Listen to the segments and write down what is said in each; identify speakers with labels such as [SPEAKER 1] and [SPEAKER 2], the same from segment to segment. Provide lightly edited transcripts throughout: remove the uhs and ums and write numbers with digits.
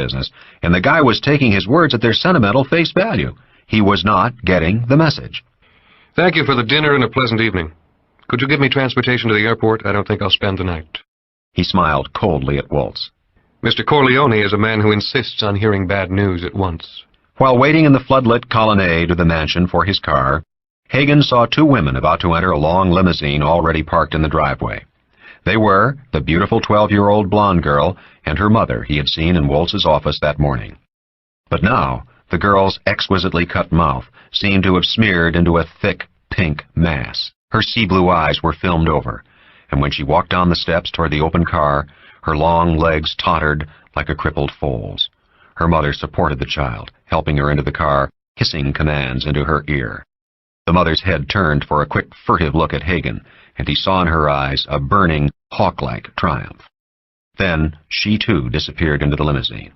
[SPEAKER 1] business, and the guy was taking his words at their sentimental face value. He was not getting the message.
[SPEAKER 2] Thank you for the dinner and a pleasant evening. Could you give me transportation to the airport? I don't think I'll spend the night.
[SPEAKER 1] He smiled coldly at Waltz.
[SPEAKER 2] Mr. Corleone is a man who insists on hearing bad news at once.
[SPEAKER 1] While waiting in the floodlit colonnade of the mansion for his car, Hagen saw two women about to enter a long limousine already parked in the driveway. They were the beautiful 12-year-old blonde girl and her mother he had seen in Waltz's office that morning. But now, the girl's exquisitely cut mouth seemed to have smeared into a thick, pink mass. Her sea-blue eyes were filmed over, and when she walked down the steps toward the open car, her long legs tottered like a crippled foal's. Her mother supported the child, helping her into the car, hissing commands into her ear. The mother's head turned for a quick, furtive look at Hagen, and he saw in her eyes a burning, hawk-like triumph. Then she, too, disappeared into the limousine.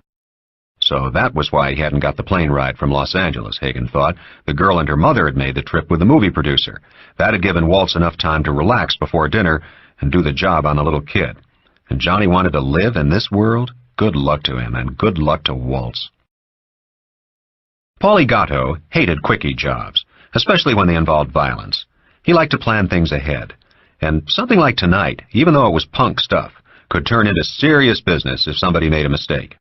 [SPEAKER 1] So that was why he hadn't got the plane ride from Los Angeles, Hagen thought. The girl and her mother had made the trip with the movie producer. That had given Waltz enough time to relax before dinner and do the job on the little kid. And Johnny wanted to live in this world? Good luck to him, and good luck to Waltz. Paulie Gatto hated quickie jobs, especially when they involved violence. He liked to plan things ahead. And something like tonight, even though it was punk stuff, could turn into serious business if somebody made a mistake.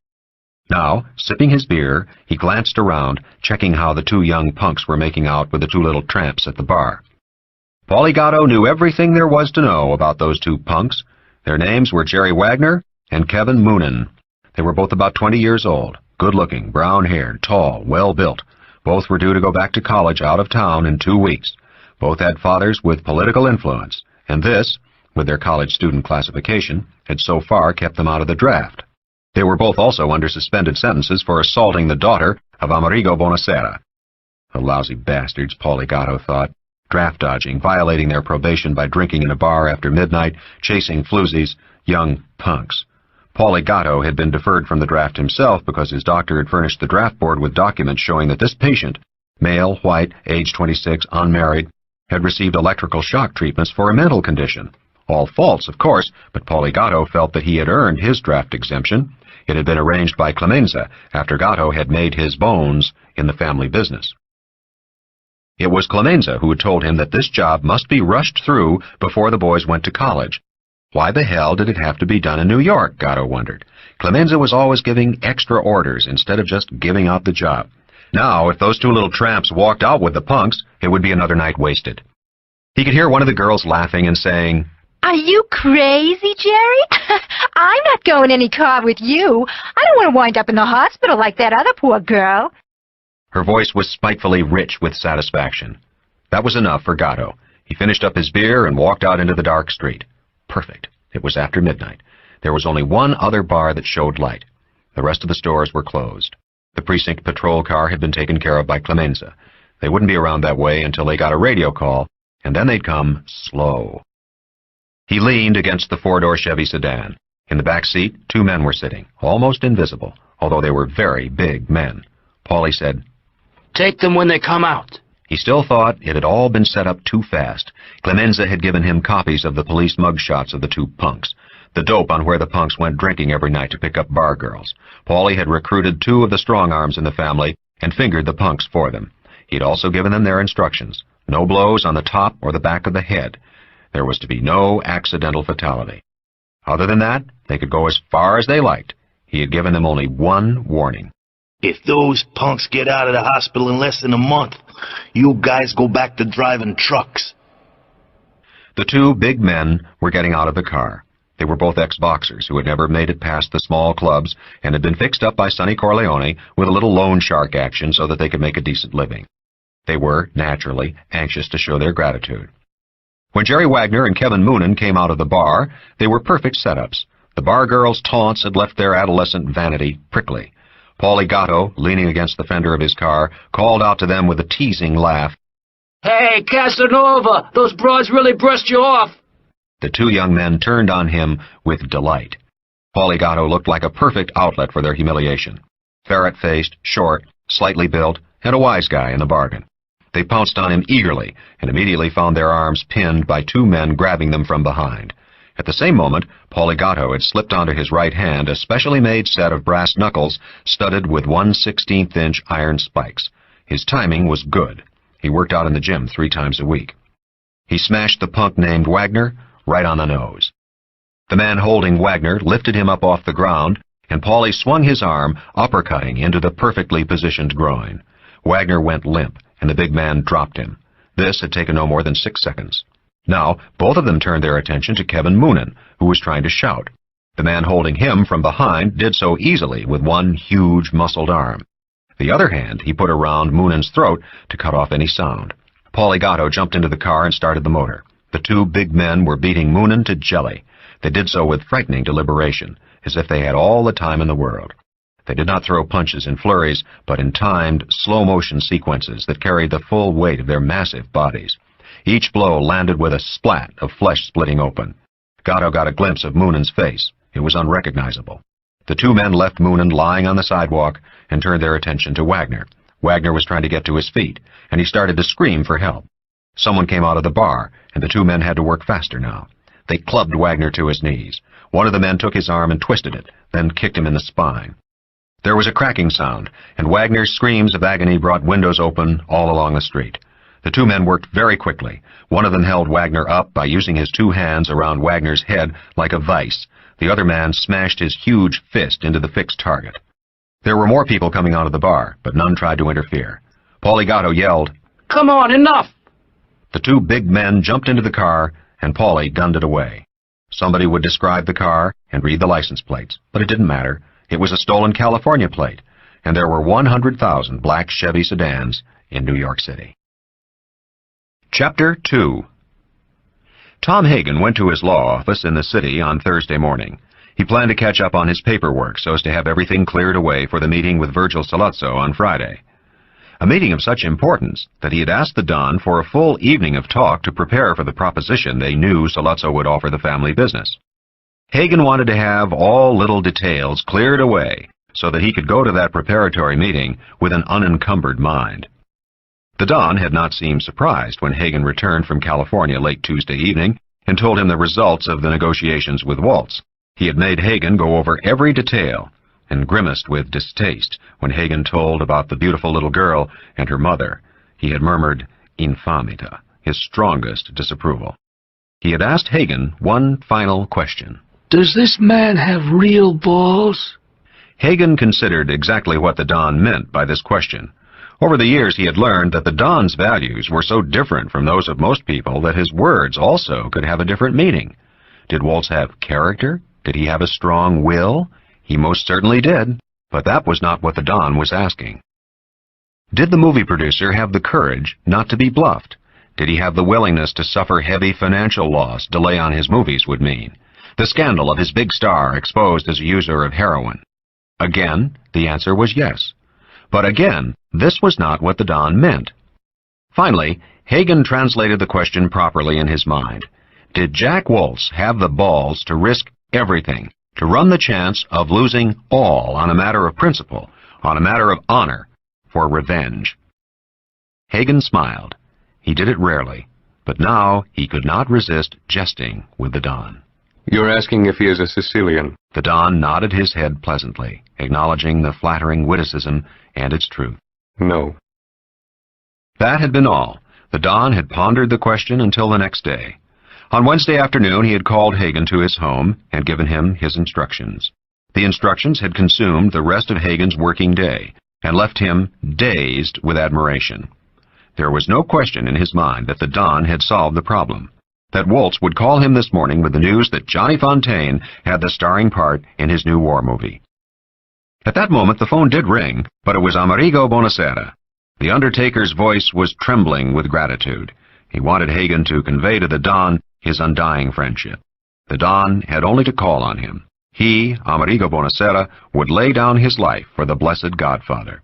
[SPEAKER 1] Now, sipping his beer, he glanced around, checking how the two young punks were making out with the two little tramps at the bar. Paulie Gatto knew everything there was to know about those two punks. Their names were Jerry Wagner and Kevin Moonen. They were both about 20 years old, good-looking, brown-haired, tall, well-built. Both were due to go back to college out of town in 2 weeks. Both had fathers with political influence, and this, with their college student classification, had so far kept them out of the draft. They were both also under suspended sentences for assaulting the daughter of Amerigo Bonacera. The lousy bastards, Paulie Gatto thought, draft-dodging, violating their probation by drinking in a bar after midnight, chasing floozies, young punks. Paulie Gatto had been deferred from the draft himself because his doctor had furnished the draft board with documents showing that this patient, male, white, age 26, unmarried, had received electrical shock treatments for a mental condition. All false, of course, but Paulie Gatto felt that he had earned his draft exemption. It had been arranged by Clemenza after Gatto had made his bones in the family business. It was Clemenza who had told him that this job must be rushed through before the boys went to college. Why the hell did it have to be done in New York, Gatto wondered. Clemenza was always giving extra orders instead of just giving out the job. Now, if those two little tramps walked out with the punks, it would be another night wasted. He could hear one of the girls laughing and saying,
[SPEAKER 3] "Are you crazy, Jerry? I'm not going any car with you. I don't want to wind up in the hospital like that other poor girl."
[SPEAKER 1] Her voice was spitefully rich with satisfaction. That was enough for Gatto. He finished up his beer and walked out into the dark street. Perfect. It was after midnight. There was only one other bar that showed light. The rest of the stores were closed. The precinct patrol car had been taken care of by Clemenza. They wouldn't be around that way until they got a radio call, and then they'd come slow. He leaned against the four-door Chevy sedan. In the back seat, two men were sitting, almost invisible, although they were very big men. Paulie said,
[SPEAKER 4] "Take them when they come out."
[SPEAKER 1] He still thought it had all been set up too fast. Clemenza had given him copies of the police mugshots of the two punks, the dope on where the punks went drinking every night to pick up bar girls. Paulie had recruited two of the strong-arms in the family and fingered the punks for them. He'd also given them their instructions. No blows on the top or the back of the head. There was to be no accidental fatality. Other than that, they could go as far as they liked. He had given them only one warning.
[SPEAKER 4] "If those punks get out of the hospital in less than a month, you guys go back to driving trucks."
[SPEAKER 1] The two big men were getting out of the car. They were both ex-boxers who had never made it past the small clubs and had been fixed up by Sonny Corleone with a little loan shark action so that they could make a decent living. They were, naturally, anxious to show their gratitude. When Jerry Wagner and Kevin Moonen came out of the bar, they were perfect setups. The bar girls' taunts had left their adolescent vanity prickly. Paulie Gatto, leaning against the fender of his car, called out to them with a teasing laugh,
[SPEAKER 4] "Hey, Casanova, those broads really brushed you off."
[SPEAKER 1] The two young men turned on him with delight. Paulie Gatto looked like a perfect outlet for their humiliation. Ferret-faced, short, slightly built, and a wise guy in the bargain. They pounced on him eagerly and immediately found their arms pinned by two men grabbing them from behind. At the same moment, Paulie Gatto had slipped onto his right hand a specially made set of brass knuckles studded with 1/16-inch iron spikes. His timing was good. He worked out in the gym 3 times a week. He smashed the punk named Wagner right on the nose. The man holding Wagner lifted him up off the ground, and Paulie swung his arm, uppercutting into the perfectly positioned groin. Wagner went limp, and the big man dropped him. This had taken no more than 6 seconds. Now, both of them turned their attention to Kevin Moonen, who was trying to shout. The man holding him from behind did so easily with one huge muscled arm. The other hand he put around Moonen's throat to cut off any sound. Paulie Gatto jumped into the car and started the motor. The 2 big men were beating Moonen to jelly. They did so with frightening deliberation, as if they had all the time in the world. They did not throw punches in flurries, but in timed, slow-motion sequences that carried the full weight of their massive bodies. Each blow landed with a splat of flesh splitting open. Gatto got a glimpse of Moonen's face. It was unrecognizable. The 2 men left Moonen lying on the sidewalk and turned their attention to Wagner. Wagner was trying to get to his feet, and he started to scream for help. Someone came out of the bar, and the 2 men had to work faster now. They clubbed Wagner to his knees. One of the men took his arm and twisted it, then kicked him in the spine. There was a cracking sound, and Wagner's screams of agony brought windows open all along the street. The 2 men worked very quickly. One of them held Wagner up by using his 2 hands around Wagner's head like a vice. The other man smashed his huge fist into the fixed target. There were more people coming out of the bar, but none tried to interfere. Paulie Gatto yelled,
[SPEAKER 5] "Come on, enough!"
[SPEAKER 1] The 2 big men jumped into the car, and Paulie gunned it away. Somebody would describe the car and read the license plates, but it didn't matter. It was a stolen California plate, and there were 100,000 black Chevy sedans in New York City. Chapter 2. Tom Hagen went to his law office in the city on Thursday morning. He planned to catch up on his paperwork so as to have everything cleared away for the meeting with Virgil Sollozzo on Friday. A meeting of such importance that he had asked the Don for a full evening of talk to prepare for the proposition they knew Sollozzo would offer the family business. Hagen wanted to have all little details cleared away so that he could go to that preparatory meeting with an unencumbered mind. The Don had not seemed surprised when Hagen returned from California late Tuesday evening and told him the results of the negotiations with Waltz. He had made Hagen go over every detail and grimaced with distaste when Hagen told about the beautiful little girl and her mother. He had murmured infamita, his strongest disapproval. He had asked Hagen one final question.
[SPEAKER 5] Does this man have real balls?
[SPEAKER 1] Hagen considered exactly what the Don meant by this question. Over the years he had learned that the Don's values were so different from those of most people that his words also could have a different meaning. Did Waltz have character? Did he have a strong will? He most certainly did, but that was not what the Don was asking. Did the movie producer have the courage not to be bluffed? Did he have the willingness to suffer heavy financial loss delay on his movies would mean? The scandal of his big star exposed as a user of heroin? Again, the answer was yes. But again, this was not what the Don meant. Finally, Hagen translated the question properly in his mind. Did Jack Waltz have the balls to risk everything, to run the chance of losing all on a matter of principle, on a matter of honor, for revenge? Hagen smiled. He did it rarely, but now he could not resist jesting with the Don.
[SPEAKER 2] You're asking if he is a Sicilian?
[SPEAKER 1] The Don nodded his head pleasantly, acknowledging the flattering witticism and its truth.
[SPEAKER 2] No.
[SPEAKER 1] That had been all. The Don had pondered the question until the next day. On Wednesday afternoon he had called Hagen to his home and given him his instructions. The instructions had consumed the rest of Hagen's working day and left him dazed with admiration. There was no question in his mind that the Don had solved the problem, that Waltz would call him this morning with the news that Johnny Fontaine had the starring part in his new war movie. At that moment the phone did ring, but it was Amerigo Bonacera. The undertaker's voice was trembling with gratitude. He wanted Hagen to convey to the Don his undying friendship. The Don had only to call on him. He, Amerigo Bonacera, would lay down his life for the blessed Godfather.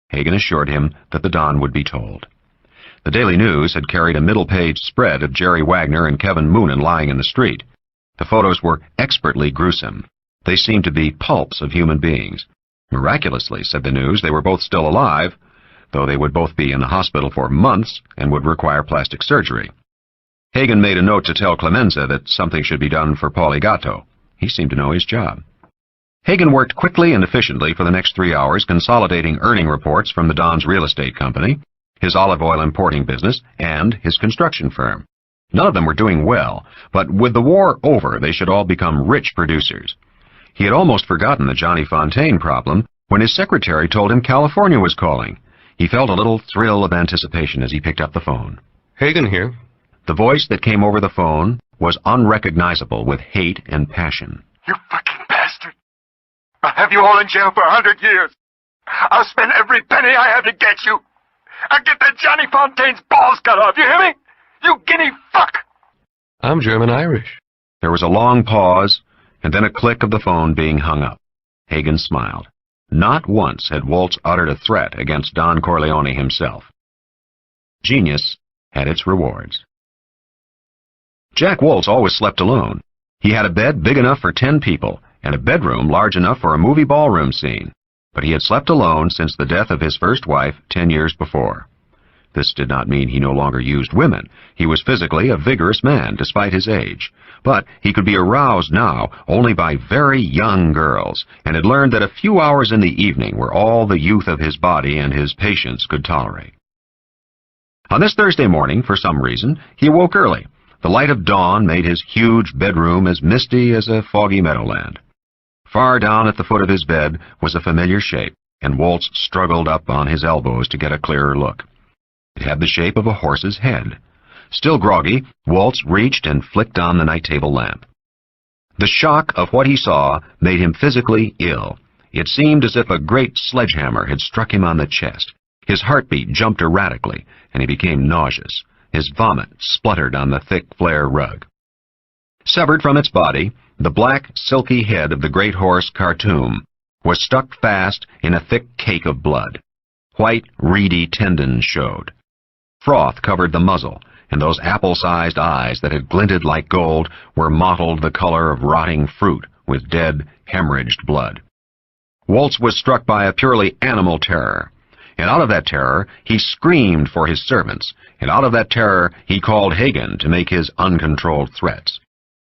[SPEAKER 1] Hagen assured him that the Don would be told. The Daily News had carried a middle-page spread of Jerry Wagner and Kevin Moonen lying in the street. The photos were expertly gruesome. They seemed to be pulps of human beings. Miraculously, said the News, they were both still alive, though they would both be in the hospital for months and would require plastic surgery. Hagen made a note to tell Clemenza that something should be done for Paulie Gatto. He seemed to know his job. Hagen worked quickly and efficiently for the next 3 hours, consolidating earning reports from the Don's real estate company, his olive oil importing business, and his construction firm. None of them were doing well, but with the war over, they should all become rich producers. He had almost forgotten the Johnny Fontaine problem when his secretary told him California was calling. He felt a little thrill of anticipation as he picked up the phone.
[SPEAKER 2] Hagen here.
[SPEAKER 1] The voice that came over the phone was unrecognizable with hate and passion.
[SPEAKER 6] You fucking bastard! I'll have you all in jail for 100 years. I'll spend every penny I have to get you. I'll get that Johnny Fontaine's balls cut off, you hear me? You guinea fuck!
[SPEAKER 2] I'm German-Irish.
[SPEAKER 1] There was a long pause, and then a click of the phone being hung up. Hagen smiled. Not once had Waltz uttered a threat against Don Corleone himself. Genius had its rewards. Jack Waltz always slept alone. He had a bed big enough for 10 people, and a bedroom large enough for a movie ballroom scene. But he had slept alone since the death of his first wife 10 years before. This did not mean he no longer used women. He was physically a vigorous man, despite his age. But he could be aroused now only by very young girls, and had learned that a few hours in the evening were all the youth of his body and his patience could tolerate. On this Thursday morning, for some reason, he awoke early. The light of dawn made his huge bedroom as misty as a foggy meadowland. Far down at the foot of his bed was a familiar shape, and Waltz struggled up on his elbows to get a clearer look. It had the shape of a horse's head. Still groggy, Waltz reached and flicked on the night table lamp. The shock of what he saw made him physically ill. It seemed as if a great sledgehammer had struck him on the chest. His heartbeat jumped erratically, and he became nauseous. His vomit spluttered on the thick flare rug. Severed from its body, the black, silky head of the great horse Khartoum was stuck fast in a thick cake of blood. White, reedy tendons showed. Froth covered the muzzle, and those apple-sized eyes that had glinted like gold were mottled the color of rotting fruit with dead, hemorrhaged blood. Waltz was struck by a purely animal terror, and out of that terror he screamed for his servants, and out of that terror he called Hagen to make his uncontrolled threats.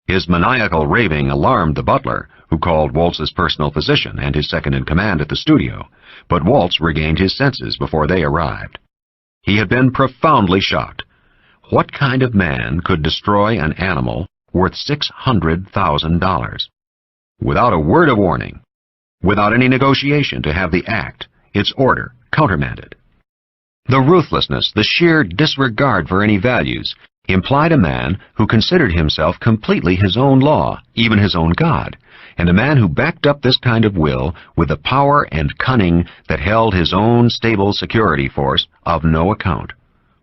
[SPEAKER 1] His maniacal raving alarmed the butler, who called Waltz's personal physician and his second-in-command at the studio, but Waltz regained his senses before they arrived. He had been profoundly shocked. What kind of man could destroy an animal worth $600,000? Without a word of warning, without any negotiation to have the act, its order, countermanded. The ruthlessness, the sheer disregard for any values, implied a man who considered himself completely his own law, even his own God, and a man who backed up this kind of will with the power and cunning that held his own stable security force of no account.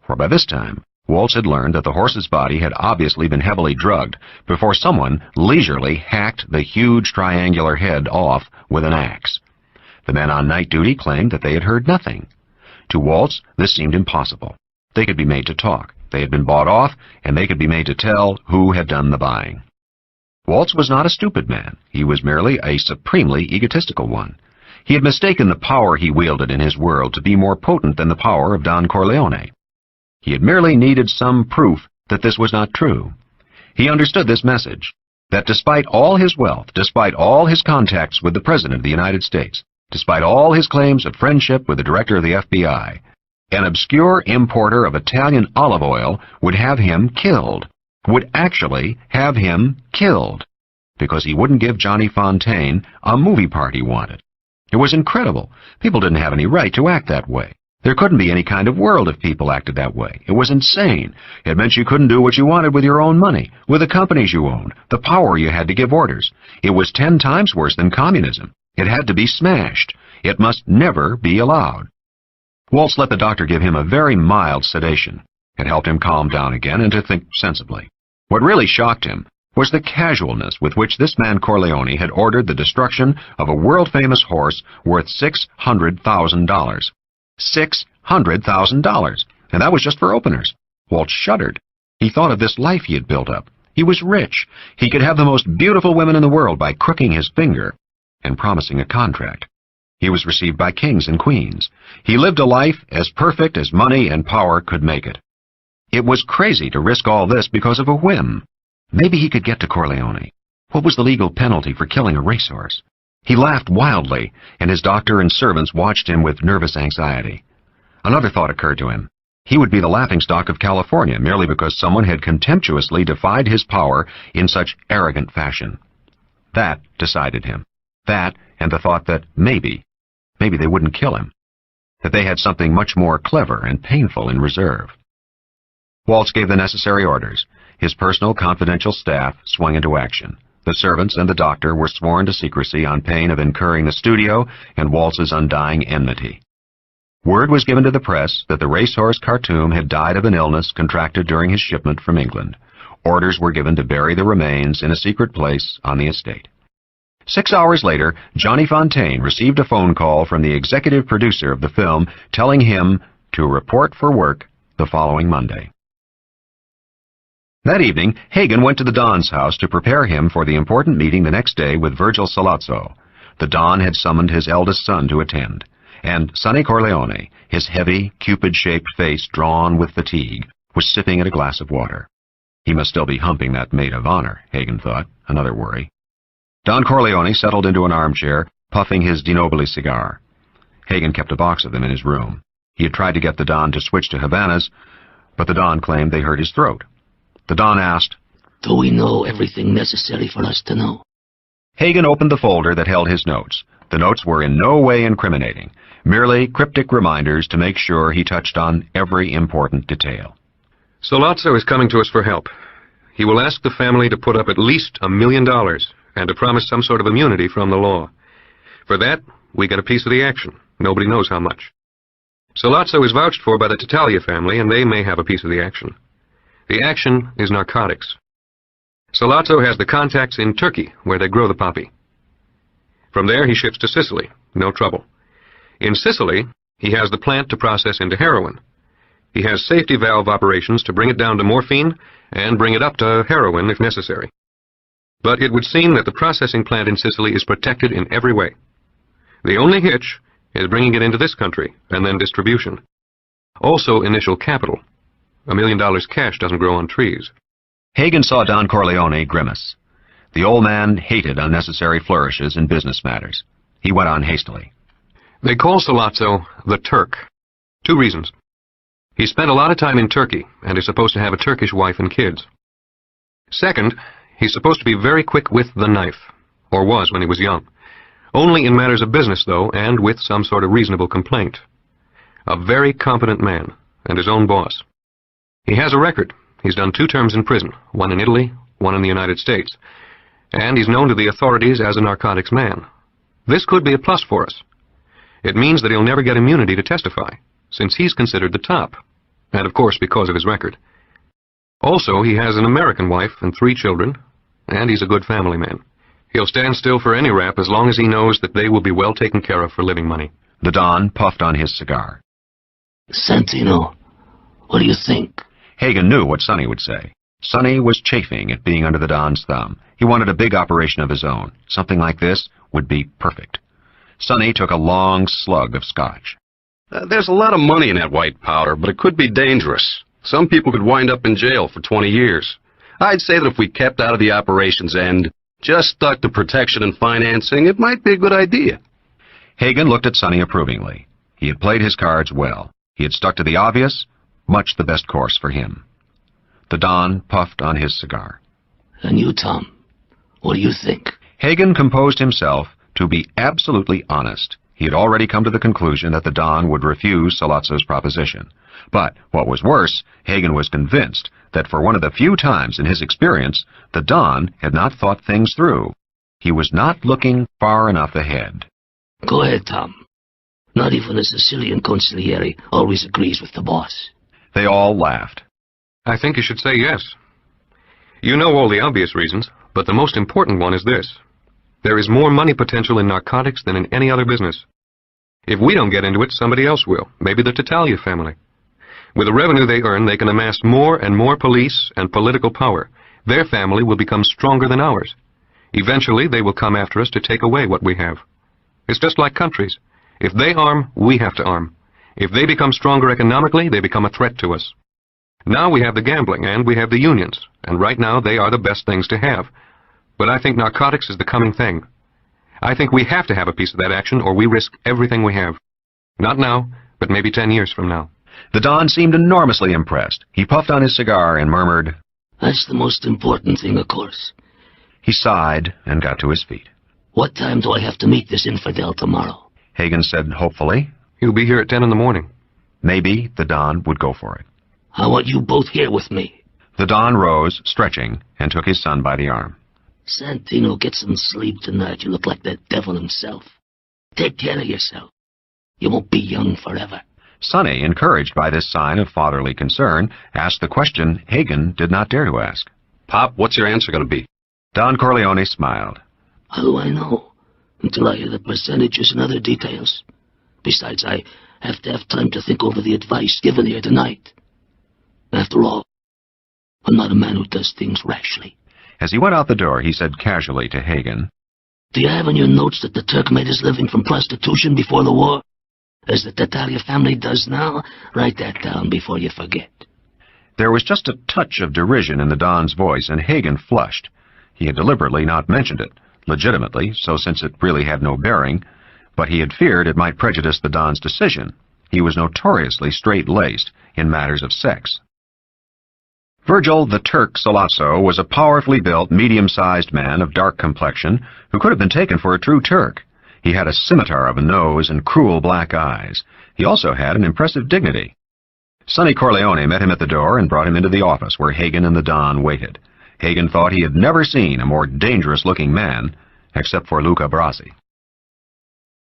[SPEAKER 1] For by this time, Waltz had learned that the horse's body had obviously been heavily drugged before someone leisurely hacked the huge triangular head off with an axe. The men on night duty claimed that they had heard nothing. To Waltz, this seemed impossible. They could be made to talk. They had been bought off, and they could be made to tell who had done the buying. Waltz was not a stupid man. He was merely a supremely egotistical one. He had mistaken the power he wielded in his world to be more potent than the power of Don Corleone. He had merely needed some proof that this was not true. He understood this message, that despite all his wealth, despite all his contacts with the President of the United States, despite all his claims of friendship with the Director of the FBI, an obscure importer of Italian olive oil would have him killed, would actually have him killed, because he wouldn't give Johnny Fontaine a movie part he wanted. It was incredible. People didn't have any right to act that way. There couldn't be any kind of world if people acted that way. It was insane. It meant you couldn't do what you wanted with your own money, with the companies you owned, the power you had to give orders. It was 10 times worse than communism. It had to be smashed. It must never be allowed. Waltz let the doctor give him a very mild sedation. It helped him calm down again and to think sensibly. What really shocked him was the casualness with which this man Corleone had ordered the destruction of a world-famous horse worth $600,000. $600,000, and that was just for openers. Waltz shuddered. He thought of this life he had built up. He was rich. He could have the most beautiful women in the world by crooking his finger and promising a contract. He was received by kings and queens. He lived a life as perfect as money and power could make it. It was crazy to risk all this because of a whim. Maybe he could get to Corleone. What was the legal penalty for killing a racehorse? He laughed wildly, and his doctor and servants watched him with nervous anxiety. Another thought occurred to him. He would be the laughingstock of California merely because someone had contemptuously defied his power in such arrogant fashion. That decided him. That and the thought that maybe they wouldn't kill him. That they had something much more clever and painful in reserve. Waltz gave the necessary orders. His personal confidential staff swung into action. The servants and the doctor were sworn to secrecy on pain of incurring the studio and Waltz's undying enmity. Word was given to the press that the racehorse Khartoum had died of an illness contracted during his shipment from England. Orders were given to bury the remains in a secret place on the estate. 6 hours later, Johnny Fontaine received a phone call from the executive producer of the film telling him to report for work the following Monday. That evening, Hagen went to the Don's house to prepare him for the important meeting the next day with Virgil Sollozzo. The Don had summoned his eldest son to attend, and Sonny Corleone, his heavy, cupid-shaped face drawn with fatigue, was sipping at a glass of water. He must still be humping that maid of honor, Hagen thought, another worry. Don Corleone settled into an armchair, puffing his Di Nobili cigar. Hagen kept a box of them in his room. He had tried to get the Don to switch to Havanas, but the Don claimed they hurt his throat. The Don asked,
[SPEAKER 5] Do we know everything necessary for us to know?
[SPEAKER 1] Hagen opened the folder that held his notes. The notes were in no way incriminating, merely cryptic reminders to make sure he touched on every important detail.
[SPEAKER 2] Sollozzo is coming to us for help. He will ask the family to put up at least $1 million and to promise some sort of immunity from the law. For that, we get a piece of the action. Nobody knows how much. Sollozzo is vouched for by the Tattaglia family, and they may have a piece of the action. The action is narcotics. Sollozzo has the contacts in Turkey, where they grow the poppy. From there, he ships to Sicily. No trouble. In Sicily, he has the plant to process into heroin. He has safety valve operations to bring it down to morphine and bring it up to heroin if necessary. But it would seem that the processing plant in Sicily is protected in every way. The only hitch is bringing it into this country and then distribution. Also initial capital. $1 million cash doesn't grow on trees.
[SPEAKER 1] Hagen saw Don Corleone grimace. The old man hated unnecessary flourishes in business matters. He went on hastily.
[SPEAKER 2] They call Sollozzo the Turk. 2 reasons. He spent a lot of time in Turkey and is supposed to have a Turkish wife and kids. Second, he's supposed to be very quick with the knife, or was when he was young. Only in matters of business, though, and with some sort of reasonable complaint. A very competent man, and his own boss. He has a record. He's done 2 terms in prison, one in Italy, one in the United States. And he's known to the authorities as a narcotics man. This could be a plus for us. It means that he'll never get immunity to testify, since he's considered the top, and of course because of his record. Also, he has an American wife and 3 children, and he's a good family man. He'll stand still for any rap as long as he knows that they will be well taken care of for living money.
[SPEAKER 1] The Don puffed on his cigar.
[SPEAKER 5] Santino, what do you think?
[SPEAKER 1] Hagen knew what Sonny would say. Sonny was chafing at being under the Don's thumb. He wanted a big operation of his own. Something like this would be perfect. Sonny took a long slug of scotch.
[SPEAKER 7] There's a lot of money in that white powder, but it could be dangerous. Some people could wind up in jail for 20 years. I'd say that if we kept out of the operations end, just stuck to protection and financing, it might be a good idea.
[SPEAKER 1] Hagen looked at Sonny approvingly. He had played his cards well. He had stuck to the obvious, much the best course for him. The Don puffed on his cigar.
[SPEAKER 5] And you, Tom, what do you think?
[SPEAKER 1] Hagen composed himself to be absolutely honest. He had already come to the conclusion that the Don would refuse Sollozzo's proposition. But, what was worse, Hagen was convinced that for one of the few times in his experience, the Don had not thought things through. He was not looking far enough ahead.
[SPEAKER 5] Go ahead, Tom. Not even the Sicilian consigliere always agrees with the boss.
[SPEAKER 1] They all laughed.
[SPEAKER 2] I think you should say yes. You know all the obvious reasons, but the most important one is this. There is more money potential in narcotics than in any other business. If we don't get into it, somebody else will, maybe the Tattaglia family. With the revenue they earn, they can amass more and more police and political power. Their family will become stronger than ours. Eventually, they will come after us to take away what we have. It's just like countries. If they arm, we have to arm. If they become stronger economically, they become a threat to us. Now we have the gambling, and we have the unions, and right now they are the best things to have. But I think narcotics is the coming thing. I think we have to have a piece of that action, or we risk everything we have. Not now, but maybe 10 years from now.
[SPEAKER 1] The Don seemed enormously impressed. He puffed on his cigar and murmured,
[SPEAKER 5] That's the most important thing, of course.
[SPEAKER 1] He sighed and got to his feet.
[SPEAKER 5] What time do I have to meet this infidel tomorrow?
[SPEAKER 1] Hagen said hopefully.
[SPEAKER 2] He'll be here at 10 in the morning.
[SPEAKER 1] Maybe the Don would go for it.
[SPEAKER 5] I want you both here with me.
[SPEAKER 1] The Don rose, stretching, and took his son by the arm.
[SPEAKER 5] Santino, get some sleep tonight. You look like the devil himself. Take care of yourself. You won't be young forever.
[SPEAKER 1] Sonny, encouraged by this sign of fatherly concern, asked the question Hagen did not dare to ask.
[SPEAKER 7] Pop, what's your answer going to be?
[SPEAKER 1] Don Corleone smiled.
[SPEAKER 5] How do I know? Until I hear the percentages and other details. Besides, I have to have time to think over the advice given here tonight. After all, I'm not a man who does things rashly.
[SPEAKER 1] As he went out the door, he said casually to Hagen,
[SPEAKER 5] Do you have in your notes that the Turk made his living from prostitution before the war? As the Tataria family does now? Write that down before you forget.
[SPEAKER 1] There was just a touch of derision in the Don's voice, and Hagen flushed. He had deliberately not mentioned it, legitimately, so since it really had no bearing, but he had feared it might prejudice the Don's decision. He was notoriously straight-laced in matters of sex. Virgil the Turk Sollozzo was a powerfully built, medium-sized man of dark complexion who could have been taken for a true Turk. He had a scimitar of a nose and cruel black eyes. He also had an impressive dignity. Sonny Corleone met him at the door and brought him into the office where Hagen and the Don waited. Hagen thought he had never seen a more dangerous-looking man, except for Luca Brasi.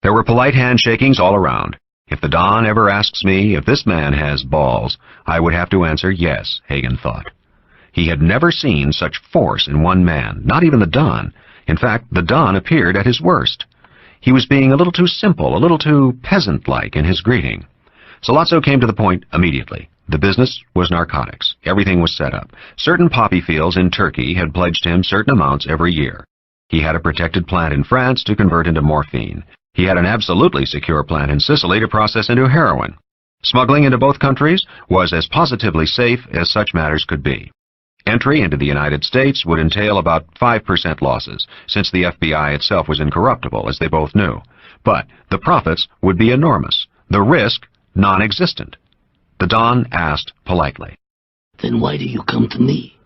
[SPEAKER 1] There were polite handshakings all around. If the Don ever asks me if this man has balls, I would have to answer yes, Hagen thought. He had never seen such force in one man, not even the Don. In fact, the Don appeared at his worst. He was being a little too simple, a little too peasant-like in his greeting. Sollozzo came to the point immediately. The business was narcotics. Everything was set up. Certain poppy fields in Turkey had pledged him certain amounts every year. He had a protected plant in France to convert into morphine. He had an absolutely secure plant in Sicily to process into heroin. Smuggling into both countries was as positively safe as such matters could be. Entry into the United States would entail about 5% losses, since the FBI itself was incorruptible, as they both knew. But the profits would be enormous, the risk non-existent. The Don asked politely,
[SPEAKER 5] Then why do you come to me?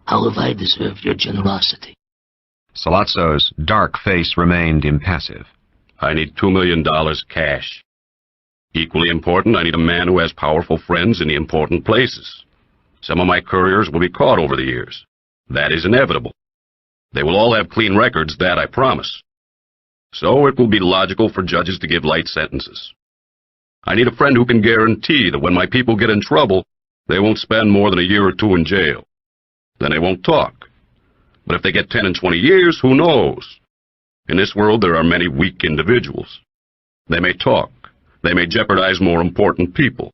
[SPEAKER 5] How have I deserved your generosity?
[SPEAKER 1] Sollozzo's dark face remained impassive.
[SPEAKER 7] I need $2 million cash. Equally important, I need a man who has powerful friends in the important places. Some of my couriers will be caught over the years. That is inevitable. They will all have clean records, that I promise. So it will be logical for judges to give light sentences. I need a friend who can guarantee that when my people get in trouble, they won't spend more than a year or two in jail. Then they won't talk. But if they get 10 and 20 years, who knows? In this world, there are many weak individuals. They may talk. They may jeopardize more important people.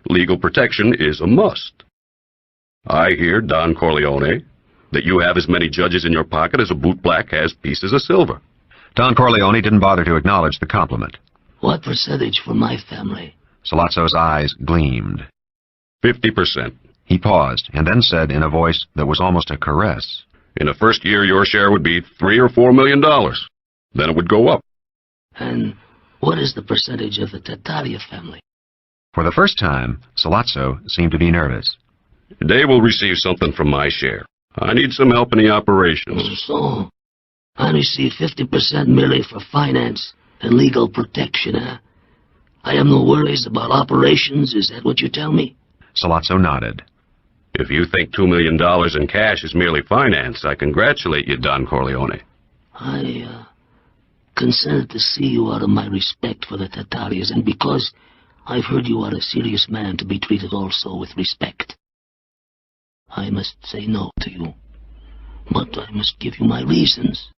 [SPEAKER 7] Legal protection is a must. I hear, Don Corleone, that you have as many judges in your pocket as a bootblack has pieces of silver.
[SPEAKER 1] Don Corleone didn't bother to acknowledge the compliment.
[SPEAKER 5] What percentage for my family?
[SPEAKER 1] Sollozzo's eyes gleamed.
[SPEAKER 7] 50%.
[SPEAKER 1] He paused, and then said in a voice that was almost a caress,
[SPEAKER 7] In the first year, your share would be $3 or $4 million. Then it would go up.
[SPEAKER 5] And what is the percentage of the Tataria family?
[SPEAKER 1] For the first time, Sollozzo seemed to be nervous.
[SPEAKER 7] They will receive something from my share. I need some help in the operations.
[SPEAKER 5] So, I receive 50% merely for finance and legal protection, huh? I have no worries about operations, is that what you tell me?
[SPEAKER 1] Sollozzo nodded.
[SPEAKER 7] If you think $2 million in cash is merely finance, I congratulate you, Don Corleone.
[SPEAKER 5] I consented to see you out of my respect for the Tatarias, and because I've heard you are a serious man to be treated also with respect. I must say no to you, but I must give you my reasons.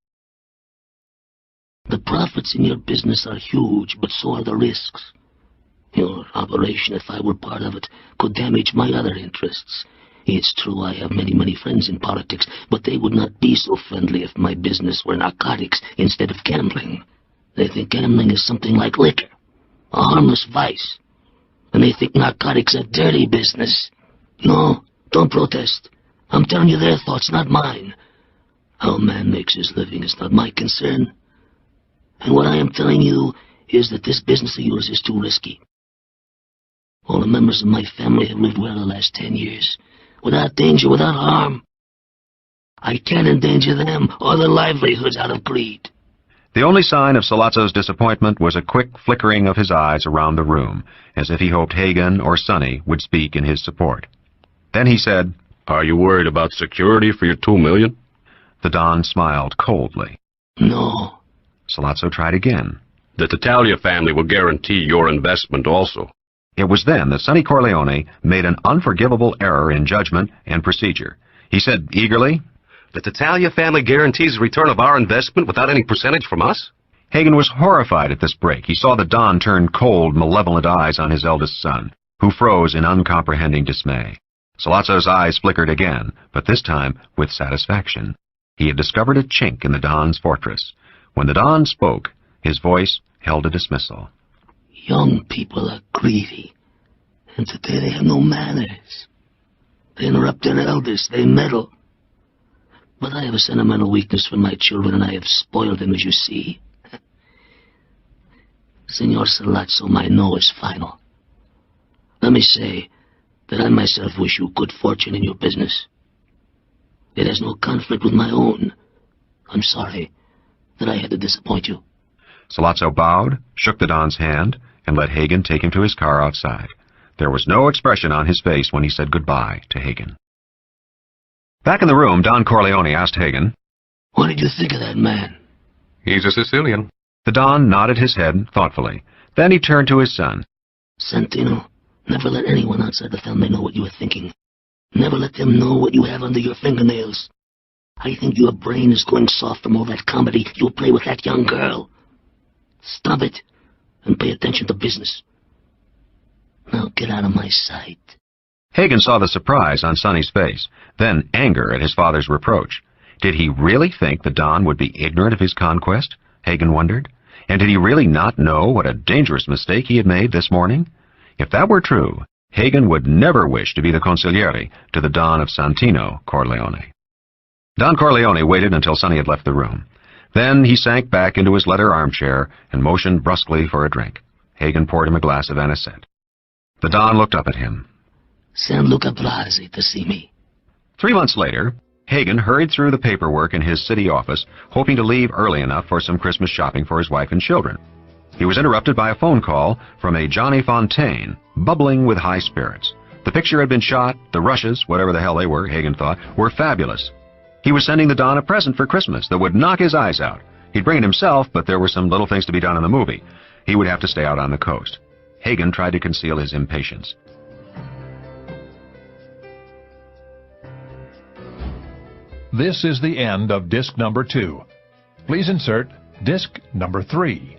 [SPEAKER 5] The profits in your business are huge, but so are the risks. Your operation, if I were part of it, could damage my other interests. It's true I have many friends in politics, but they would not be so friendly if my business were narcotics instead of gambling. They think gambling is something like liquor, a harmless vice. And they think narcotics are dirty business. No, don't protest. I'm telling you their thoughts, not mine. How a man makes his living is not my concern. And what I am telling you is that this business of yours is too risky. All the members of my family have lived well the last 10 years, without danger, without harm. I can't endanger them or their livelihoods out of greed.
[SPEAKER 1] The only sign of Sollozzo's disappointment was a quick flickering of his eyes around the room, as if he hoped Hagen or Sonny would speak in his support. Then he said,
[SPEAKER 7] Are you worried about security for your $2 million?
[SPEAKER 1] The Don smiled coldly.
[SPEAKER 5] No.
[SPEAKER 1] Sollozzo tried again.
[SPEAKER 7] The Tattaglia family will guarantee your investment also.
[SPEAKER 1] It was then that Sonny Corleone made an unforgivable error in judgment and procedure. He said eagerly,
[SPEAKER 7] The Tattaglia family guarantees the return of our investment without any percentage from us?
[SPEAKER 1] Hagen was horrified at this break. He saw the Don turn cold, malevolent eyes on his eldest son, who froze in uncomprehending dismay. Sollozzo's eyes flickered again, but this time with satisfaction. He had discovered a chink in the Don's fortress. When the Don spoke, his voice held a dismissal.
[SPEAKER 5] Young people are greedy, and today they have no manners. They interrupt their elders, they meddle. But I have a sentimental weakness for my children, and I have spoiled them, as you see. Senor Sollozzo, my no is final. Let me say that I myself wish you good fortune in your business. It has no conflict with my own. I'm sorry that I had to disappoint you.
[SPEAKER 1] Sollozzo bowed, shook the Don's hand, and let Hagen take him to his car outside. There was no expression on his face when he said goodbye to Hagen. Back in the room, Don Corleone asked Hagen,
[SPEAKER 5] What did you think of that man?
[SPEAKER 2] He's a Sicilian.
[SPEAKER 1] The Don nodded his head thoughtfully. Then he turned to his son.
[SPEAKER 5] Santino, never let anyone outside the family know what you are thinking. Never let them know what you have under your fingernails. I think your brain is going soft from all that comedy you play with that young girl. Stop it, and pay attention to business. Now get out of my sight.
[SPEAKER 1] Hagen saw the surprise on Sonny's face, then anger at his father's reproach. Did he really think the Don would be ignorant of his conquest? Hagen wondered. And did he really not know what a dangerous mistake he had made this morning? If that were true, Hagen would never wish to be the consigliere to the Don of Santino Corleone. Don Corleone waited until Sonny had left the room. Then he sank back into his leather armchair and motioned brusquely for a drink. Hagen poured him a glass of anisette. The Don looked up at him.
[SPEAKER 5] San Luca Brasi to see me.
[SPEAKER 1] 3 months later, Hagen hurried through the paperwork in his city office, hoping to leave early enough for some Christmas shopping for his wife and children. He was interrupted by a phone call from a Johnny Fontaine, bubbling with high spirits. The picture had been shot, the rushes, whatever the hell they were, Hagen thought, were fabulous. He was sending the Don a present for Christmas that would knock his eyes out. He'd bring it himself, but there were some little things to be done in the movie. He would have to stay out on the coast. Hagen tried to conceal his impatience.
[SPEAKER 8] This is the end of disc number 2. Please insert disc number 3.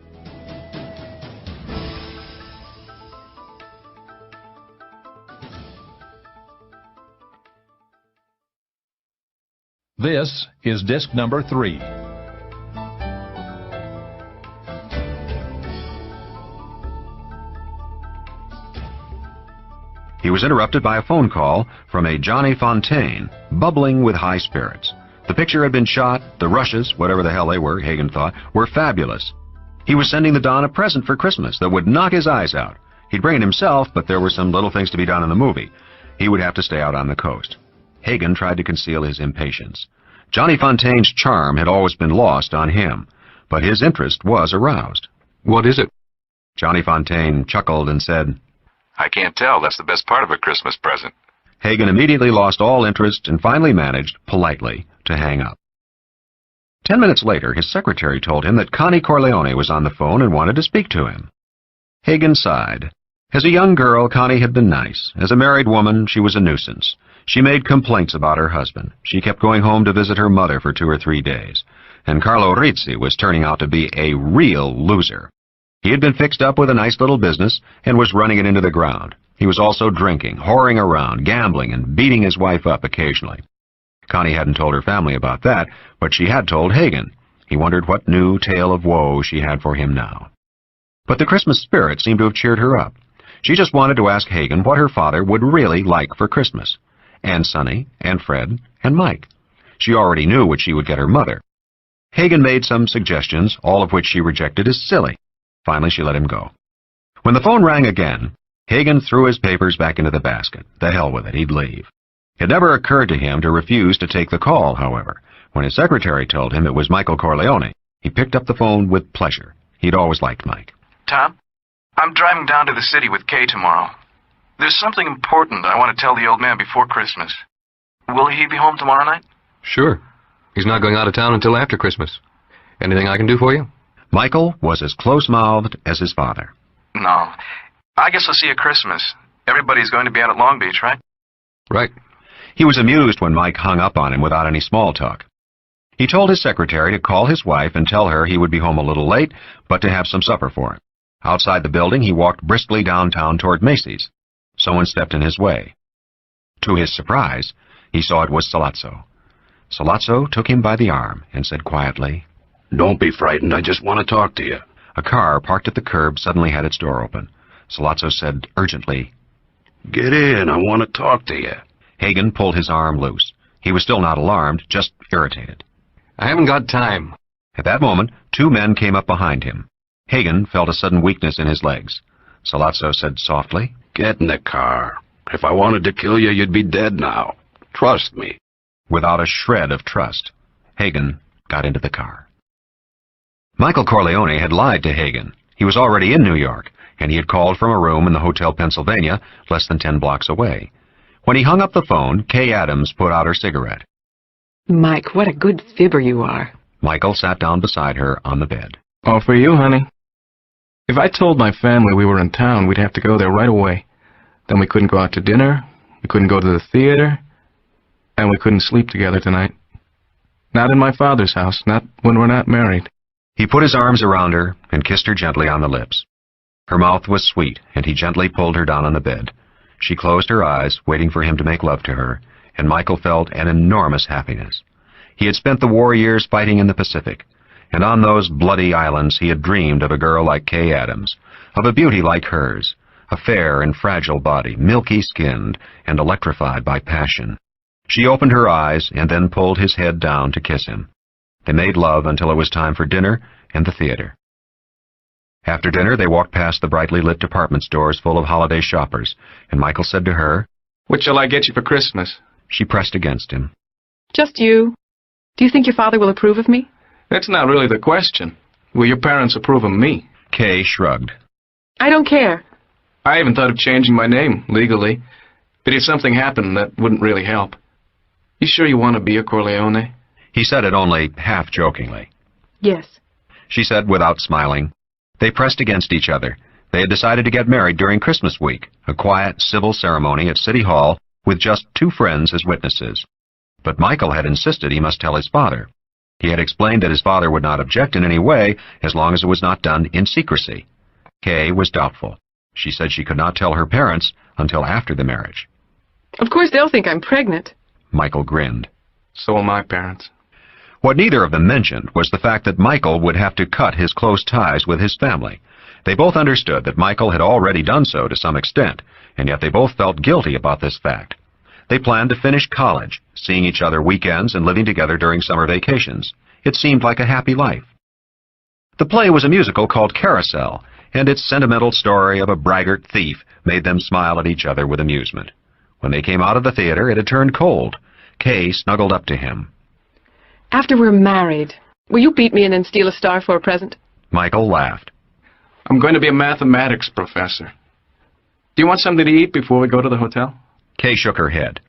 [SPEAKER 8] This is disc number 3.
[SPEAKER 1] He was interrupted by a phone call from a Johnny Fontaine, bubbling with high spirits. The picture had been shot, the rushes, whatever the hell they were, Hagen thought, were fabulous. He was sending the Don a present for Christmas that would knock his eyes out. He'd bring it himself, but there were some little things to be done in the movie. He would have to stay out on the coast. Hagen tried to conceal his impatience. Johnny Fontaine's charm had always been lost on him, but his interest was aroused.
[SPEAKER 2] What is it?
[SPEAKER 1] Johnny Fontaine chuckled and said,
[SPEAKER 6] I can't tell. That's the best part of a Christmas present.
[SPEAKER 1] Hagen immediately lost all interest and finally managed, politely, to hang up. 10 minutes later, his secretary told him that Connie Corleone was on the phone and wanted to speak to him. Hagen sighed. As a young girl, Connie had been nice. As a married woman, she was a nuisance. She made complaints about her husband. She kept going home to visit her mother for 2 or 3 days. And Carlo Rizzi was turning out to be a real loser. He had been fixed up with a nice little business and was running it into the ground. He was also drinking, whoring around, gambling, and beating his wife up occasionally. Connie hadn't told her family about that, but she had told Hagen. He wondered what new tale of woe she had for him now. But the Christmas spirit seemed to have cheered her up. She just wanted to ask Hagen what her father would really like for Christmas. And Sonny, and Fred, and Mike. She already knew what she would get her mother. Hagen made some suggestions, all of which she rejected as silly. Finally, she let him go. When the phone rang again, Hagen threw his papers back into the basket. The hell with it, he'd leave. It never occurred to him to refuse to take the call, however. When his secretary told him it was Michael Corleone, he picked up the phone with pleasure. He'd always liked Mike.
[SPEAKER 9] Tom, I'm driving down to the city with Kay tomorrow. There's something important I want to tell the old man before Christmas. Will he be home tomorrow night?
[SPEAKER 2] Sure. He's not going out of town until after Christmas. Anything I can do for you?
[SPEAKER 1] Michael was as close-mouthed as his father.
[SPEAKER 9] No. I guess I'll see you at Christmas. Everybody's going to be out at Long Beach, right?
[SPEAKER 2] Right.
[SPEAKER 1] He was amused when Mike hung up on him without any small talk. He told his secretary to call his wife and tell her he would be home a little late, but to have some supper for him. Outside the building, he walked briskly downtown toward Macy's. Someone stepped in his way. To his surprise, he saw it was Sollozzo. Sollozzo took him by the arm and said quietly,
[SPEAKER 7] Don't be frightened, I just want to talk to you.
[SPEAKER 1] A car parked at the curb suddenly had its door open. Sollozzo said urgently,
[SPEAKER 7] Get in, I want to talk to you.
[SPEAKER 1] Hagen pulled his arm loose. He was still not alarmed, just irritated.
[SPEAKER 2] I haven't got time.
[SPEAKER 1] At that moment, two men came up behind him. Hagen felt a sudden weakness in his legs. Sollozzo said softly,
[SPEAKER 7] Get in the car. If I wanted to kill you, you'd be dead now. Trust me.
[SPEAKER 1] Without a shred of trust, Hagen got into the car. Michael Corleone had lied to Hagen. He was already in New York, and he had called from a room in the Hotel Pennsylvania, less than 10 blocks away. When he hung up the phone, Kay Adams put out her cigarette.
[SPEAKER 10] Mike, what a good fibber you are.
[SPEAKER 1] Michael sat down beside her on the bed.
[SPEAKER 11] All for you, honey. If I told my family we were in town, we'd have to go there right away. Then we couldn't go out to dinner, we couldn't go to the theater, and we couldn't sleep together tonight. Not in my father's house, not when we're not married.
[SPEAKER 1] He put his arms around her and kissed her gently on the lips. Her mouth was sweet, and he gently pulled her down on the bed. She closed her eyes, waiting for him to make love to her, and Michael felt an enormous happiness. He had spent the war years fighting in the Pacific, and on those bloody islands he had dreamed of a girl like Kay Adams, of a beauty like hers, a fair and fragile body, milky-skinned and electrified by passion. She opened her eyes and then pulled his head down to kiss him. They made love until it was time for dinner and the theater. After dinner, they walked past the brightly lit department stores full of holiday shoppers, and Michael said to her,
[SPEAKER 11] What shall I get you for Christmas?
[SPEAKER 1] She pressed against him.
[SPEAKER 10] Just you. Do you think your father will approve of me?
[SPEAKER 11] That's not really the question. Will your parents approve of me?
[SPEAKER 1] Kay shrugged.
[SPEAKER 10] I don't care.
[SPEAKER 11] I even thought of changing my name, legally. But if something happened, that wouldn't really help. You sure you want to be a Corleone?
[SPEAKER 1] He said it only half-jokingly.
[SPEAKER 10] Yes.
[SPEAKER 1] She said without smiling. They pressed against each other. They had decided to get married during Christmas week, a quiet, civil ceremony at City Hall with just 2 friends as witnesses. But Michael had insisted he must tell his father. He had explained that his father would not object in any way as long as it was not done in secrecy. Kay was doubtful. She said she could not tell her parents until after the marriage.
[SPEAKER 10] Of course they'll think I'm pregnant.
[SPEAKER 1] Michael grinned.
[SPEAKER 11] So will my parents.
[SPEAKER 1] What neither of them mentioned was the fact that Michael would have to cut his close ties with his family. They both understood that Michael had already done so to some extent, and yet they both felt guilty about this fact. They planned to finish college, seeing each other weekends and living together during summer vacations. It seemed like a happy life. The play was a musical called Carousel, and its sentimental story of a braggart thief made them smile at each other with amusement. When they came out of the theater, it had turned cold. Kay snuggled up to him.
[SPEAKER 10] After we're married, will you beat me and then steal a star for a present?
[SPEAKER 1] Michael laughed.
[SPEAKER 11] I'm going to be a mathematics professor. Do you want something to eat before we go to the hotel?
[SPEAKER 1] Kay shook her head.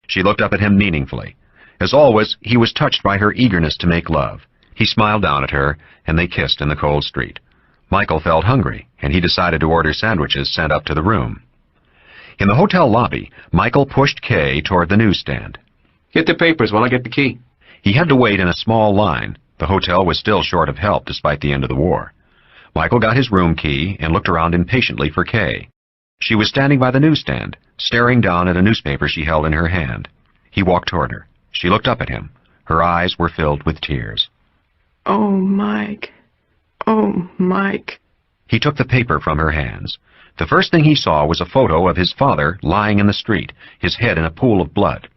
[SPEAKER 1] She looked up at him meaningfully. As always, he was touched by her eagerness to make love. He smiled down at her, and they kissed in the cold street. Michael felt hungry, and he decided to order sandwiches sent up to the room. In the hotel lobby, Michael pushed Kay toward the newsstand.
[SPEAKER 11] Get the papers while I get the key.
[SPEAKER 1] He had to wait in a small line. The hotel was still short of help despite the end of the war. Michael got his room key and looked around impatiently for Kay. She was standing by the newsstand, staring down at a newspaper she held in her hand. He walked toward her. She looked up at him. Her eyes were filled with tears.
[SPEAKER 10] Oh, Mike. Oh, Mike.
[SPEAKER 1] He took the paper from her hands. The first thing he saw was a photo of his father lying in the street, his head in a pool of blood.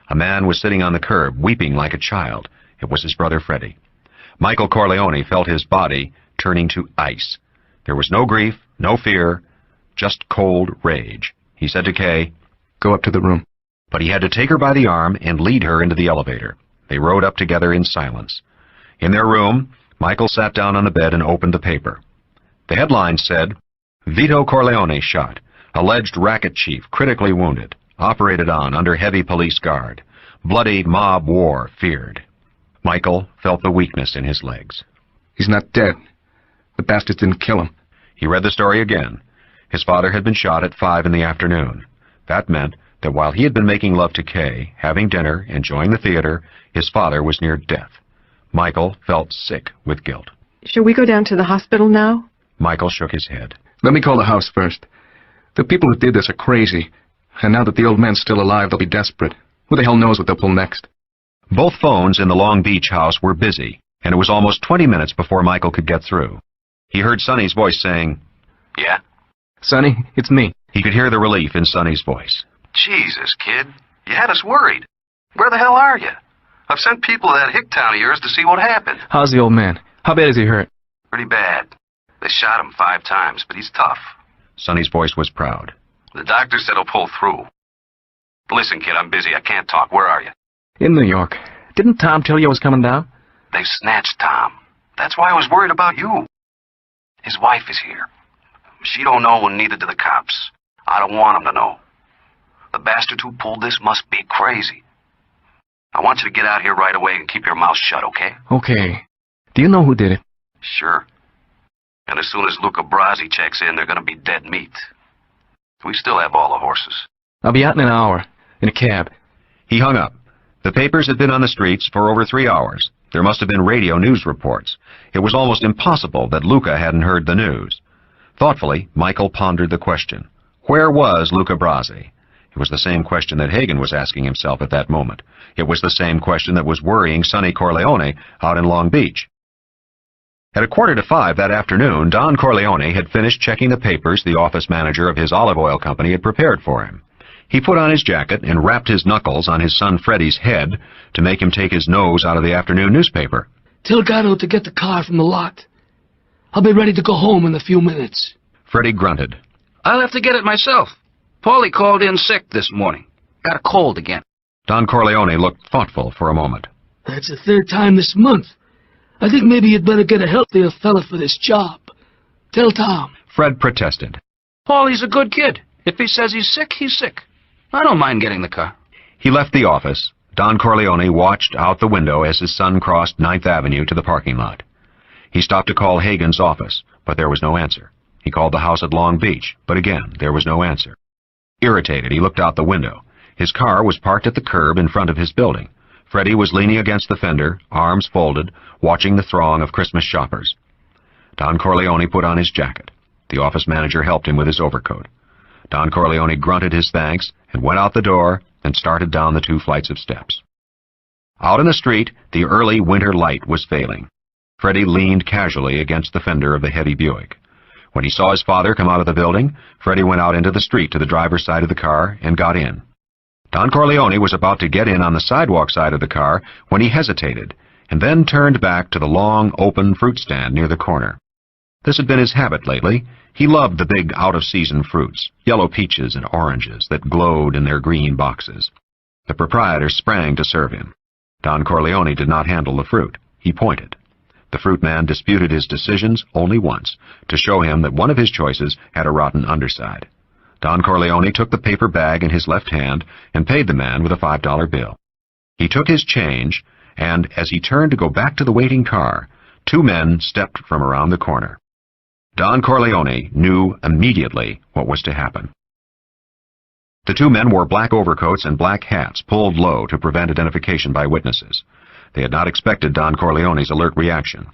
[SPEAKER 1] A man was sitting on the curb, weeping like a child. It was his brother Freddie. Michael Corleone felt his body turning to ice. There was no grief, no fear, just cold rage. He said to Kay,
[SPEAKER 11] "Go up to the room."
[SPEAKER 1] But he had to take her by the arm and lead her into the elevator. They rode up together in silence. In their room, Michael sat down on the bed and opened the paper. The headline said, "Vito Corleone shot. Alleged racket chief critically wounded. Operated on under heavy police guard. Bloody mob war feared." Michael felt the weakness in his legs.
[SPEAKER 11] "He's not dead. The bastards didn't kill him."
[SPEAKER 1] He read the story again. His father had been shot at 5 in the afternoon. That meant that while he had been making love to Kay, having dinner, enjoying the theater, his father was near death. Michael felt sick with guilt.
[SPEAKER 10] "Shall we go down to the hospital now?"
[SPEAKER 1] Michael shook his head.
[SPEAKER 11] "Let me call the house first. The people who did this are crazy. And now that the old man's still alive, they'll be desperate. Who the hell knows what they'll pull next?"
[SPEAKER 1] Both phones in the Long Beach house were busy, and it was almost 20 minutes before Michael could get through. He heard Sonny's voice saying,
[SPEAKER 9] Yeah?
[SPEAKER 11] "Sonny, it's me."
[SPEAKER 1] He could hear the relief in Sonny's voice.
[SPEAKER 9] Jesus, kid. You had us worried. Where the hell are you? I've sent people to that hick town of yours to see what happened.
[SPEAKER 11] "How's the old man? How bad is he hurt?"
[SPEAKER 9] Pretty bad. They shot him 5 times, but he's tough.
[SPEAKER 1] Sonny's voice was proud.
[SPEAKER 9] The doctor said he'll pull through. Listen, kid, I'm busy. I can't talk. Where are you?
[SPEAKER 11] "In New York. Didn't Tom tell you I was coming down?"
[SPEAKER 9] They've snatched Tom. That's why I was worried about you. His wife is here. She don't know, and neither do the cops. I don't want them to know. The bastard who pulled this must be crazy. I want you to get out here right away and keep your mouth shut, okay?
[SPEAKER 11] "Okay. Do you know who did it?"
[SPEAKER 9] Sure. And as soon as Luca Brasi checks in, they're gonna be dead meat. We still have all the horses.
[SPEAKER 11] "I'll be out in an hour. In a cab."
[SPEAKER 1] He hung up. The papers had been on the streets for over 3 hours. There must have been radio news reports. It was almost impossible that Luca hadn't heard the news. Thoughtfully, Michael pondered the question. Where was Luca Brasi? It was the same question that Hagen was asking himself at that moment. It was the same question that was worrying Sonny Corleone out in Long Beach. At 4:45 that afternoon, Don Corleone had finished checking the papers the office manager of his olive oil company had prepared for him. He put on his jacket and rapped his knuckles on his son Freddie's head to make him take his nose out of the afternoon newspaper.
[SPEAKER 5] "Tell Gatto to get the car from the lot. I'll be ready to go home in a few minutes."
[SPEAKER 1] Freddie grunted.
[SPEAKER 12] "I'll have to get it myself. Paulie called in sick this morning. Got a cold again."
[SPEAKER 1] Don Corleone looked thoughtful for a moment.
[SPEAKER 5] "That's the 3rd time this month. I think maybe you'd better get a healthier fella for this job. Tell Tom."
[SPEAKER 1] Fred protested.
[SPEAKER 12] "Paulie's a good kid. If he says he's sick, he's sick. I don't mind getting the car."
[SPEAKER 1] He left the office. Don Corleone watched out the window as his son crossed 9th Avenue to the parking lot. He stopped to call Hagen's office, but there was no answer. He called the house at Long Beach, but again, there was no answer. Irritated, he looked out the window. His car was parked at the curb in front of his building. Freddie was leaning against the fender, arms folded, watching the throng of Christmas shoppers. Don Corleone put on his jacket. The office manager helped him with his overcoat. Don Corleone grunted his thanks and went out the door and started down the 2 flights of steps. Out in the street, the early winter light was failing. Freddie leaned casually against the fender of the heavy Buick. When he saw his father come out of the building, Freddie went out into the street to the driver's side of the car and got in. Don Corleone was about to get in on the sidewalk side of the car when he hesitated and then turned back to the long, open fruit stand near the corner. This had been his habit lately. He loved the big out-of-season fruits, yellow peaches and oranges that glowed in their green boxes. The proprietor sprang to serve him. Don Corleone did not handle the fruit. He pointed. The fruit man disputed his decisions only once, to show him that one of his choices had a rotten underside. Don Corleone took the paper bag in his left hand and paid the man with a $5 bill. He took his change, and as he turned to go back to the waiting car, 2 men stepped from around the corner. Don Corleone knew immediately what was to happen. The 2 men wore black overcoats and black hats pulled low to prevent identification by witnesses. They had not expected Don Corleone's alert reaction.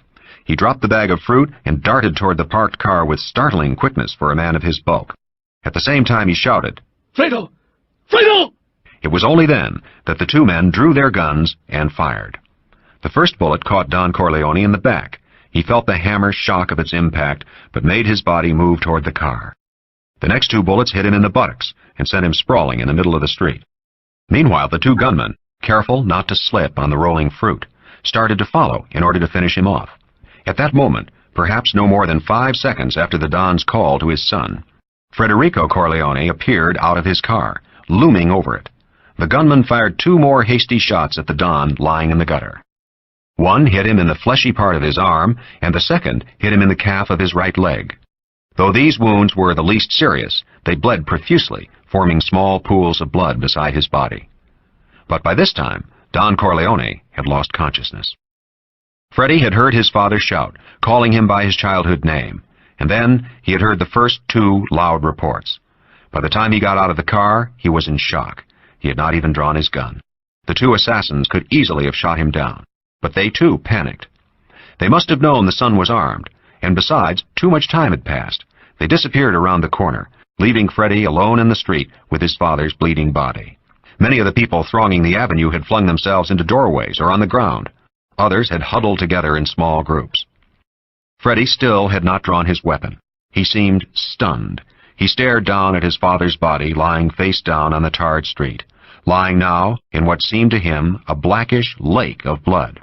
[SPEAKER 1] He dropped the bag of fruit and darted toward the parked car with startling quickness for a man of his bulk. At the same time he shouted,
[SPEAKER 5] "Fredo! Fredo!"
[SPEAKER 1] It was only then that the 2 men drew their guns and fired. The first bullet caught Don Corleone in the back. He felt the hammer shock of its impact, but made his body move toward the car. The next two bullets hit him in the buttocks and sent him sprawling in the middle of the street. Meanwhile, the two gunmen, careful not to slip on the rolling fruit, started to follow in order to finish him off. At that moment, perhaps no more than 5 seconds after the Don's call to his son, Federico Corleone appeared out of his car, looming over it. The gunman fired 2 more hasty shots at the Don lying in the gutter. One hit him in the fleshy part of his arm, and the second hit him in the calf of his right leg. Though these wounds were the least serious, they bled profusely, forming small pools of blood beside his body. But by this time, Don Corleone had lost consciousness. Freddie had heard his father shout, calling him by his childhood name, and then he had heard the first 2 loud reports. By the time he got out of the car, he was in shock. He had not even drawn his gun. The 2 assassins could easily have shot him down, but they too panicked. They must have known the son was armed, and besides, too much time had passed. They disappeared around the corner, leaving Freddie alone in the street with his father's bleeding body. Many of the people thronging the avenue had flung themselves into doorways or on the ground. Others had huddled together in small groups. Freddie still had not drawn his weapon. He seemed stunned. He stared down at his father's body lying face down on the tarred street, lying now in what seemed to him a blackish lake of blood.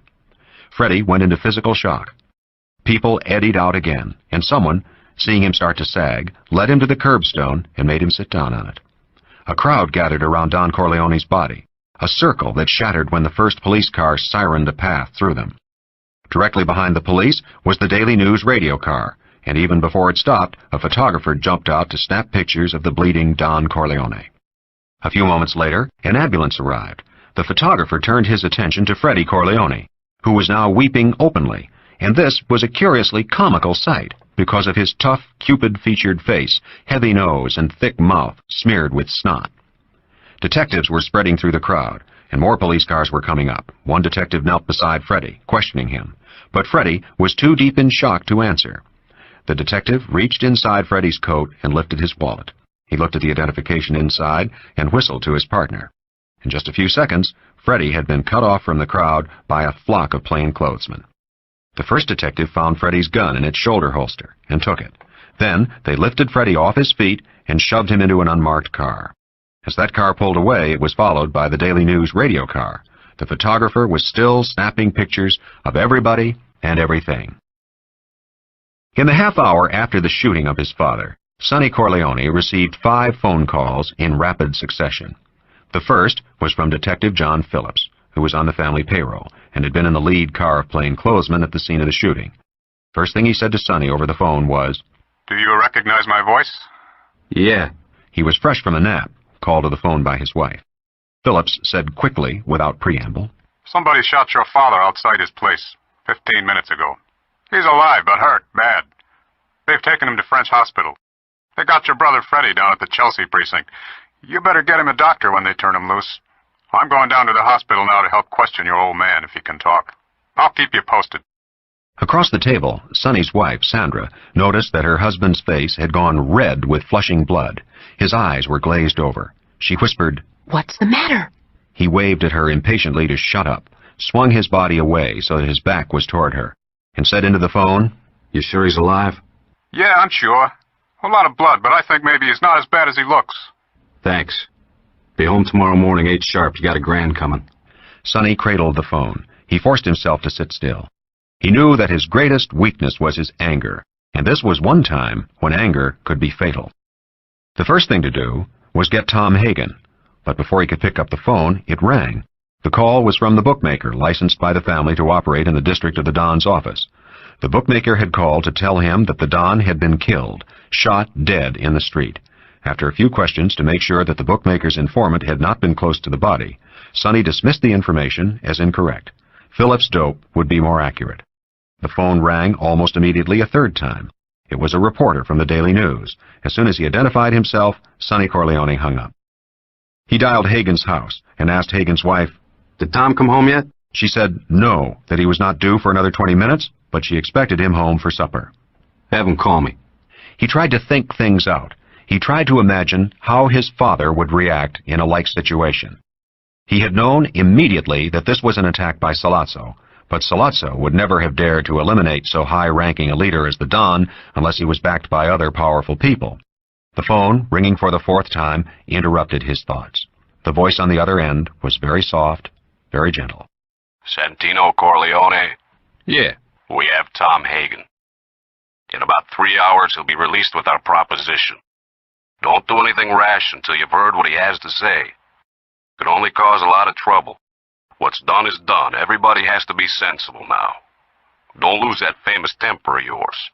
[SPEAKER 1] Freddie went into physical shock. People eddied out again, and someone, seeing him start to sag, led him to the curbstone and made him sit down on it. A crowd gathered around Don Corleone's body, a circle that shattered when the first police car sirened a path through them. Directly behind the police was the Daily News radio car, and even before it stopped, a photographer jumped out to snap pictures of the bleeding Don Corleone. A few moments later, an ambulance arrived. The photographer turned his attention to Freddie Corleone, who was now weeping openly, and this was a curiously comical sight because of his tough, cupid-featured face, heavy nose, and thick mouth smeared with snot. Detectives were spreading through the crowd, and more police cars were coming up. One detective knelt beside Freddie, questioning him, but Freddie was too deep in shock to answer. The detective reached inside Freddie's coat and lifted his wallet. He looked at the identification inside and whistled to his partner. In just a few seconds, Freddie had been cut off from the crowd by a flock of plainclothesmen. The first detective found Freddie's gun in its shoulder holster and took it. Then they lifted Freddie off his feet and shoved him into an unmarked car. As that car pulled away, it was followed by the Daily News radio car. The photographer was still snapping pictures of everybody and everything. In the half hour after the shooting of his father, Sonny Corleone received 5 phone calls in rapid succession. The first was from Detective John Phillips, who was on the family payroll and had been in the lead car of plainclothesmen at the scene of the shooting. First thing he said to Sonny over the phone was,
[SPEAKER 6] "Do you recognize my voice?"
[SPEAKER 11] Yeah.
[SPEAKER 1] He was fresh from a nap, called to the phone by his wife. Phillips said quickly, without preamble,
[SPEAKER 6] "Somebody shot your father outside his place 15 minutes ago. He's alive, but hurt bad. They've taken him to French Hospital. They got your brother Freddie down at the Chelsea precinct. You better get him a doctor when they turn him loose. I'm going down to the hospital now to help question your old man if he can talk. I'll keep you posted."
[SPEAKER 1] Across the table, Sonny's wife, Sandra, noticed that her husband's face had gone red with flushing blood. His eyes were glazed over. She whispered,
[SPEAKER 3] "What's the matter?"
[SPEAKER 1] He waved at her impatiently to shut up, swung his body away so that his back was toward her, and said into the phone,
[SPEAKER 11] You sure he's alive?
[SPEAKER 6] "Yeah, I'm sure. A lot of blood, but I think maybe he's not as bad as he looks."
[SPEAKER 11] Thanks. Be home tomorrow morning, 8 sharp. You got a grand coming.
[SPEAKER 1] Sonny cradled the phone. He forced himself to sit still. He knew that his greatest weakness was his anger, and this was one time when anger could be fatal. The first thing to do was get Tom Hagen, but before he could pick up the phone, it rang. The call was from the bookmaker licensed by the family to operate in the district of the Don's office. The bookmaker had called to tell him that the Don had been killed, shot dead in the street. After a few questions to make sure that the bookmaker's informant had not been close to the body, Sonny dismissed the information as incorrect. Phillips' dope would be more accurate. The phone rang almost immediately a third time. It was a reporter from the Daily News. As soon as he identified himself, Sonny Corleone hung up. He dialed Hagen's house and asked Hagen's wife,
[SPEAKER 11] Did Tom come home yet?
[SPEAKER 1] She said no, that he was not due for another 20 minutes, but she expected him home for supper.
[SPEAKER 11] Have him call me.
[SPEAKER 1] He tried to think things out. He tried to imagine how his father would react in a like situation. He had known immediately that this was an attack by Sollazzo, But Sollozzo would never have dared to eliminate so high-ranking a leader as the Don unless he was backed by other powerful people. The phone, ringing for the fourth time, interrupted his thoughts. The voice on the other end was very soft, very gentle.
[SPEAKER 9] Santino Corleone?
[SPEAKER 7] Yeah.
[SPEAKER 9] We have Tom Hagen. In about 3 hours, he'll be released with our proposition. Don't do anything rash until you've heard what he has to say. It could only cause a lot of trouble. What's done is done. Everybody has to be sensible now. Don't lose that famous temper of yours.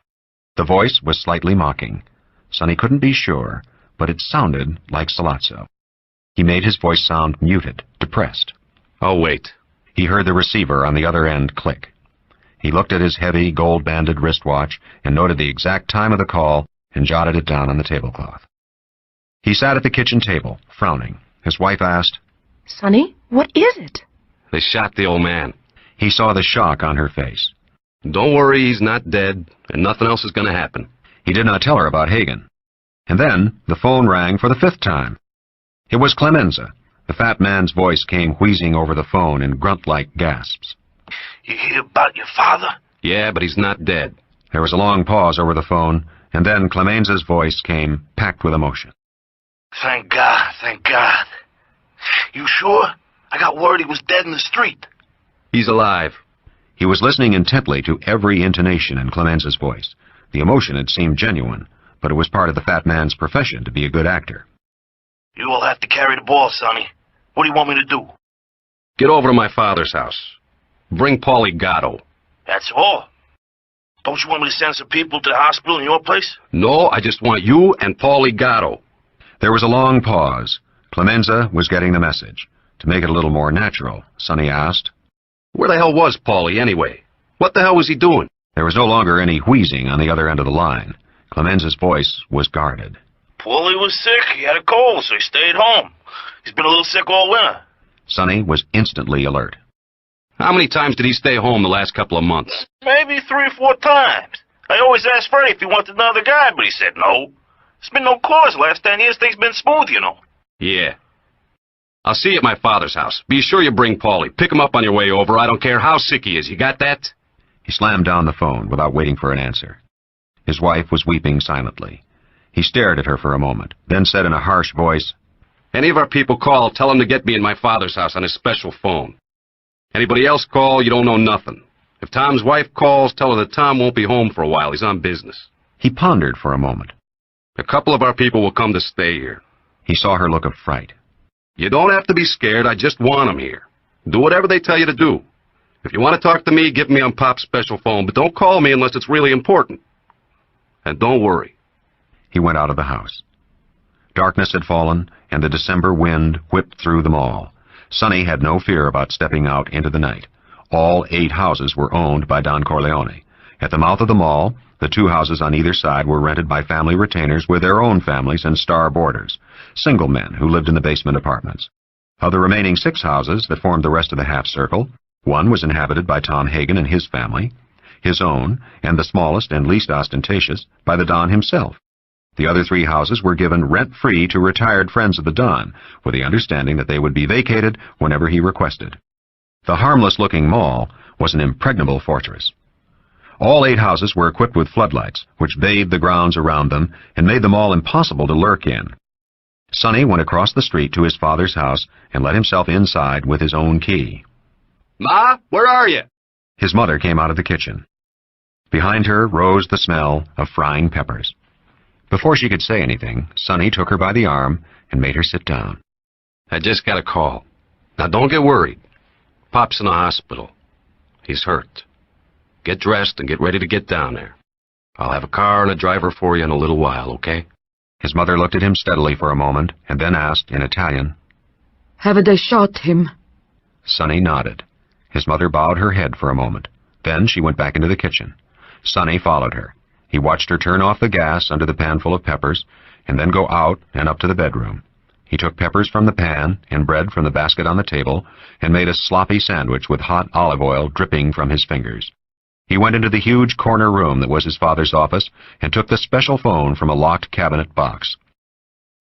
[SPEAKER 1] The voice was slightly mocking. Sonny couldn't be sure, but it sounded like Sollozzo. He made his voice sound muted, depressed.
[SPEAKER 7] I'll wait.
[SPEAKER 1] He heard the receiver on the other end click. He looked at his heavy, gold-banded wristwatch and noted the exact time of the call and jotted it down on the tablecloth. He sat at the kitchen table, frowning. His wife asked,
[SPEAKER 10] Sonny, what is it?
[SPEAKER 7] They shot the old man.
[SPEAKER 1] He saw the shock on her face.
[SPEAKER 7] Don't worry, he's not dead, and nothing else is going to happen.
[SPEAKER 1] He did not tell her about Hagen. And then the phone rang for the 5th time. It was Clemenza. The fat man's voice came wheezing over the phone in grunt-like gasps.
[SPEAKER 4] You hear about your father?
[SPEAKER 7] Yeah, but he's not dead.
[SPEAKER 1] There was a long pause over the phone, and then Clemenza's voice came packed with emotion.
[SPEAKER 4] Thank God, thank God. You sure? I got word he was dead in the street.
[SPEAKER 7] He's alive.
[SPEAKER 1] He was listening intently to every intonation in Clemenza's voice. The emotion had seemed genuine, but it was part of the fat man's profession to be a good actor.
[SPEAKER 4] You will have to carry the ball, Sonny. What do you want me to do?
[SPEAKER 7] Get over to my father's house. Bring Paulie Gatto.
[SPEAKER 4] That's all. Don't you want me to send some people to the hospital in your place?
[SPEAKER 7] No, I just want you and Paulie Gatto.
[SPEAKER 1] There was a long pause. Clemenza was getting the message. To make it a little more natural, Sonny asked,
[SPEAKER 7] Where the hell was Paulie, anyway? What the hell was he doing?
[SPEAKER 1] There was no longer any wheezing on the other end of the line. Clemenza's voice was guarded.
[SPEAKER 4] Paulie was sick. He had a cold, so he stayed home. He's been a little sick all winter.
[SPEAKER 1] Sonny was instantly alert.
[SPEAKER 7] How many times did he stay home the last couple of months?
[SPEAKER 4] Maybe 3 or 4 times. I always asked Freddie if he wanted another guy, but he said no. There's been no cause. Last 10 years, things been smooth, you know.
[SPEAKER 7] Yeah. I'll see you at my father's house. Be sure you bring Paulie. Pick him up on your way over. I don't care how sick he is. You got that?
[SPEAKER 1] He slammed down the phone without waiting for an answer. His wife was weeping silently. He stared at her for a moment, then said in a harsh voice,
[SPEAKER 7] Any of our people call, tell them to get me in my father's house on his special phone. Anybody else call, you don't know nothing. If Tom's wife calls, tell her that Tom won't be home for a while. He's on business.
[SPEAKER 1] He pondered for a moment.
[SPEAKER 7] A couple of our people will come to stay here.
[SPEAKER 1] He saw her look of fright.
[SPEAKER 7] You don't have to be scared. I just want them here. Do whatever they tell you to do. If you want to talk to me, give me on Pop's special phone, but don't call me unless it's really important. And don't worry.
[SPEAKER 1] He went out of the house. Darkness had fallen, and the December wind whipped through them all. Sonny had no fear about stepping out into the night. All 8 houses were owned by Don Corleone. At the mouth of the mall, the 2 houses on either side were rented by family retainers with their own families and star boarders, single men who lived in the basement apartments. Of the remaining 6 houses that formed the rest of the half-circle, 1 was inhabited by Tom Hagen and his family, his own, and the smallest and least ostentatious, by the Don himself. The other 3 houses were given rent-free to retired friends of the Don, with the understanding that they would be vacated whenever he requested. The harmless-looking mall was an impregnable fortress. All 8 houses were equipped with floodlights, which bathed the grounds around them and made the mall impossible to lurk in. Sonny went across the street to his father's house and let himself inside with his own key.
[SPEAKER 7] Ma, where are you?
[SPEAKER 1] His mother came out of the kitchen. Behind her rose the smell of frying peppers. Before she could say anything, Sonny took her by the arm and made her sit down.
[SPEAKER 7] I just got a call. Now don't get worried. Pop's in the hospital. He's hurt. Get dressed and get ready to get down there. I'll have a car and a driver for you in a little while, okay?
[SPEAKER 1] His mother looked at him steadily for a moment and then asked in Italian,
[SPEAKER 13] Have they shot him?
[SPEAKER 1] Sonny nodded. His mother bowed her head for a moment. Then she went back into the kitchen. Sonny followed her. He watched her turn off the gas under the pan full of peppers and then go out and up to the bedroom. He took peppers from the pan and bread from the basket on the table and made a sloppy sandwich with hot olive oil dripping from his fingers. He went into the huge corner room that was his father's office and took the special phone from a locked cabinet box.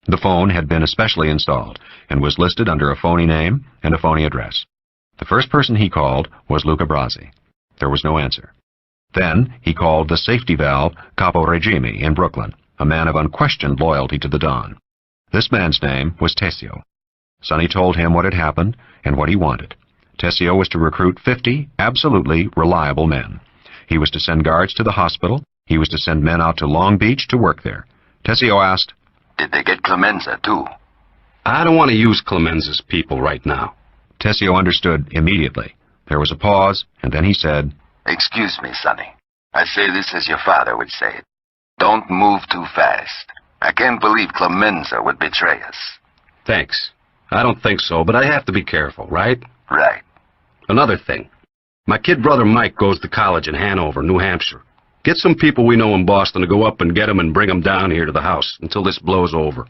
[SPEAKER 1] The phone had been especially installed and was listed under a phony name and a phony address. The first person he called was Luca Brasi. There was no answer. Then he called the safety valve Capo Regime in Brooklyn, a man of unquestioned loyalty to the Don. This man's name was Tessio. Sonny told him what had happened and what he wanted. Tessio was to recruit 50 absolutely reliable men. He was to send guards to the hospital. He was to send men out to Long Beach to work there. Tessio asked,
[SPEAKER 9] Did they get Clemenza, too?
[SPEAKER 7] I don't want to use Clemenza's people right now.
[SPEAKER 1] Tessio understood immediately. There was a pause, and then he said,
[SPEAKER 9] Excuse me, Sonny. I say this as your father would say it. Don't move too fast. I can't believe Clemenza would betray us.
[SPEAKER 7] Thanks. I don't think so, but I have to be careful, right?
[SPEAKER 9] Right.
[SPEAKER 7] Another thing. My kid brother Mike goes to college in Hanover, New Hampshire. Get some people we know in Boston to go up and get him and bring him down here to the house until this blows over.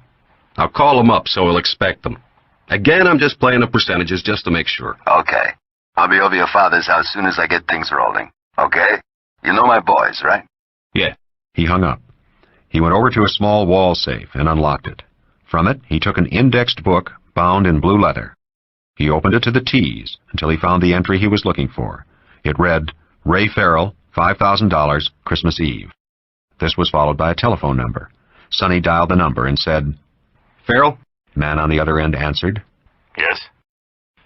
[SPEAKER 7] I'll call him up so he'll expect them. Again, I'm just playing the percentages just to make sure.
[SPEAKER 9] Okay. I'll be over your father's house soon as I get things rolling. Okay? You know my boys, right?
[SPEAKER 7] Yeah.
[SPEAKER 1] He hung up. He went over to a small wall safe and unlocked it. From it, he took an indexed book bound in blue leather. He opened it to the T's until he found the entry he was looking for. It read, Ray Farrell, $5,000, Christmas Eve. This was followed by a telephone number. Sonny dialed the number and said,
[SPEAKER 7] Farrell?
[SPEAKER 1] The man on the other end answered.
[SPEAKER 4] Yes?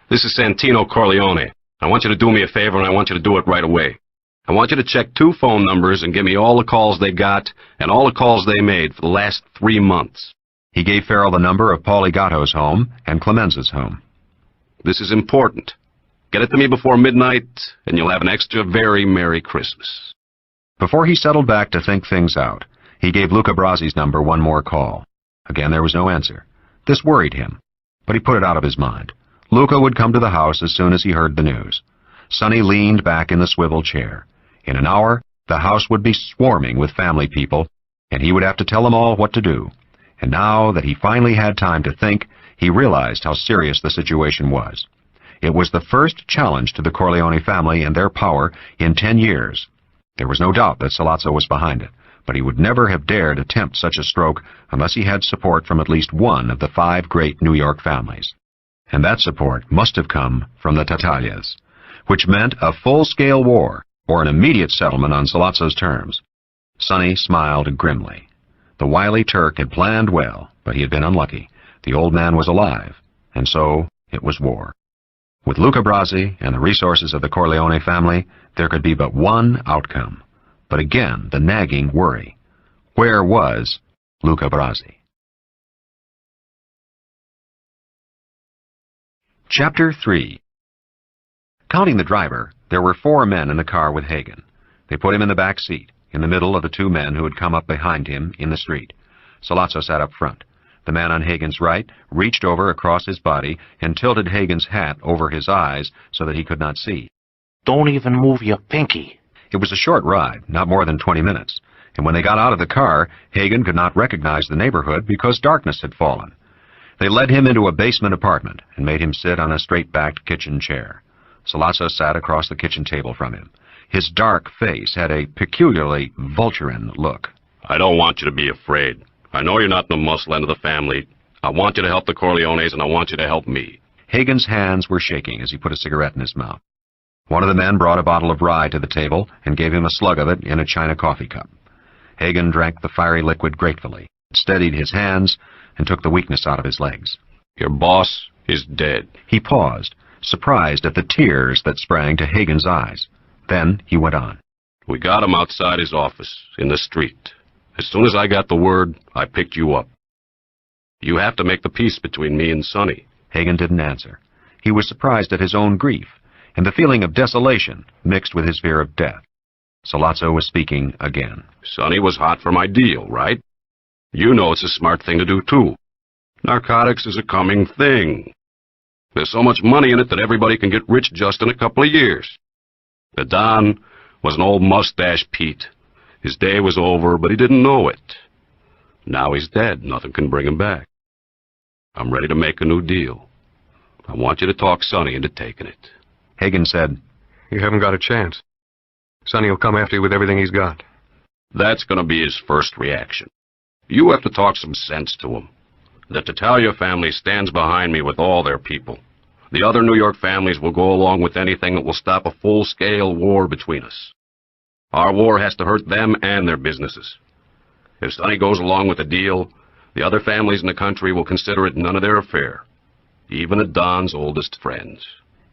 [SPEAKER 7] This is Santino Corleone. I want you to do me a favor, and I want you to do it right away. I want you to check 2 phone numbers and give me all the calls they got and all the calls they made for the last 3 months.
[SPEAKER 1] He gave Farrell the number of Paulie Gatto's home and Clemenza's home.
[SPEAKER 7] This is important. Get it to me before midnight, and you'll have an extra very Merry Christmas.
[SPEAKER 1] Before he settled back to think things out, he gave Luca Brasi's number one more call. Again, there was no answer. This worried him, but he put it out of his mind. Luca would come to the house as soon as he heard the news. Sonny leaned back in the swivel chair. In an hour, the house would be swarming with family people, and he would have to tell them all what to do. And now that he finally had time to think, he realized how serious the situation was. It was the first challenge to the Corleone family and their power in 10 years. There was no doubt that Sollozzo was behind it, but he would never have dared attempt such a stroke unless he had support from at least one of the 5 great New York families. And that support must have come from the Tattaglias, which meant a full-scale war or an immediate settlement on Sollozzo's terms. Sonny smiled grimly. The wily Turk had planned well, but he had been unlucky. The old man was alive, and so it was war. With Luca Brasi and the resources of the Corleone family, there could be but one outcome. But again, the nagging worry. Where was Luca Brasi? Chapter 3. Counting the driver, there were 4 men in the car with Hagen. They put him in the back seat, in the middle of the 2 men who had come up behind him in the street. Sollozzo sat up front. The man on Hagen's right reached over across his body and tilted Hagen's hat over his eyes so that he could not see.
[SPEAKER 4] Don't even move your pinky.
[SPEAKER 1] It was a short ride, not more than 20 minutes, and when they got out of the car, Hagen could not recognize the neighborhood because darkness had fallen. They led him into a basement apartment and made him sit on a straight-backed kitchen chair. Sollozzo sat across the kitchen table from him. His dark face had a peculiarly vulturine look.
[SPEAKER 7] I don't want you to be afraid. I know you're not the muscle end of the family. I want you to help the Corleones, and I want you to help me.
[SPEAKER 1] Hagen's hands were shaking as he put a cigarette in his mouth. One of the men brought a bottle of rye to the table and gave him a slug of it in a china coffee cup. Hagen drank the fiery liquid gratefully, steadied his hands, and took the weakness out of his legs.
[SPEAKER 7] Your boss is dead.
[SPEAKER 1] He paused, surprised at the tears that sprang to Hagen's eyes. Then he went on.
[SPEAKER 7] We got him outside his office, in the street. As soon as I got the word, I picked you up. You have to make the peace between me and Sonny.
[SPEAKER 1] Hagen didn't answer. He was surprised at his own grief, and the feeling of desolation mixed with his fear of death. Sollozzo was speaking again.
[SPEAKER 7] Sonny was hot for my deal, right? You know it's a smart thing to do, too. Narcotics is a coming thing. There's so much money in it that everybody can get rich just in a couple of years. The Don was an old mustache Pete. His day was over, but he didn't know it. Now he's dead. Nothing can bring him back. I'm ready to make a new deal. I want you to talk Sonny into taking it.
[SPEAKER 1] Hagen said,
[SPEAKER 2] You haven't got a chance. Sonny will come after you with everything he's got.
[SPEAKER 7] That's going to be his first reaction. You have to talk some sense to him. The Tattaglia family stands behind me with all their people. The other New York families will go along with anything that will stop a full-scale war between us. Our war has to hurt them and their businesses. If Sonny goes along with the deal, the other families in the country will consider it none of their affair, even at Don's oldest friends.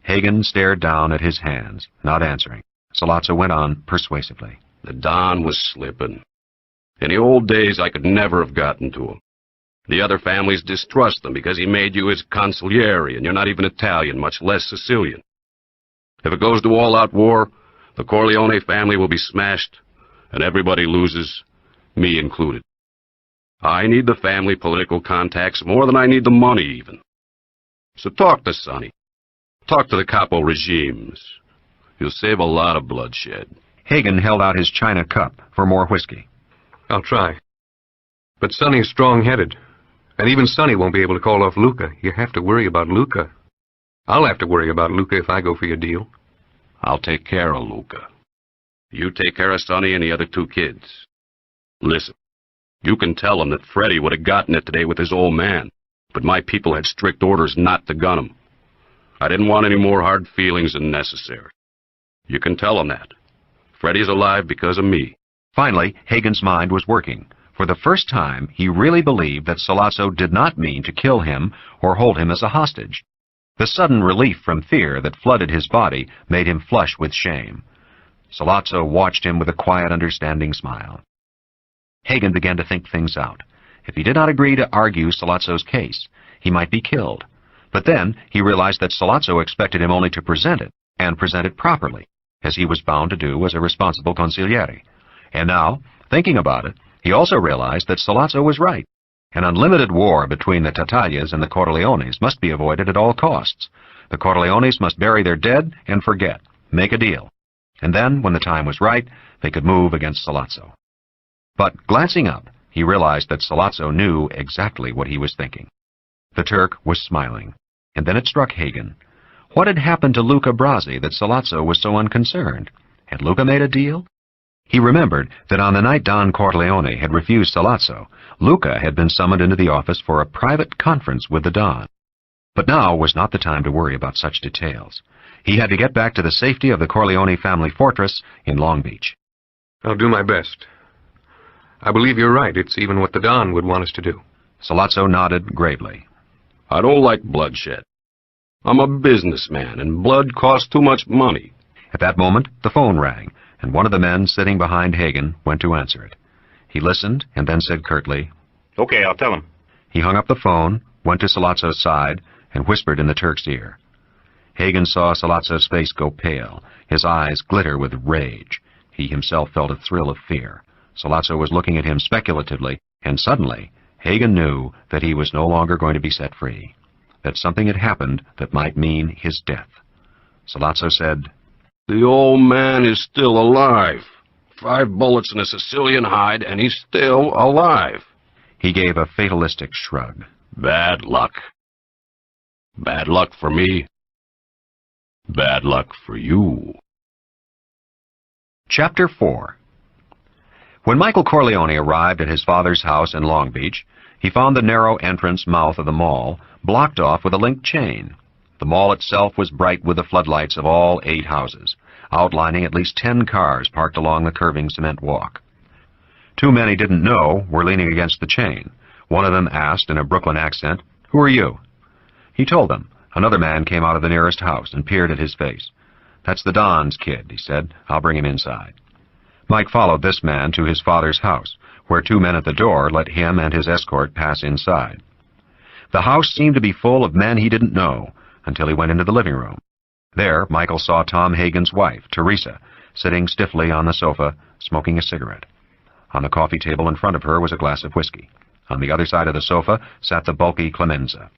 [SPEAKER 1] Hagen stared down at his hands, not answering. Sollozzo went on persuasively.
[SPEAKER 7] The Don was slipping. In the old days, I could never have gotten to him. The other families distrust them because he made you his consigliere, and you're not even Italian, much less Sicilian. If it goes to all-out war, the Corleone family will be smashed, and everybody loses, me included. I need the family political contacts more than I need the money, even. So talk to Sonny. Talk to the capo regimes. You'll save a lot of bloodshed.
[SPEAKER 1] Hagen held out his china cup for more whiskey.
[SPEAKER 2] I'll try. But Sonny's strong-headed. And even Sonny won't be able to call off Luca. You have to worry about Luca. I'll have to worry about Luca if I go for your deal.
[SPEAKER 7] I'll take care of Luca. You take care of Sonny and the other two kids. Listen, you can tell him that Freddie would have gotten it today with his old man, but my people had strict orders not to gun him. I didn't want any more hard feelings than necessary. You can tell him that. Freddie's alive because of me.
[SPEAKER 1] Finally, Hagen's mind was working. For the first time, he really believed that Sollozzo did not mean to kill him or hold him as a hostage. The sudden relief from fear that flooded his body made him flush with shame. Sollozzo watched him with a quiet, understanding smile. Hagen began to think things out. If he did not agree to argue Sollozzo's case, he might be killed. But then he realized that Sollozzo expected him only to present it, and present it properly, as he was bound to do as a responsible consigliere. And now, thinking about it, he also realized that Sollozzo was right. An unlimited war between the Tattaglias and the Corleones must be avoided at all costs. The Corleones must bury their dead and forget, make a deal. And then, when the time was right, they could move against Sollozzo. But, glancing up, he realized that Sollozzo knew exactly what he was thinking. The Turk was smiling, and then it struck Hagen. What had happened to Luca Brasi that Sollozzo was so unconcerned? Had Luca made a deal? He remembered that on the night Don Corleone had refused Sollozzo, Luca had been summoned into the office for a private conference with the Don. But now was not the time to worry about such details. He had to get back to the safety of the Corleone family fortress in Long Beach.
[SPEAKER 2] I'll do my best. I believe you're right. It's even what the Don would want us to do.
[SPEAKER 1] Sollozzo nodded gravely.
[SPEAKER 7] I don't like bloodshed. I'm a businessman, and blood costs too much money.
[SPEAKER 1] At that moment, the phone rang, and one of the men sitting behind Hagen went to answer it. He listened and then said curtly,
[SPEAKER 4] Okay, I'll tell him.
[SPEAKER 1] He hung up the phone, went to Sollozzo's side, and whispered in the Turk's ear. Hagen saw Sollozzo's face go pale, his eyes glitter with rage. He himself felt a thrill of fear. Sollozzo was looking at him speculatively, and suddenly Hagen knew that he was no longer going to be set free, that something had happened that might mean his death. Sollozzo said,
[SPEAKER 7] The old man is still alive. 5 bullets in a Sicilian hide, and he's still alive.
[SPEAKER 1] He gave a fatalistic shrug.
[SPEAKER 7] Bad luck. Bad luck for me. Bad luck for you.
[SPEAKER 1] Chapter 4. When Michael Corleone arrived at his father's house in Long Beach, he found the narrow entrance mouth of the mall blocked off with a linked chain. The mall itself was bright with the floodlights of all 8 houses, outlining at least 10 cars parked along the curving cement walk. 2 men he didn't know were leaning against the chain. One of them asked in a Brooklyn accent, "Who are you?" He told them. Another man came out of the nearest house and peered at his face. "That's the Don's kid," he said. "I'll bring him inside." Mike followed this man to his father's house, where 2 men at the door let him and his escort pass inside. The house seemed to be full of men he didn't know, until he went into the living room. There, Michael saw Tom Hagen's wife, Teresa, sitting stiffly on the sofa, smoking a cigarette. On the coffee table in front of her was a glass of whiskey. On the other side of the sofa sat the bulky Clemenza.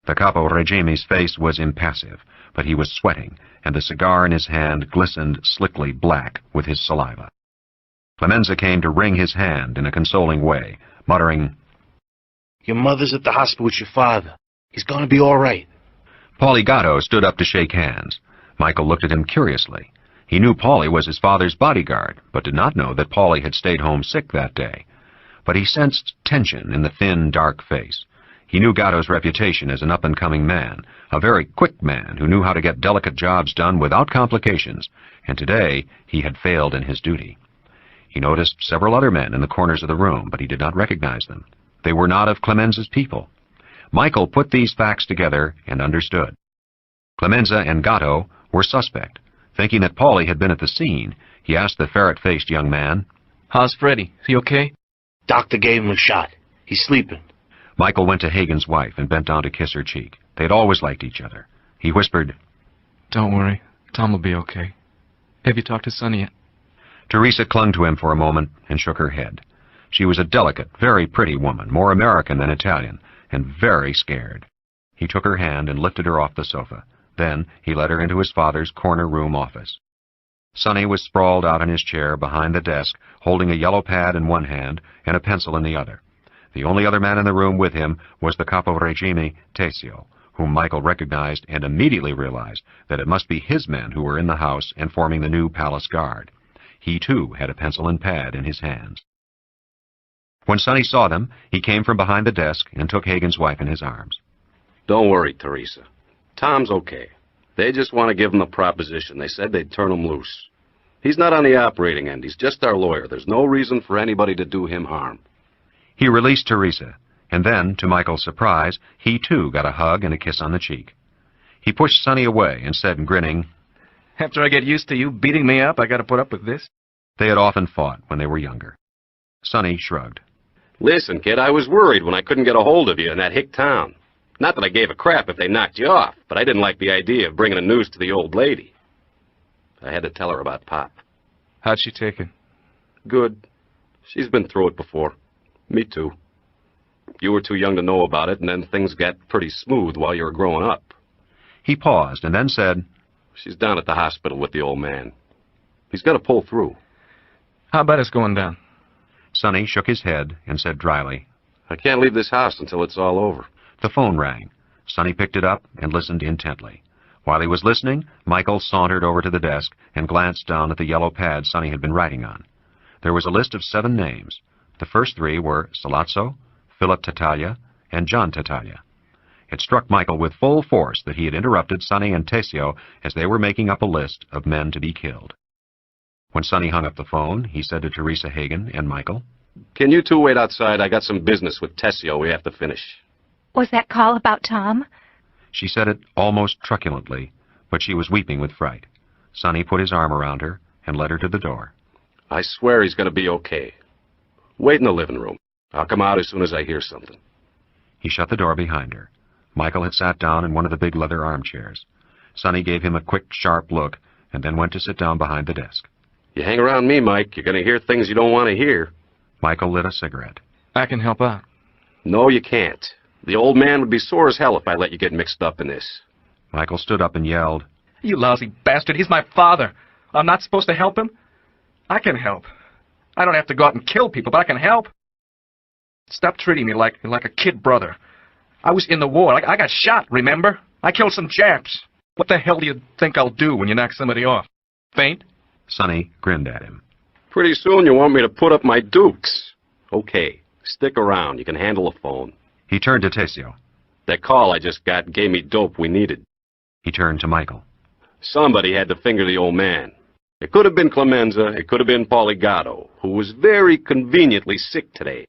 [SPEAKER 1] The capo regime's face was impassive, but he was sweating, and the cigar in his hand glistened slickly black with his saliva. Clemenza came to wring his hand in a consoling way, muttering,
[SPEAKER 14] "Your mother's at the hospital with your father. He's going to be all right."
[SPEAKER 1] Paulie Gatto stood up to shake hands. Michael looked at him curiously. He knew Paulie was his father's bodyguard, but did not know that Paulie had stayed home sick that day. But he sensed tension in the thin, dark face. He knew Gatto's reputation as an up-and-coming man, a very quick man who knew how to get delicate jobs done without complications, and today he had failed in his duty. He noticed several other men in the corners of the room, but he did not recognize them. They were not of Clemenza's people. Michael put these facts together and understood. Clemenza and Gatto were suspect. Thinking that Paulie had been at the scene, he asked the ferret-faced young man,
[SPEAKER 11] "How's Freddie? Is he okay?"
[SPEAKER 14] Doctor gave him a shot. He's sleeping.
[SPEAKER 1] Michael went to Hagen's wife and bent down to kiss her cheek. They had always liked each other. He whispered,
[SPEAKER 11] "Don't worry. Tom will be okay. Have you talked to Sonny yet?"
[SPEAKER 1] Teresa clung to him for a moment and shook her head. She was a delicate, very pretty woman, more American than Italian, and very scared. He took her hand and lifted her off the sofa. Then he led her into his father's corner room office. Sonny was sprawled out in his chair behind the desk, holding a yellow pad in one hand and a pencil in the other. The only other man in the room with him was the capo regime, Tessio, whom Michael recognized and immediately realized that it must be his men who were in the house and forming the new palace guard. He, too, had a pencil and pad in his hands. When Sonny saw them, he came from behind the desk and took Hagen's wife in his arms.
[SPEAKER 7] Don't worry, Teresa. Tom's okay. They just want to give him the proposition. They said they'd turn him loose. He's not on the operating end. He's just our lawyer. There's no reason for anybody to do him harm.
[SPEAKER 1] He released Teresa, and then, to Michael's surprise, he too got a hug and a kiss on the cheek. He pushed Sonny away and said, grinning,
[SPEAKER 11] "After I get used to you beating me up, I gotta put up with this."
[SPEAKER 1] They had often fought when they were younger. Sonny shrugged.
[SPEAKER 7] Listen, kid, I was worried when I couldn't get a hold of you in that hick town. Not that I gave a crap if they knocked you off, but I didn't like the idea of bringing the news to the old lady. I had to tell her about Pop.
[SPEAKER 11] How'd she take it?
[SPEAKER 7] Good. She's been through it before. Me too. You were too young to know about it, and then things got pretty smooth while you were growing up.
[SPEAKER 1] He paused and then said,
[SPEAKER 7] She's down at the hospital with the old man. He's got to pull through.
[SPEAKER 11] How about us going down?
[SPEAKER 1] Sonny shook his head and said dryly,
[SPEAKER 7] I can't leave this house until it's all over.
[SPEAKER 1] The phone rang. Sonny picked it up and listened intently. While he was listening, Michael sauntered over to the desk and glanced down at the yellow pad Sonny had been writing on. There was a list of 7 names. The first 3 were Salazzo, Philip Tattaglia, and John Tattaglia. It struck Michael with full force that he had interrupted Sonny and Tessio as they were making up a list of men to be killed. When Sonny hung up the phone, he said to Teresa, Hagen, and Michael,
[SPEAKER 7] Can you two wait outside? I got some business with Tessio we have to finish.
[SPEAKER 3] Was that call about Tom?
[SPEAKER 1] She said it almost truculently, but she was weeping with fright. Sonny put his arm around her and led her to the door.
[SPEAKER 7] I swear he's going to be okay. Wait in the living room. I'll come out as soon as I hear something.
[SPEAKER 1] He shut the door behind her. Michael had sat down in one of the big leather armchairs. Sonny gave him a quick, sharp look and then went to sit down behind the desk.
[SPEAKER 7] You hang around me, Mike, you're going to hear things you don't want to hear.
[SPEAKER 1] Michael lit a cigarette.
[SPEAKER 11] I can help out.
[SPEAKER 7] No, you can't. The old man would be sore as hell if I let you get mixed up in this.
[SPEAKER 1] Michael stood up and yelled,
[SPEAKER 11] You lousy bastard, he's my father. I'm not supposed to help him? I can help. I don't have to go out and kill people, but I can help. Stop treating me like a kid brother. I was in the war. I got shot, remember? I killed some Japs. What the hell do you think I'll do when you knock somebody off? Faint?
[SPEAKER 1] Sonny grinned at him.
[SPEAKER 7] Pretty soon you want me to put up my dukes. Okay, stick around. You can handle the phone.
[SPEAKER 1] He turned to Tessio.
[SPEAKER 7] That call I just got gave me dope we needed.
[SPEAKER 1] He turned to Michael.
[SPEAKER 7] Somebody had to finger the old man. It could have been Clemenza. It could have been Paulie Gatto, who was very conveniently sick today.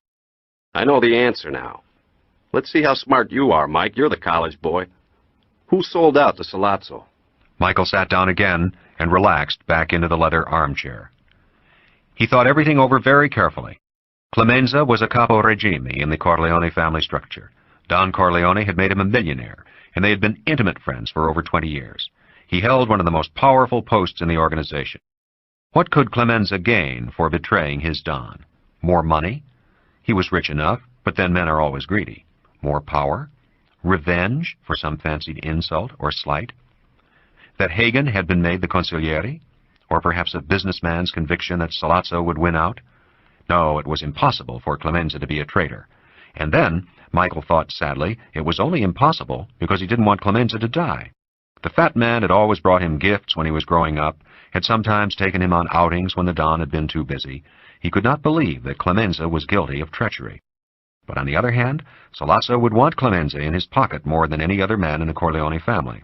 [SPEAKER 7] I know the answer now. Let's see how smart you are, Mike. You're the college boy. Who sold out to Salazzo?
[SPEAKER 1] Michael sat down again and relaxed back into the leather armchair. He thought everything over very carefully. Clemenza was a capo regime in the Corleone family structure. Don Corleone had made him a millionaire, and they had been intimate friends for over 20 years. He held one of the most powerful posts in the organization. What could Clemenza gain for betraying his Don? More money? He was rich enough, but then men are always greedy. More power? Revenge for some fancied insult or slight? That Hagen had been made the consigliere? Or perhaps a businessman's conviction that Salazzo would win out? No, it was impossible for Clemenza to be a traitor. And then, Michael thought sadly, it was only impossible because he didn't want Clemenza to die. The fat man had always brought him gifts when he was growing up, had sometimes taken him on outings when the Don had been too busy. He could not believe that Clemenza was guilty of treachery. But on the other hand, Sollazzo would want Clemenza in his pocket more than any other man in the Corleone family.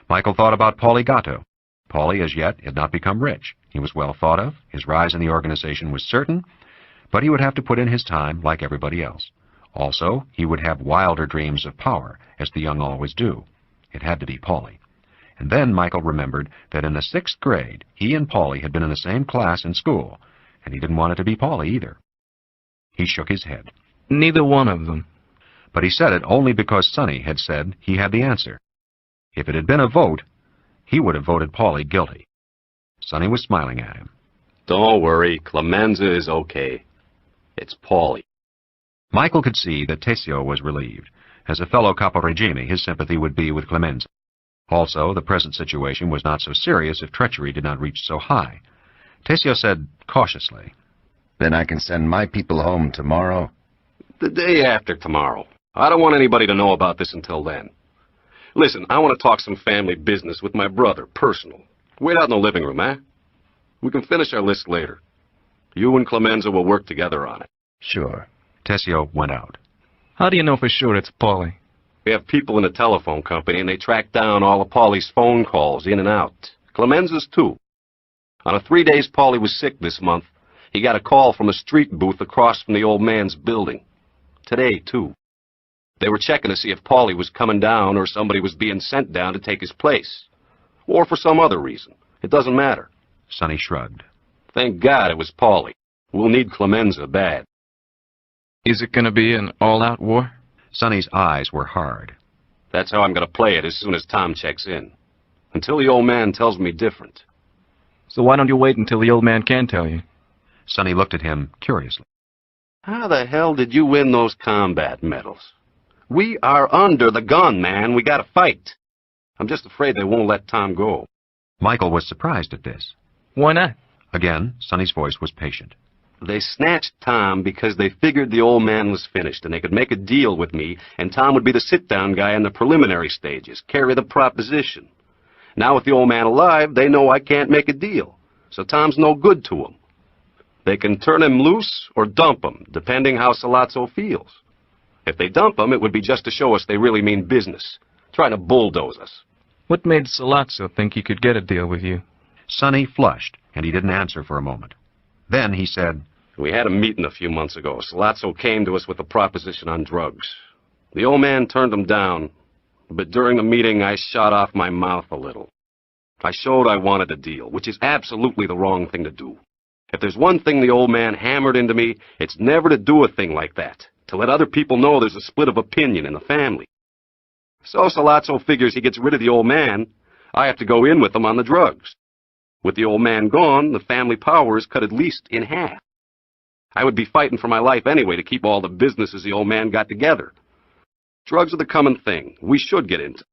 [SPEAKER 1] Michael thought about Paulie Gatto. Paulie, as yet, had not become rich. He was well thought of, his rise in the organization was certain, but he would have to put in his time like everybody else. Also, he would have wilder dreams of power, as the young always do. It had to be Paulie. And then Michael remembered that in the 6th grade, he and Paulie had been in the same class in school, and he didn't want it to be Paulie either. He shook his head.
[SPEAKER 11] Neither one of them.
[SPEAKER 1] But he said it only because Sonny had said he had the answer. If it had been a vote, he would have voted Paulie guilty. Sonny was smiling at him.
[SPEAKER 7] Don't worry, Clemenza is okay. It's Paulie.
[SPEAKER 1] Michael could see that Tessio was relieved. As a fellow caporegime, his sympathy would be with Clemenza. Also, the present situation was not so serious if treachery did not reach so high. Tessio said cautiously,
[SPEAKER 15] "Then I can send my people home tomorrow?"
[SPEAKER 7] The day after tomorrow. I don't want anybody to know about this until then. Listen, I want to talk some family business with my brother, personal. Wait out in the living room, eh? We can finish our list later. You and Clemenza will work together on it.
[SPEAKER 15] Sure.
[SPEAKER 1] Tessio went out.
[SPEAKER 11] How do you know for sure it's Paulie?
[SPEAKER 7] We have people in the telephone company, and they track down all of Paulie's phone calls in and out. Clemenza's, too. On the 3 days Paulie was sick this month, he got a call from a street booth across from the old man's building. Today, too. They were checking to see if Paulie was coming down or somebody was being sent down to take his place. Or for some other reason. It doesn't matter.
[SPEAKER 1] Sonny shrugged.
[SPEAKER 7] Thank God it was Paulie. We'll need Clemenza bad.
[SPEAKER 11] Is it going to be an all-out war?
[SPEAKER 1] Sonny's eyes were hard.
[SPEAKER 7] That's how I'm going to play it as soon as Tom checks in. Until the old man tells me different.
[SPEAKER 11] So why don't you wait until the old man can tell you?
[SPEAKER 1] Sonny looked at him curiously.
[SPEAKER 7] How the hell did you win those combat medals? We are under the gun, man. We gotta fight. I'm just afraid they won't let Tom go.
[SPEAKER 1] Michael was surprised at this.
[SPEAKER 11] Why not?
[SPEAKER 1] Again, Sonny's voice was patient.
[SPEAKER 7] They snatched Tom because they figured the old man was finished and they could make a deal with me and Tom would be the sit-down guy in the preliminary stages, carry the proposition. Now with the old man alive, they know I can't make a deal, so Tom's no good to them. They can turn him loose or dump him, depending how Sollazzo feels. If they dump him, it would be just to show us they really mean business, trying to bulldoze us.
[SPEAKER 11] What made Sollazzo think he could get a deal with you?
[SPEAKER 1] Sonny flushed, and he didn't answer for a moment. Then he said,
[SPEAKER 7] We had a meeting a few months ago. Sollazzo came to us with a proposition on drugs. The old man turned him down, but during the meeting I shot off my mouth a little. I showed I wanted a deal, which is absolutely the wrong thing to do. If there's one thing the old man hammered into me, it's never to do a thing like that, to let other people know there's a split of opinion in the family. So Sollazzo figures he gets rid of the old man, I have to go in with him on the drugs. With the old man gone, the family power is cut at least in half. I would be fighting for my life anyway to keep all the businesses the old man got together. Drugs are the common thing we should get into.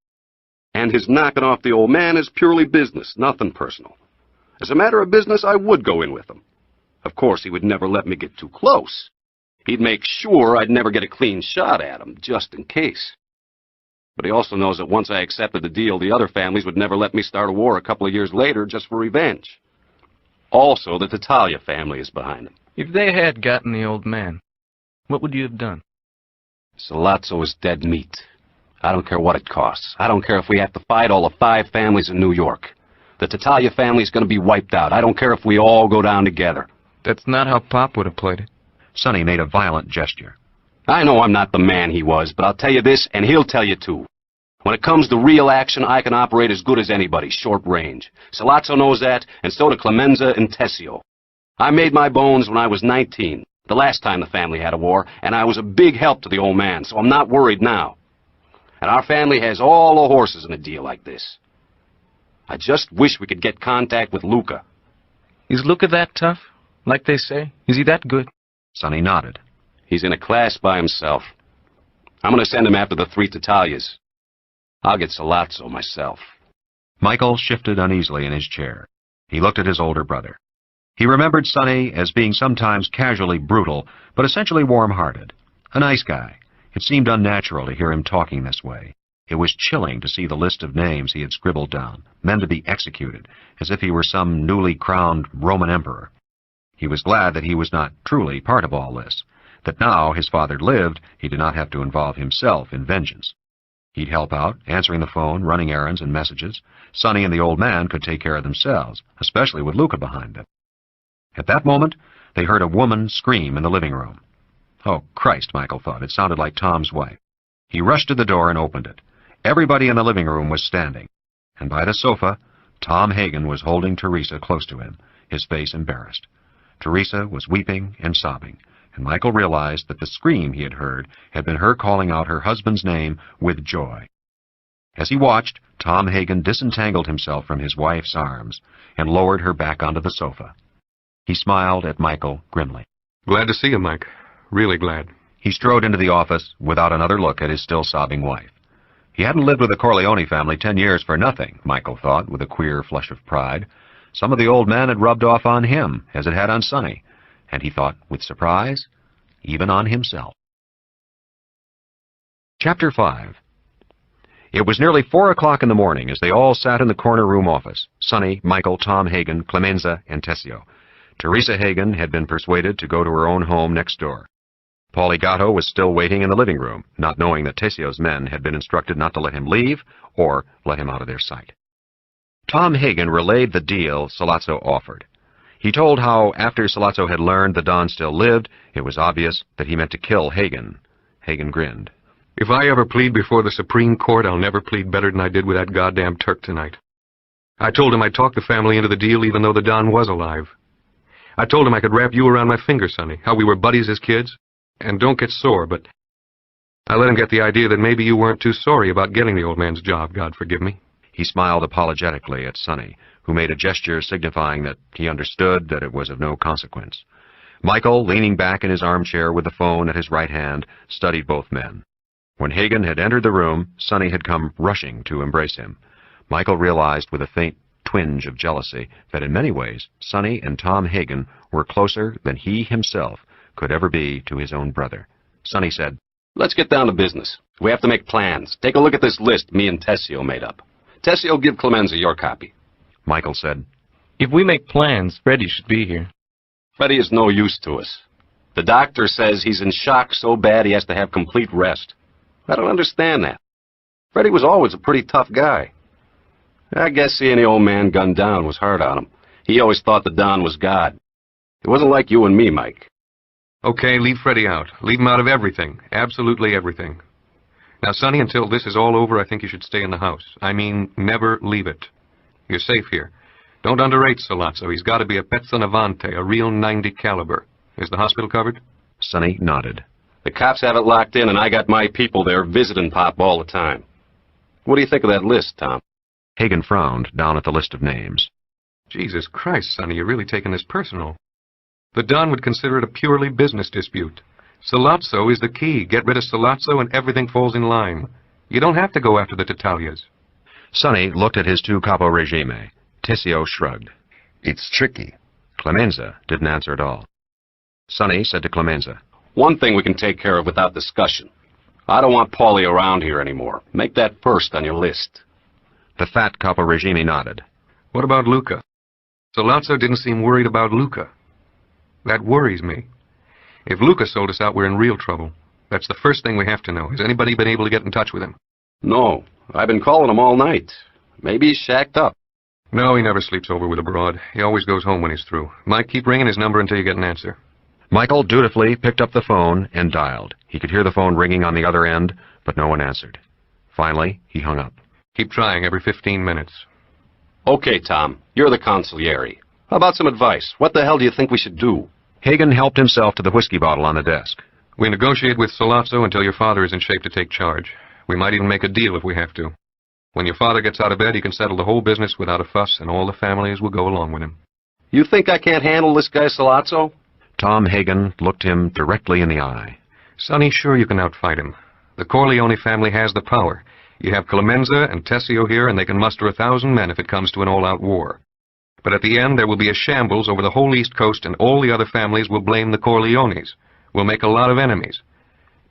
[SPEAKER 7] And his knocking off the old man is purely business, nothing personal. As a matter of business, I would go in with him. Of course, he would never let me get too close. He'd make sure I'd never get a clean shot at him, just in case. But he also knows that once I accepted the deal, the other families would never let me start a war a couple of years later just for revenge. Also, the Tattaglia family is behind him.
[SPEAKER 11] If they had gotten the old man, what would you have done?
[SPEAKER 7] Sollazzo is dead meat. I don't care what it costs. I don't care if we have to fight all the 5 families in New York. The Tattaglia family is going to be wiped out. I don't care if we all go down together.
[SPEAKER 11] That's not how Pop would have played it.
[SPEAKER 1] Sonny made a violent gesture.
[SPEAKER 7] I know I'm not the man he was, but I'll tell you this, and he'll tell you too. When it comes to real action, I can operate as good as anybody, short range. Sollazzo knows that, and so do Clemenza and Tessio. I made my bones when I was 19, the last time the family had a war, and I was a big help to the old man, so I'm not worried now. And our family has all the horses in a deal like this. I just wish we could get contact with Luca.
[SPEAKER 11] Is Luca that tough, like they say? Is he that good?
[SPEAKER 1] Sonny nodded.
[SPEAKER 7] He's in a class by himself. I'm going to send him after the 3 Tattaglias. I'll get Sollazzo myself.
[SPEAKER 1] Michael shifted uneasily in his chair. He looked at his older brother. He remembered Sonny as being sometimes casually brutal, but essentially warm-hearted. A nice guy. It seemed unnatural to hear him talking this way. It was chilling to see the list of names he had scribbled down, men to be executed, as if he were some newly crowned Roman emperor. He was glad that he was not truly part of all this, that now his father lived, he did not have to involve himself in vengeance. He'd help out, answering the phone, running errands and messages. Sonny and the old man could take care of themselves, especially with Luca behind them. At that moment, they heard a woman scream in the living room. Oh, Christ, Michael thought. It sounded like Tom's wife. He rushed to the door and opened it. Everybody in the living room was standing, and by the sofa, Tom Hagen was holding Teresa close to him, his face embarrassed. Teresa was weeping and sobbing, and Michael realized that the scream he had heard had been her calling out her husband's name with joy. As he watched, Tom Hagen disentangled himself from his wife's arms and lowered her back onto the sofa. He smiled at Michael grimly.
[SPEAKER 2] Glad to see you, Mike. Really glad.
[SPEAKER 1] He strode into the office without another look at his still sobbing wife. He hadn't lived with the Corleone family 10 years for nothing, Michael thought, with a queer flush of pride. Some of the old men had rubbed off on him, as it had on Sonny, and he thought, with surprise, even on himself. Chapter 5. It was nearly 4 o'clock in the morning as they all sat in the corner room office, Sonny, Michael, Tom Hagen, Clemenza, and Tessio. Teresa Hagen had been persuaded to go to her own home next door. Paulie Gatto was still waiting in the living room, not knowing that Tessio's men had been instructed not to let him leave or let him out of their sight. Tom Hagen relayed the deal Sollazzo offered. He told how, after Sollazzo had learned the Don still lived, it was obvious that he meant to kill Hagen. Hagen grinned.
[SPEAKER 2] If I ever plead before the Supreme Court, I'll never plead better than I did with that goddamn Turk tonight. I told him I'd talk the family into the deal even though the Don was alive. I told him I could wrap you around my finger, Sonny, how we were buddies as kids. And don't get sore, but I let him get the idea that maybe you weren't too sorry about getting the old man's job, God forgive me.
[SPEAKER 1] He smiled apologetically at Sonny, who made a gesture signifying that he understood that it was of no consequence. Michael, leaning back in his armchair with the phone at his right hand, studied both men. When Hagen had entered the room, Sonny had come rushing to embrace him. Michael realized with a faint twinge of jealousy that in many ways Sonny and Tom Hagen were closer than he himself could ever be to his own brother. Sonny said,
[SPEAKER 7] "Let's get down to business. We have to make plans. Take a look at this list me and Tessio made up. Tessio, give Clemenza your copy."
[SPEAKER 1] Michael said,
[SPEAKER 11] "If we make plans, Freddie should be here."
[SPEAKER 7] "Freddie is no use to us. The doctor says he's in shock so bad he has to have complete rest. I don't understand that. Freddie was always a pretty tough guy. I guess seeing the old man gunned down was hard on him. He always thought the Don was God. It wasn't like you and me, Mike."
[SPEAKER 2] Okay, leave Freddie out. Leave him out of everything. Absolutely everything. Now, Sonny, until this is all over, I think you should stay in the house. I mean, never leave it. You're safe here. Don't underrate Sollazzo. He's got to be a Pezzanavante, a real 90 caliber. Is the hospital covered?
[SPEAKER 1] Sonny nodded.
[SPEAKER 7] "The cops have it locked in, and I got my people there visiting Pop all the time. What do you think of that list, Tom?"
[SPEAKER 1] Hagen frowned down at the list of names.
[SPEAKER 2] Jesus Christ, Sonny, you're really taking this personal. The Don would consider it a purely business dispute. Sollazzo is the key. Get rid of Sollazzo and everything falls in line. You don't have to go after the Tattaglias.
[SPEAKER 1] Sonny looked at his two capo regime. Tessio shrugged.
[SPEAKER 15] "It's tricky."
[SPEAKER 1] Clemenza didn't answer at all. Sonny said to Clemenza,
[SPEAKER 7] "One thing we can take care of without discussion. I don't want Paulie around here anymore. Make that first on your list."
[SPEAKER 1] The fat capo regime nodded.
[SPEAKER 2] What about Luca? Sollazzo didn't seem worried about Luca. That worries me. If Luca sold us out, we're in real trouble. That's the first thing we have to know. Has anybody been able to get in touch with him?
[SPEAKER 7] "No. I've been calling him all night. Maybe he's shacked up."
[SPEAKER 2] No, he never sleeps over with a broad. He always goes home when he's through. Mike, keep ringing his number until you get an answer.
[SPEAKER 1] Michael dutifully picked up the phone and dialed. He could hear the phone ringing on the other end, but no one answered. Finally, he hung up.
[SPEAKER 2] Keep trying every 15 minutes.
[SPEAKER 7] "Okay, Tom. You're the consigliere. How about some advice? What the hell do you think we should do?"
[SPEAKER 1] Hagen helped himself to the whiskey bottle on the desk.
[SPEAKER 2] We negotiate with Sollazzo until your father is in shape to take charge. We might even make a deal if we have to. When your father gets out of bed, he can settle the whole business without a fuss, and all the families will go along with him.
[SPEAKER 7] "You think I can't handle this guy, Sollazzo?"
[SPEAKER 1] Tom Hagen looked him directly in the eye.
[SPEAKER 2] Sonny, sure you can outfight him. The Corleone family has the power. You have Clemenza and Tessio here, and they can muster 1,000 men if it comes to an all-out war. But at the end, there will be a shambles over the whole East Coast, and all the other families will blame the Corleones. We'll make a lot of enemies.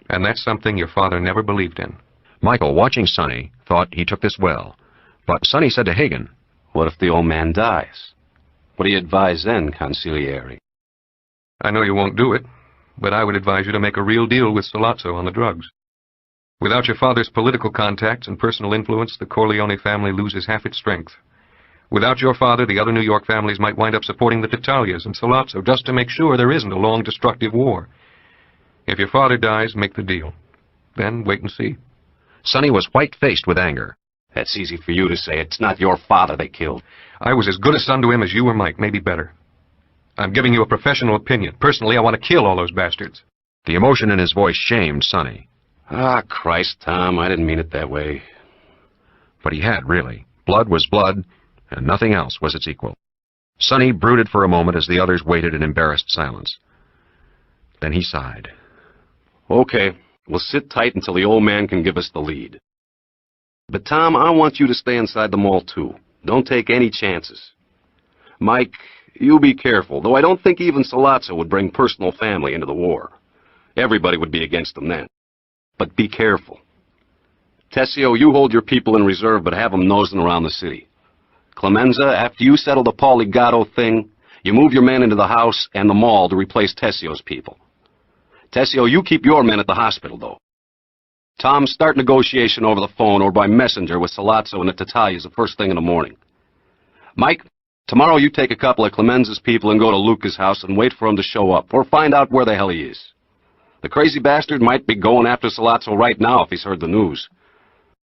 [SPEAKER 2] And that's something your father never believed in.
[SPEAKER 1] Michael, watching Sonny, thought he took this well. But Sonny said to Hagen,
[SPEAKER 7] "What if the old man dies? What do you advise then, consigliere?"
[SPEAKER 2] I know you won't do it. but I would advise you to make a real deal with Sollozzo on the drugs. Without your father's political contacts and personal influence, the Corleone family loses half its strength. Without your father, the other New York families might wind up supporting the Tattaglias and Sollozzo just to make sure there isn't a long, destructive war. If your father dies, make the deal. Then wait and see.
[SPEAKER 1] Sonny was white-faced with anger.
[SPEAKER 7] That's easy for you to say. It's not your father they killed.
[SPEAKER 2] I was as good a son to him as you or Mike, maybe better. I'm giving you a professional opinion. Personally, I want to kill all those bastards.
[SPEAKER 1] The emotion in his voice shamed Sonny.
[SPEAKER 7] Ah, Christ, Tom, I didn't mean it that way.
[SPEAKER 1] But he had, really. Blood was blood, and nothing else was its equal. Sonny brooded for a moment as the others waited in embarrassed silence. Then he sighed.
[SPEAKER 7] Okay, we'll sit tight until the old man can give us the lead. But, Tom, I want you to stay inside the mall, too. Don't take any chances. Mike, you be careful, though I don't think even Sollozzo would bring personal family into the war. Everybody would be against them then. But be careful. Tessio, you hold your people in reserve, but have them nosing around the city. Clemenza, after you settle the Paulie Gatto thing, you move your men into the house and the mall to replace Tessio's people. Tessio, you keep your men at the hospital, though. Tom, start negotiation over the phone or by messenger with Sollozzo and the Tattaglias the first thing in the morning. Mike, tomorrow you take a couple of Clemenza's people and go to Luca's house and wait for him to show up, or find out where the hell he is. The crazy bastard might be going after Sollozzo right now if he's heard the news.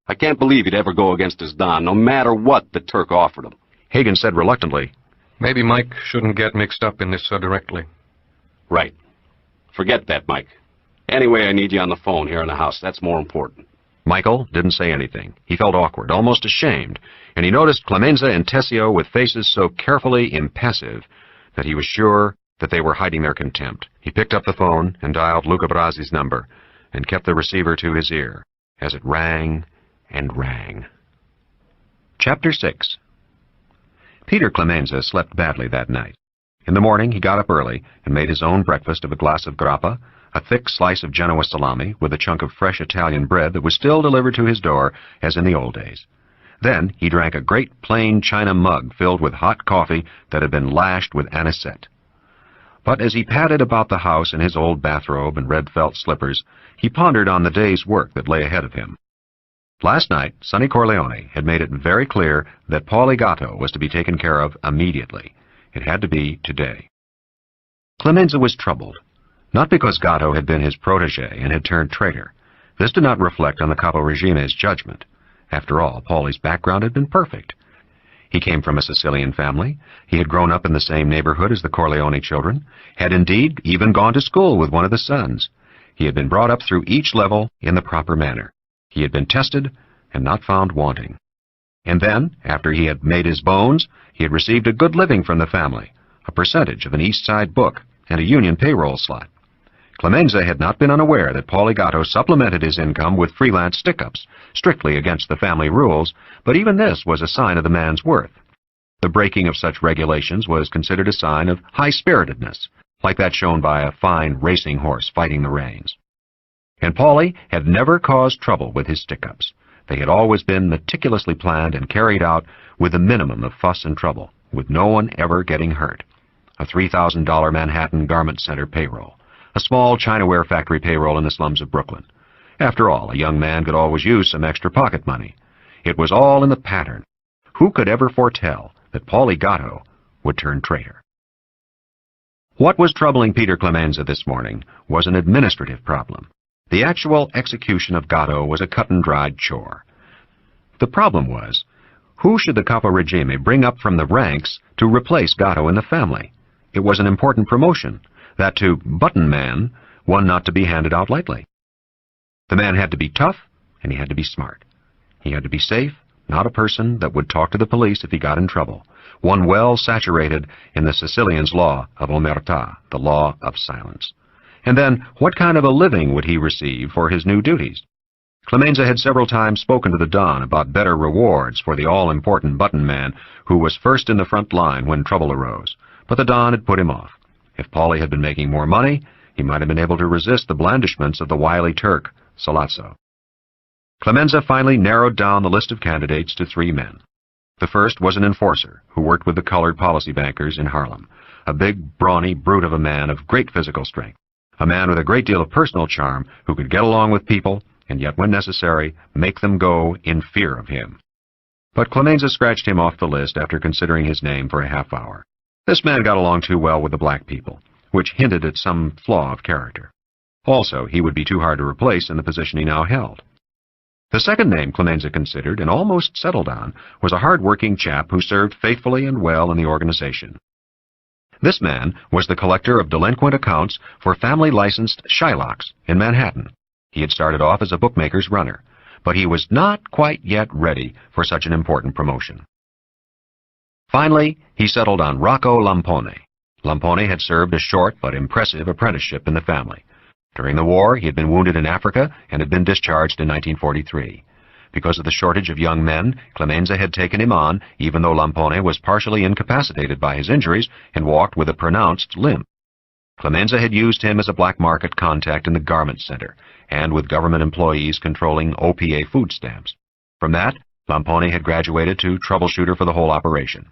[SPEAKER 7] I can't believe he'd ever go against his Don, no matter what the Turk offered him.
[SPEAKER 1] Hagen said reluctantly,
[SPEAKER 2] Maybe Mike shouldn't get mixed up in this so directly.
[SPEAKER 7] Right. Forget that, Mike. Anyway, I need you on the phone here in the house. That's more important.
[SPEAKER 1] Michael didn't say anything. He felt awkward, almost ashamed, and he noticed Clemenza and Tessio with faces so carefully impassive that he was sure that they were hiding their contempt. He picked up the phone and dialed Luca Brasi's number and kept the receiver to his ear as it rang and rang. Chapter 6. Peter Clemenza slept badly that night. In the morning, he got up early and made his own breakfast of a glass of grappa, a thick slice of Genoa salami with a chunk of fresh Italian bread that was still delivered to his door as in the old days. Then he drank a great plain china mug filled with hot coffee that had been lashed with anisette. But as he padded about the house in his old bathrobe and red felt slippers, he pondered on the day's work that lay ahead of him. Last night, Sonny Corleone had made it very clear that Paulie Gatto was to be taken care of immediately. It had to be today. Clemenza was troubled, not because Gatto had been his protege and had turned traitor. This did not reflect on the Capo Regime's judgment. After all, Paulie's background had been perfect. He came from a Sicilian family. He had grown up in the same neighborhood as the Corleone children, had indeed even gone to school with one of the sons. He had been brought up through each level in the proper manner. He had been tested and not found wanting. And then, after he had made his bones, he had received a good living from the family, a percentage of an East Side book, and a union payroll slot. Clemenza had not been unaware that Paulie Gatto supplemented his income with freelance stick-ups, strictly against the family rules, but even this was a sign of the man's worth. The breaking of such regulations was considered a sign of high-spiritedness, like that shown by a fine racing horse fighting the reins. And Paulie had never caused trouble with his stick-ups. They had always been meticulously planned and carried out with a minimum of fuss and trouble, with no one ever getting hurt. A $3,000 Manhattan garment center payroll, a small Chinaware factory payroll in the slums of Brooklyn. After all, a young man could always use some extra pocket money. It was all in the pattern. Who could ever foretell that Paulie Gatto would turn traitor? What was troubling Peter Clemenza this morning was an administrative problem. The actual execution of Gatto was a cut-and-dried chore. The problem was, who should the Capo Regime bring up from the ranks to replace Gatto in the family? It was an important promotion, that to button man, one not to be handed out lightly. The man had to be tough, and he had to be smart. He had to be safe, not a person that would talk to the police if he got in trouble, one well saturated in the Sicilian's law of omertà, the law of silence. And then, what kind of a living would he receive for his new duties? Clemenza had several times spoken to the Don about better rewards for the all-important button man who was first in the front line when trouble arose, but the Don had put him off. If Paulie had been making more money, he might have been able to resist the blandishments of the wily Turk, Sollozzo. Clemenza finally narrowed down the list of candidates to 3 men. The first was an enforcer who worked with the colored policy bankers in Harlem, a big, brawny brute of a man of great physical strength. a man with a great deal of personal charm who could get along with people and yet, when necessary, make them go in fear of him. But Clemenza scratched him off the list after considering his name for a half hour. This man got along too well with the black people, which hinted at some flaw of character. Also, he would be too hard to replace in the position he now held. The second name Clemenza considered and almost settled on was a hard-working chap who served faithfully and well in the organization. This man was the collector of delinquent accounts for family-licensed Shylocks in Manhattan. He had started off as a bookmaker's runner, but he was not quite yet ready for such an important promotion. Finally, he settled on Rocco Lampone. Lampone had served a short but impressive apprenticeship in the family. During the war, he had been wounded in Africa and had been discharged in 1943. Because of the shortage of young men, Clemenza had taken him on, even though Lampone was partially incapacitated by his injuries and walked with a pronounced limp. Clemenza had used him as a black market contact in the garment center and with government employees controlling OPA food stamps. From that, Lampone had graduated to troubleshooter for the whole operation.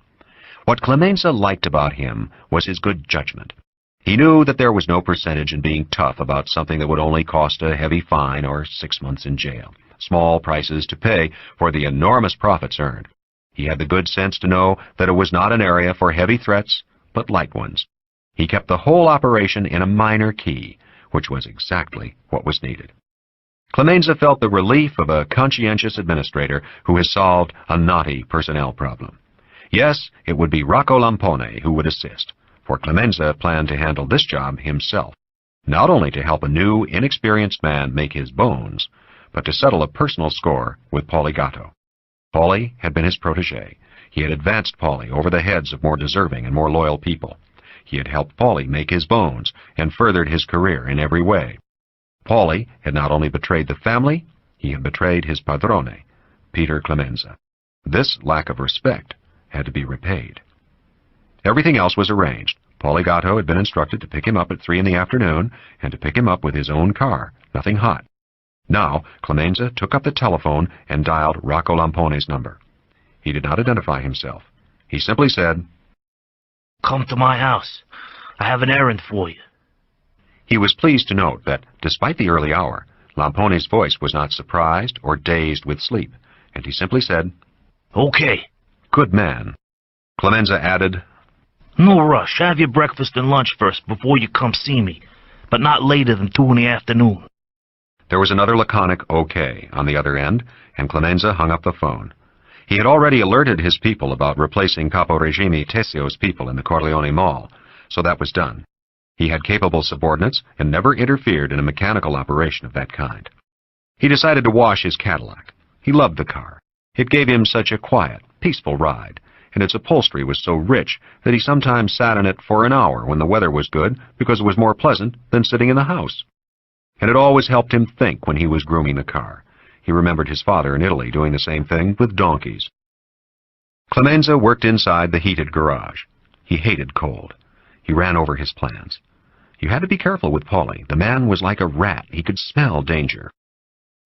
[SPEAKER 1] What Clemenza liked about him was his good judgment. He knew that there was no percentage in being tough about something that would only cost a heavy fine or 6 months in jail, small prices to pay for the enormous profits earned. He had the good sense to know that it was not an area for heavy threats, but light ones. He kept the whole operation in a minor key, which was exactly what was needed. Clemenza felt the relief of a conscientious administrator who has solved a knotty personnel problem. Yes, it would be Rocco Lampone who would assist, for Clemenza planned to handle this job himself, not only to help a new, inexperienced man make his bones, but to settle a personal score with Paulie Gatto. Paulie had been his protege. He had advanced Paulie over the heads of more deserving and more loyal people. He had helped Paulie make his bones and furthered his career in every way. Paulie had not only betrayed the family, he had betrayed his padrone, Peter Clemenza. This lack of respect had to be repaid. Everything else was arranged. Paulie Gatto had been instructed to pick him up at 3 in the afternoon and to pick him up with his own car, nothing hot. Now, Clemenza took up the telephone and dialed Rocco Lampone's number. He did not identify himself. He simply said,
[SPEAKER 14] "Come to my house. I have an errand for you."
[SPEAKER 1] He was pleased to note that, despite the early hour, Lampone's voice was not surprised or dazed with sleep, and he simply said,
[SPEAKER 14] "Okay."
[SPEAKER 1] "Good man." Clemenza added,
[SPEAKER 14] "No rush. Have your breakfast and lunch first before you come see me, but not later than 2 in the afternoon."
[SPEAKER 1] There was another laconic okay on the other end, and Clemenza hung up the phone. He had already alerted his people about replacing Capo Regime Tesio's people in the Corleone Mall, so that was done. He had capable subordinates and never interfered in a mechanical operation of that kind. He decided to wash his Cadillac. He loved the car. It gave him such a quiet, peaceful ride, and its upholstery was so rich that he sometimes sat in it for an hour when the weather was good because it was more pleasant than sitting in the house. And it always helped him think when he was grooming the car. He remembered his father in Italy doing the same thing with donkeys. Clemenza worked inside the heated garage. He hated cold. He ran over his plans. You had to be careful with Paulie. The man was like a rat. He could smell danger.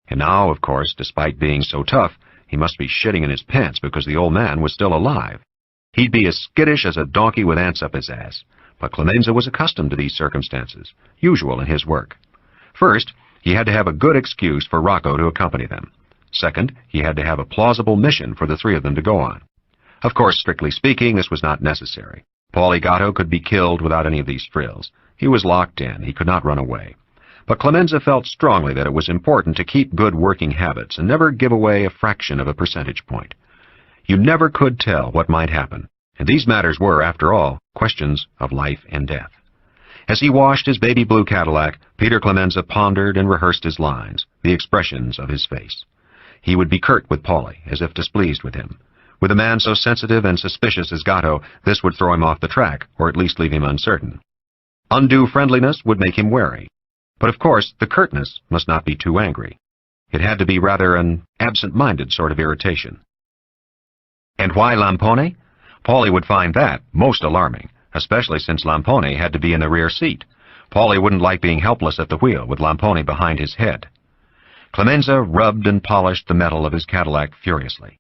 [SPEAKER 1] And now, of course, despite being so tough, he must be shitting in his pants because the old man was still alive. He'd be as skittish as a donkey with ants up his ass. But Clemenza was accustomed to these circumstances, usual in his work. First, he had to have a good excuse for Rocco to accompany them. Second, he had to have a plausible mission for the three of them to go on. Of course, strictly speaking, this was not necessary. Paulie Gatto could be killed without any of these frills. He was locked in. He could not run away. But Clemenza felt strongly that it was important to keep good working habits and never give away a fraction of a percentage point. You never could tell what might happen, and these matters were, after all, questions of life and death. As he washed his baby blue Cadillac, Peter Clemenza pondered and rehearsed his lines, the expressions of his face. He would be curt with Paulie, as if displeased with him. With a man so sensitive and suspicious as Gatto, this would throw him off the track, or at least leave him uncertain. Undue friendliness would make him wary. But of course, the curtness must not be too angry. It had to be rather an absent-minded sort of irritation. And why Lampone? Paulie would find that most alarming, especially since Lampone had to be in the rear seat. Paulie wouldn't like being helpless at the wheel with Lampone behind his head. Clemenza rubbed and polished the metal of his Cadillac furiously.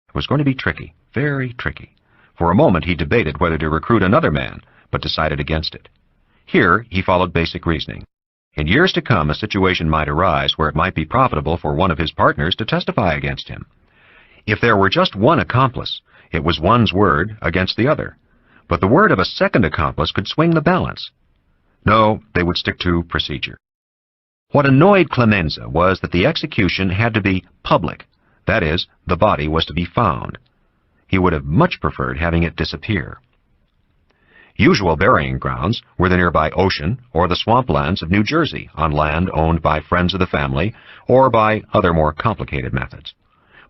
[SPEAKER 1] It was going to be tricky, very tricky. For a moment he debated whether to recruit another man, but decided against it. Here he followed basic reasoning. In years to come, a situation might arise where it might be profitable for one of his partners to testify against him. If there were just one accomplice, it was one's word against the other. But the word of a second accomplice could swing the balance. No, they would stick to procedure. What annoyed Clemenza was that the execution had to be public. That is, the body was to be found. He would have much preferred having it disappear. Usual burying grounds were the nearby ocean or the swamplands of New Jersey on land owned by friends of the family or by other more complicated methods.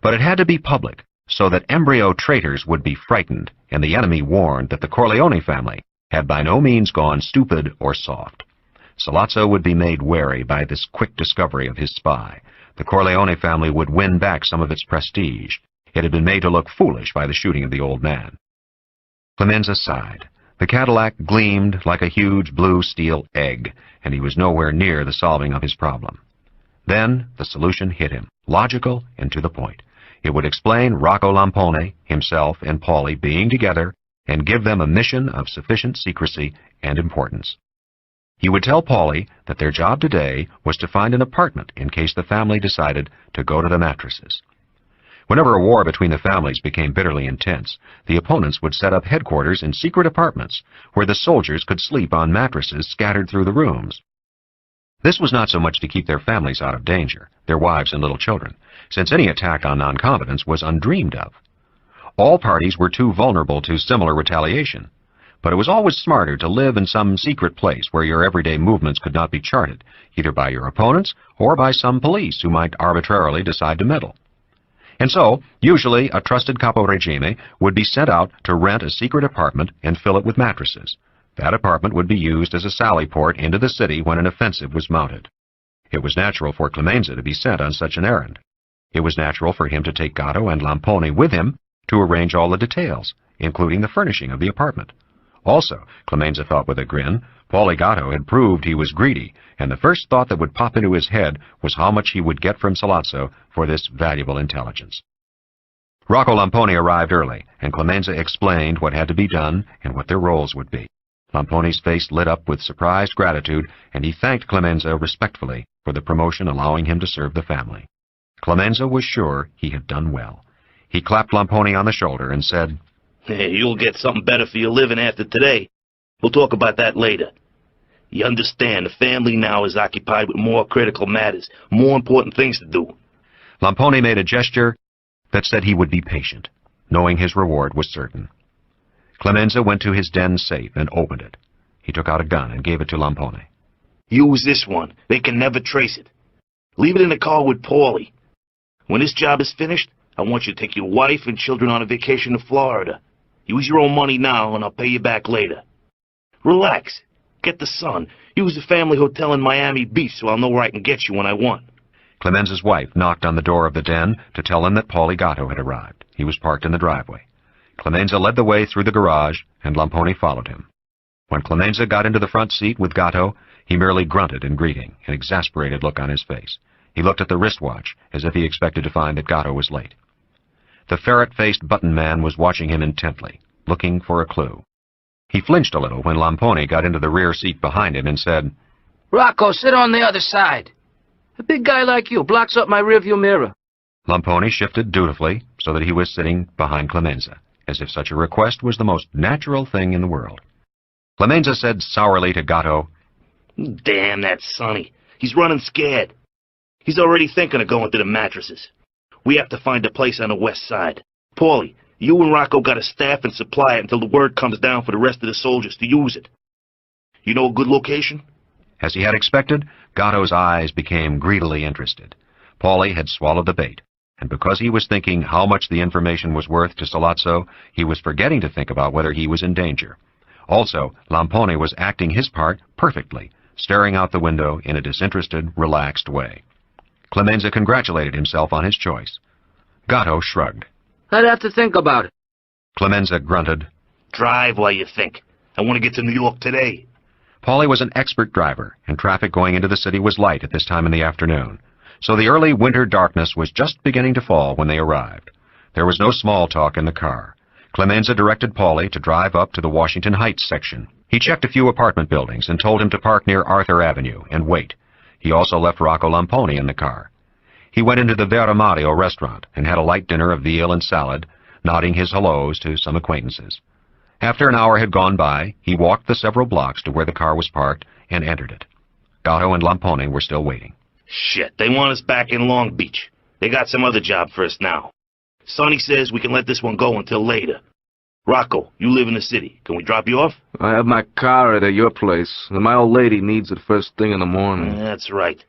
[SPEAKER 1] But it had to be public so that embryo traitors would be frightened and the enemy warned that the Corleone family had by no means gone stupid or soft. Sollozzo would be made wary by this quick discovery of his spy. The Corleone family would win back some of its prestige. It had been made to look foolish by the shooting of the old man. Clemenza sighed. The Cadillac gleamed like a huge blue steel egg, and he was nowhere near the solving of his problem. Then the solution hit him, logical and to the point. It would explain Rocco Lampone, himself, and Paulie being together and give them a mission of sufficient secrecy and importance. He would tell Paulie that their job today was to find an apartment in case the family decided to go to the mattresses. Whenever a war between the families became bitterly intense, the opponents would set up headquarters in secret apartments where the soldiers could sleep on mattresses scattered through the rooms. This was not so much to keep their families out of danger, their wives and little children, since any attack on non-combatants was undreamed of. All parties were too vulnerable to similar retaliation, but it was always smarter to live in some secret place where your everyday movements could not be charted, either by your opponents or by some police who might arbitrarily decide to meddle. And so, usually, a trusted capo regime would be sent out to rent a secret apartment and fill it with mattresses. That apartment would be used as a sally port into the city when an offensive was mounted. It was natural for Clemenza to be sent on such an errand. It was natural for him to take Gatto and Lampone with him to arrange all the details, including the furnishing of the apartment. Also, Clemenza thought with a grin, Paulie Gatto had proved he was greedy, and the first thought that would pop into his head was how much he would get from Sollozzo for this valuable intelligence. Rocco Lampone arrived early, and Clemenza explained what had to be done and what their roles would be. Lampone's face lit up with surprised gratitude, and he thanked Clemenza respectfully for the promotion allowing him to serve the family. Clemenza was sure he had done well. He clapped Lampone on the shoulder and said,
[SPEAKER 14] "Hey, you'll get something better for your living after today. We'll talk about that later. You understand, the family now is occupied with more critical matters, more important things to do."
[SPEAKER 1] Lampone made a gesture that said he would be patient, knowing his reward was certain. Clemenza went to his den safe and opened it. He took out a gun and gave it to Lampone.
[SPEAKER 14] "Use this one. They can never trace it. Leave it in the car with Paulie. When this job is finished, I want you to take your wife and children on a vacation to Florida. Use your own money now, and I'll pay you back later. Relax. Get the sun. Use the family hotel in Miami Beach so I'll know where I can get you when I want."
[SPEAKER 1] Clemenza's wife knocked on the door of the den to tell him that Paulie Gatto had arrived. He was parked in the driveway. Clemenza led the way through the garage, and Lampone followed him. When Clemenza got into the front seat with Gatto, he merely grunted in greeting, an exasperated look on his face. He looked at the wristwatch, as if he expected to find that Gatto was late. The ferret-faced button man was watching him intently, looking for a clue. He flinched a little when Lampone got into the rear seat behind him and said,
[SPEAKER 12] "Rocco, sit on the other side. A big guy like you blocks up my rearview mirror."
[SPEAKER 1] Lampone shifted dutifully so that he was sitting behind Clemenza, as if such a request was the most natural thing in the world. Clemenza said sourly to Gatto,
[SPEAKER 14] "Damn that Sonny. He's running scared. He's already thinking of going to the mattresses. We have to find a place on the west side. Paulie, you and Rocco got to staff and supply it until the word comes down for the rest of the soldiers to use it. You know a good location?"
[SPEAKER 1] As he had expected, Gatto's eyes became greedily interested. Paulie had swallowed the bait, and because he was thinking how much the information was worth to Sollozzo, he was forgetting to think about whether he was in danger. Also, Lampone was acting his part perfectly, staring out the window in a disinterested, relaxed way. Clemenza congratulated himself on his choice. Gatto shrugged.
[SPEAKER 12] "I'd have to think about it."
[SPEAKER 1] Clemenza grunted.
[SPEAKER 14] "Drive while you think. I want to get to New York today."
[SPEAKER 1] Paulie was an expert driver, and traffic going into the city was light at this time in the afternoon. So the early winter darkness was just beginning to fall when they arrived. There was no small talk in the car. Clemenza directed Paulie to drive up to the Washington Heights section. He checked a few apartment buildings and told him to park near Arthur Avenue and wait. He also left Rocco Lamponi in the car. He went into the Vera Mario restaurant and had a light dinner of veal and salad, nodding his hellos to some acquaintances. After an hour had gone by, he walked the several blocks to where the car was parked and entered it. Gatto and Lamponi were still waiting.
[SPEAKER 14] Shit, they want us back in Long Beach. They got some other job for us now. Sonny says we can let this one go until later. Rocco, you live in the city. Can we drop you off?
[SPEAKER 12] I have my car at your place, and my old lady needs it first thing in the morning.
[SPEAKER 14] That's right.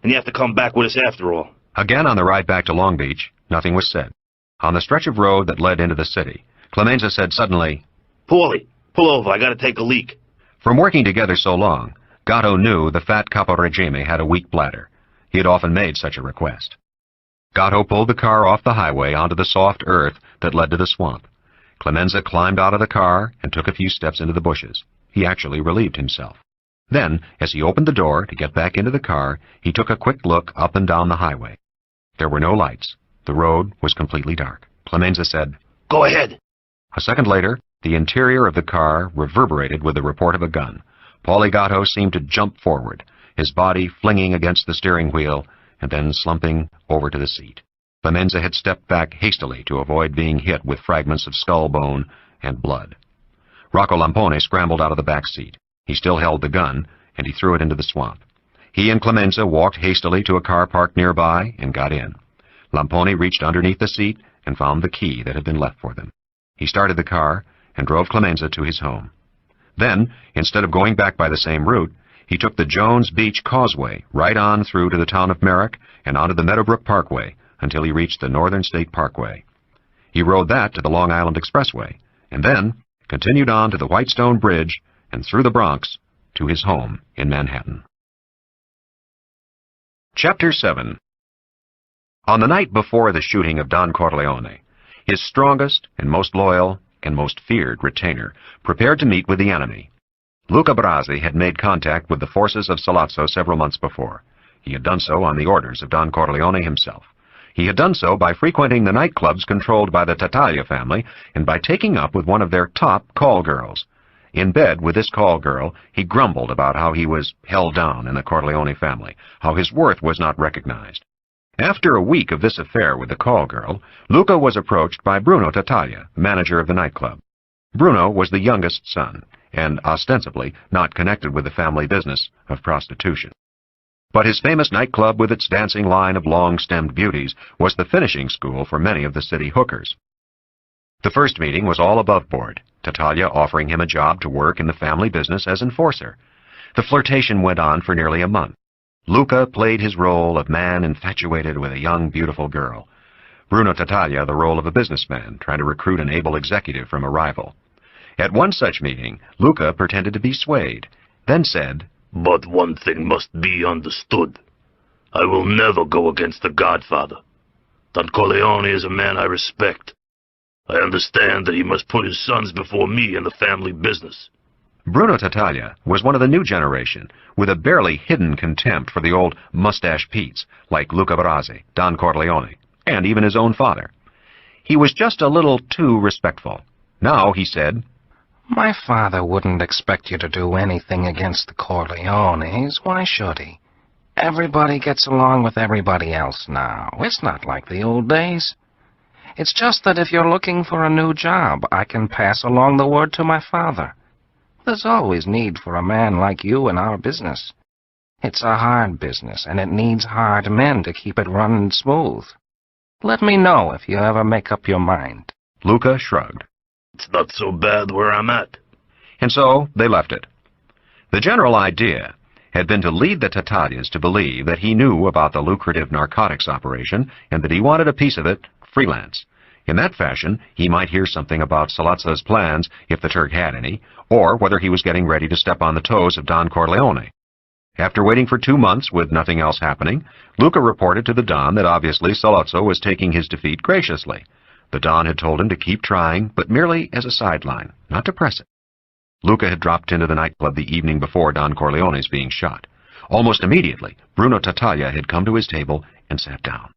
[SPEAKER 14] And you have to come back with us after all.
[SPEAKER 1] Again on the ride back to Long Beach, nothing was said. On the stretch of road that led into the city, Clemenza said suddenly,
[SPEAKER 14] Paulie, pull over. I gotta take a leak.
[SPEAKER 1] From working together so long, Gatto knew the fat Caporegime had a weak bladder. He had often made such a request. Gatto pulled the car off the highway onto the soft earth that led to the swamp. Clemenza climbed out of the car and took a few steps into the bushes. He actually relieved himself. Then, as he opened the door to get back into the car, he took a quick look up and down the highway. There were no lights. The road was completely dark. Clemenza said,
[SPEAKER 14] Go ahead.
[SPEAKER 1] A second later, the interior of the car reverberated with the report of a gun. Paulie Gatto seemed to jump forward, his body flinging against the steering wheel and then slumping over to the seat. Clemenza had stepped back hastily to avoid being hit with fragments of skull bone and blood. Rocco Lamponi scrambled out of the back seat. He still held the gun, and he threw it into the swamp. He and Clemenza walked hastily to a car parked nearby and got in. Lamponi reached underneath the seat and found the key that had been left for them. He started the car and drove Clemenza to his home. Then, instead of going back by the same route, he took the Jones Beach Causeway right on through to the town of Merrick and onto the Meadowbrook Parkway until he reached the Northern State Parkway. He rode that to the Long Island Expressway, and then continued on to the Whitestone Bridge and through the Bronx to his home in Manhattan. Chapter 7. On the night before the shooting of Don Corleone, his strongest and most loyal and most feared retainer prepared to meet with the enemy. Luca Brasi had made contact with the forces of Sollozzo several months before. He had done so on the orders of Don Corleone himself. He had done so by frequenting the nightclubs controlled by the Tattaglia family and by taking up with one of their top call girls. In bed with this call girl, he grumbled about how he was held down in the Corleone family, how his worth was not recognized. After a week of this affair with the call girl, Luca was approached by Bruno Tattaglia, manager of the nightclub. Bruno was the youngest son, and ostensibly not connected with the family business of prostitution. But his famous nightclub with its dancing line of long-stemmed beauties was the finishing school for many of the city hookers. The first meeting was all above board, Tattaglia offering him a job to work in the family business as enforcer. The flirtation went on for nearly a month. Luca played his role of man infatuated with a young, beautiful girl. Bruno Tattaglia the role of a businessman trying to recruit an able executive from a rival. At one such meeting, Luca pretended to be swayed, then said,
[SPEAKER 14] But one thing must be understood. I will never go against the godfather. Don Corleone is a man I respect. I understand that he must put his sons before me in the family business.
[SPEAKER 1] Bruno Tattaglia was one of the new generation, with a barely hidden contempt for the old mustache Petes, like Luca Brasi, Don Corleone, and even his own father. He was just a little too respectful. Now he said,
[SPEAKER 16] My father wouldn't expect you to do anything against the Corleones. Why should he? Everybody gets along with everybody else now. It's not like the old days. It's just that if you're looking for a new job, I can pass along the word to my father. There's always need for a man like you in our business. It's a hard business, and it needs hard men to keep it running smooth. Let me know if you ever make up your mind.
[SPEAKER 1] Luca shrugged.
[SPEAKER 14] It's not so bad where I'm at.
[SPEAKER 1] And so they left it. The general idea had been to lead the Tattaglias to believe that he knew about the lucrative narcotics operation and that he wanted a piece of it freelance. In that fashion, he might hear something about Sollozzo's plans, if the Turk had any, or whether he was getting ready to step on the toes of Don Corleone. After waiting for 2 months with nothing else happening, Luca reported to the Don that obviously Sollozzo was taking his defeat graciously. The Don had told him to keep trying, but merely as a sideline, not to press it. Luca had dropped into the nightclub the evening before Don Corleone's being shot. Almost immediately, Bruno Tattaglia had come to his table and sat down.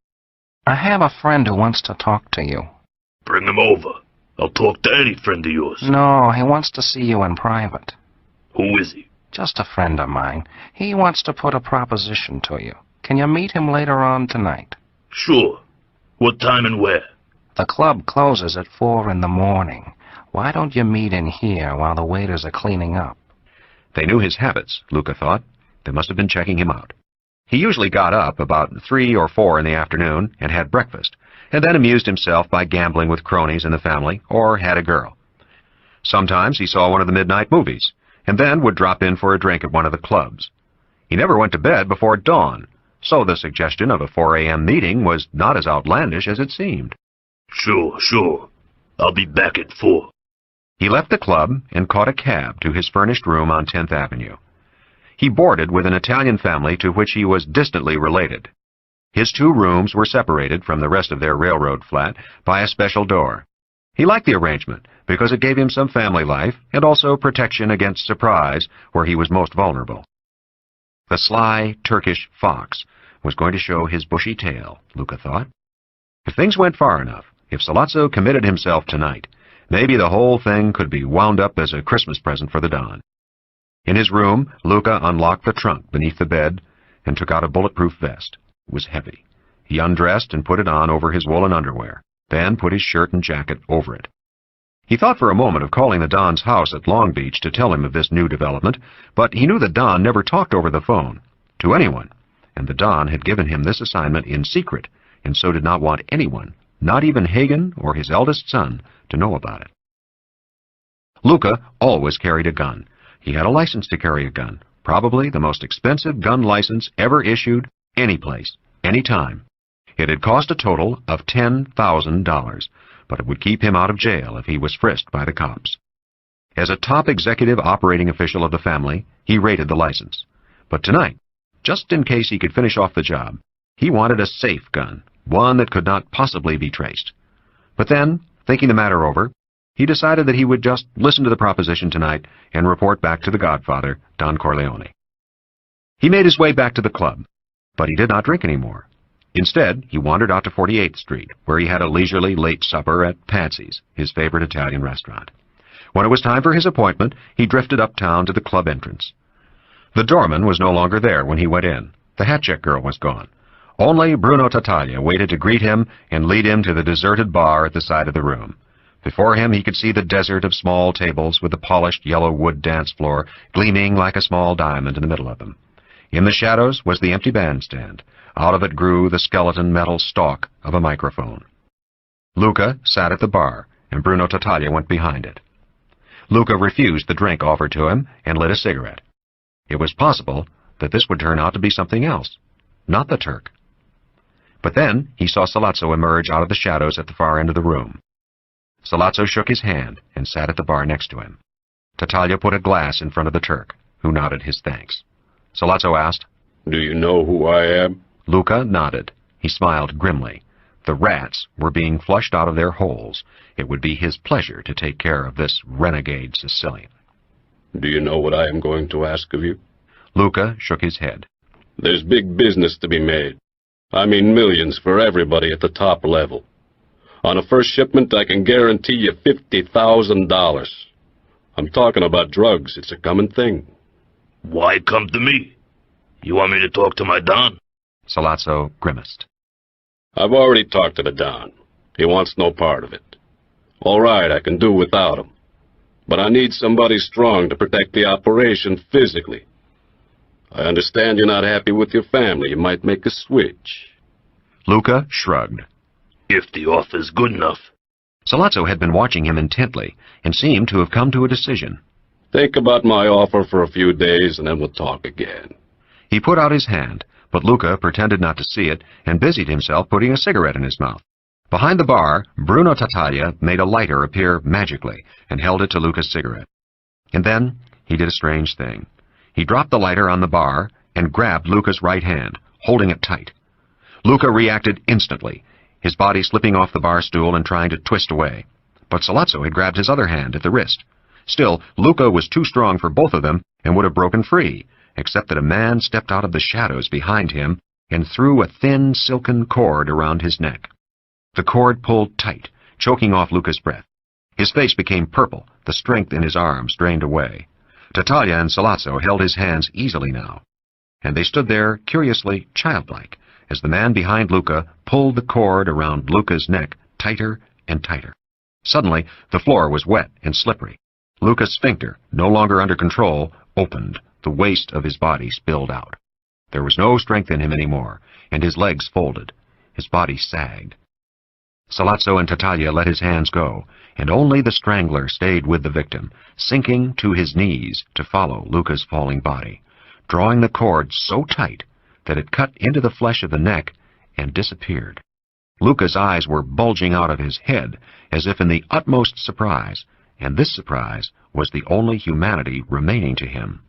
[SPEAKER 16] I have a friend who wants to talk to you.
[SPEAKER 14] Bring him over. I'll talk to any friend of yours.
[SPEAKER 16] No, he wants to see you in private.
[SPEAKER 14] Who is he?
[SPEAKER 16] Just a friend of mine. He wants to put a proposition to you. Can you meet him later on tonight?
[SPEAKER 14] Sure. What time and where?
[SPEAKER 16] The club closes at 4 in the morning. Why don't you meet in here while the waiters are cleaning up?
[SPEAKER 1] They knew his habits, Luca thought. They must have been checking him out. He usually got up about 3 or 4 in the afternoon and had breakfast, and then amused himself by gambling with cronies in the family or had a girl. Sometimes he saw one of the midnight movies, and then would drop in for a drink at one of the clubs. He never went to bed before dawn, so the suggestion of a 4 a.m. meeting was not as outlandish as it seemed.
[SPEAKER 14] Sure. I'll be back at 4.
[SPEAKER 1] He left the club and caught a cab to his furnished room on 10th Avenue. He boarded with an Italian family to which he was distantly related. His 2 rooms were separated from the rest of their railroad flat by a special door. He liked the arrangement because it gave him some family life and also protection against surprise where he was most vulnerable. The sly Turkish fox was going to show his bushy tail, Luca thought. If things went far enough, if Sollozzo committed himself tonight, maybe the whole thing could be wound up as a Christmas present for the Don. In his room, Luca unlocked the trunk beneath the bed and took out a bulletproof vest. It was heavy. He undressed and put it on over his woolen underwear, then put his shirt and jacket over it. He thought for a moment of calling the Don's house at Long Beach to tell him of this new development, but he knew the Don never talked over the phone to anyone, and the Don had given him this assignment in secret, and so did not want anyone, not even Hagen or his eldest son, to know about it. Luca always carried a gun. He had a license to carry a gun, probably the most expensive gun license ever issued, any place, any time. It had cost a total of $10,000, but it would keep him out of jail if he was frisked by the cops. As a top executive operating official of the family, he rated the license. But tonight, just in case he could finish off the job, he wanted a safe gun, one that could not possibly be traced. But then, thinking the matter over, he decided that he would just listen to the proposition tonight and report back to the godfather, Don Corleone. He made his way back to the club, but he did not drink anymore. Instead, he wandered out to 48th Street, where he had a leisurely late supper at Patsy's, his favorite Italian restaurant. When it was time for his appointment, he drifted uptown to the club entrance. The doorman was no longer there when he went in. The hat-check girl was gone. Only Bruno Tattaglia waited to greet him and lead him to the deserted bar at the side of the room. Before him he could see the desert of small tables with the polished yellow wood dance floor gleaming like a small diamond in the middle of them. In the shadows was the empty bandstand. Out of it grew the skeleton metal stalk of a microphone. Luca sat at the bar, and Bruno Tattaglia went behind it. Luca refused the drink offered to him and lit a cigarette. It was possible that this would turn out to be something else, not the Turk. But then he saw Sollozzo emerge out of the shadows at the far end of the room. Sollozzo shook his hand and sat at the bar next to him. Tattaglia put a glass in front of the Turk, who nodded his thanks. Sollozzo asked,
[SPEAKER 7] "Do you know who I am?"
[SPEAKER 1] Luca nodded. He smiled grimly. The rats were being flushed out of their holes. It would be his pleasure to take care of this renegade Sicilian.
[SPEAKER 7] "Do you know what I am going to ask of you?"
[SPEAKER 1] Luca shook his head.
[SPEAKER 7] "There's big business to be made. I mean millions for everybody at the top level. On a first shipment, I can guarantee you $50,000. I'm talking about drugs. It's a common thing."
[SPEAKER 14] Why come to me? You want me to talk to my Don?
[SPEAKER 1] Sollozzo grimaced.
[SPEAKER 7] "I've already talked to the Don. He wants no part of it. All right, I can do without him. But I need somebody strong to protect the operation physically. I understand you're not happy with your family. You might make a switch."
[SPEAKER 1] Luca shrugged.
[SPEAKER 14] If the offer's good enough.
[SPEAKER 1] Sollozzo had been watching him intently and seemed to have come to a decision.
[SPEAKER 7] "Think about my offer for a few days, and then we'll talk again."
[SPEAKER 1] He put out his hand, but Luca pretended not to see it and busied himself putting a cigarette in his mouth. Behind the bar, Bruno Tattaglia made a lighter appear magically and held it to Luca's cigarette. And then he did a strange thing. He dropped the lighter on the bar and grabbed Luca's right hand, holding it tight. Luca reacted instantly, his body slipping off the bar stool and trying to twist away. But Sollozzo had grabbed his other hand at the wrist. Still, Luca was too strong for both of them and would have broken free, except that a man stepped out of the shadows behind him and threw a thin silken cord around his neck. The cord pulled tight, choking off Luca's breath. His face became purple, the strength in his arms drained away. Tatalia and Sollozzo held his hands easily now, and they stood there curiously childlike as the man behind Luca pulled the cord around Luca's neck tighter and tighter. Suddenly, the floor was wet and slippery. Luca's sphincter, no longer under control, opened. The waste of his body spilled out. There was no strength in him anymore, and his legs folded. His body sagged. Sollozzo and Tatalia let his hands go, and only the strangler stayed with the victim, sinking to his knees to follow Luca's falling body, drawing the cord so tight that it cut into the flesh of the neck and disappeared. Luca's eyes were bulging out of his head as if in the utmost surprise, and this surprise was the only humanity remaining to him.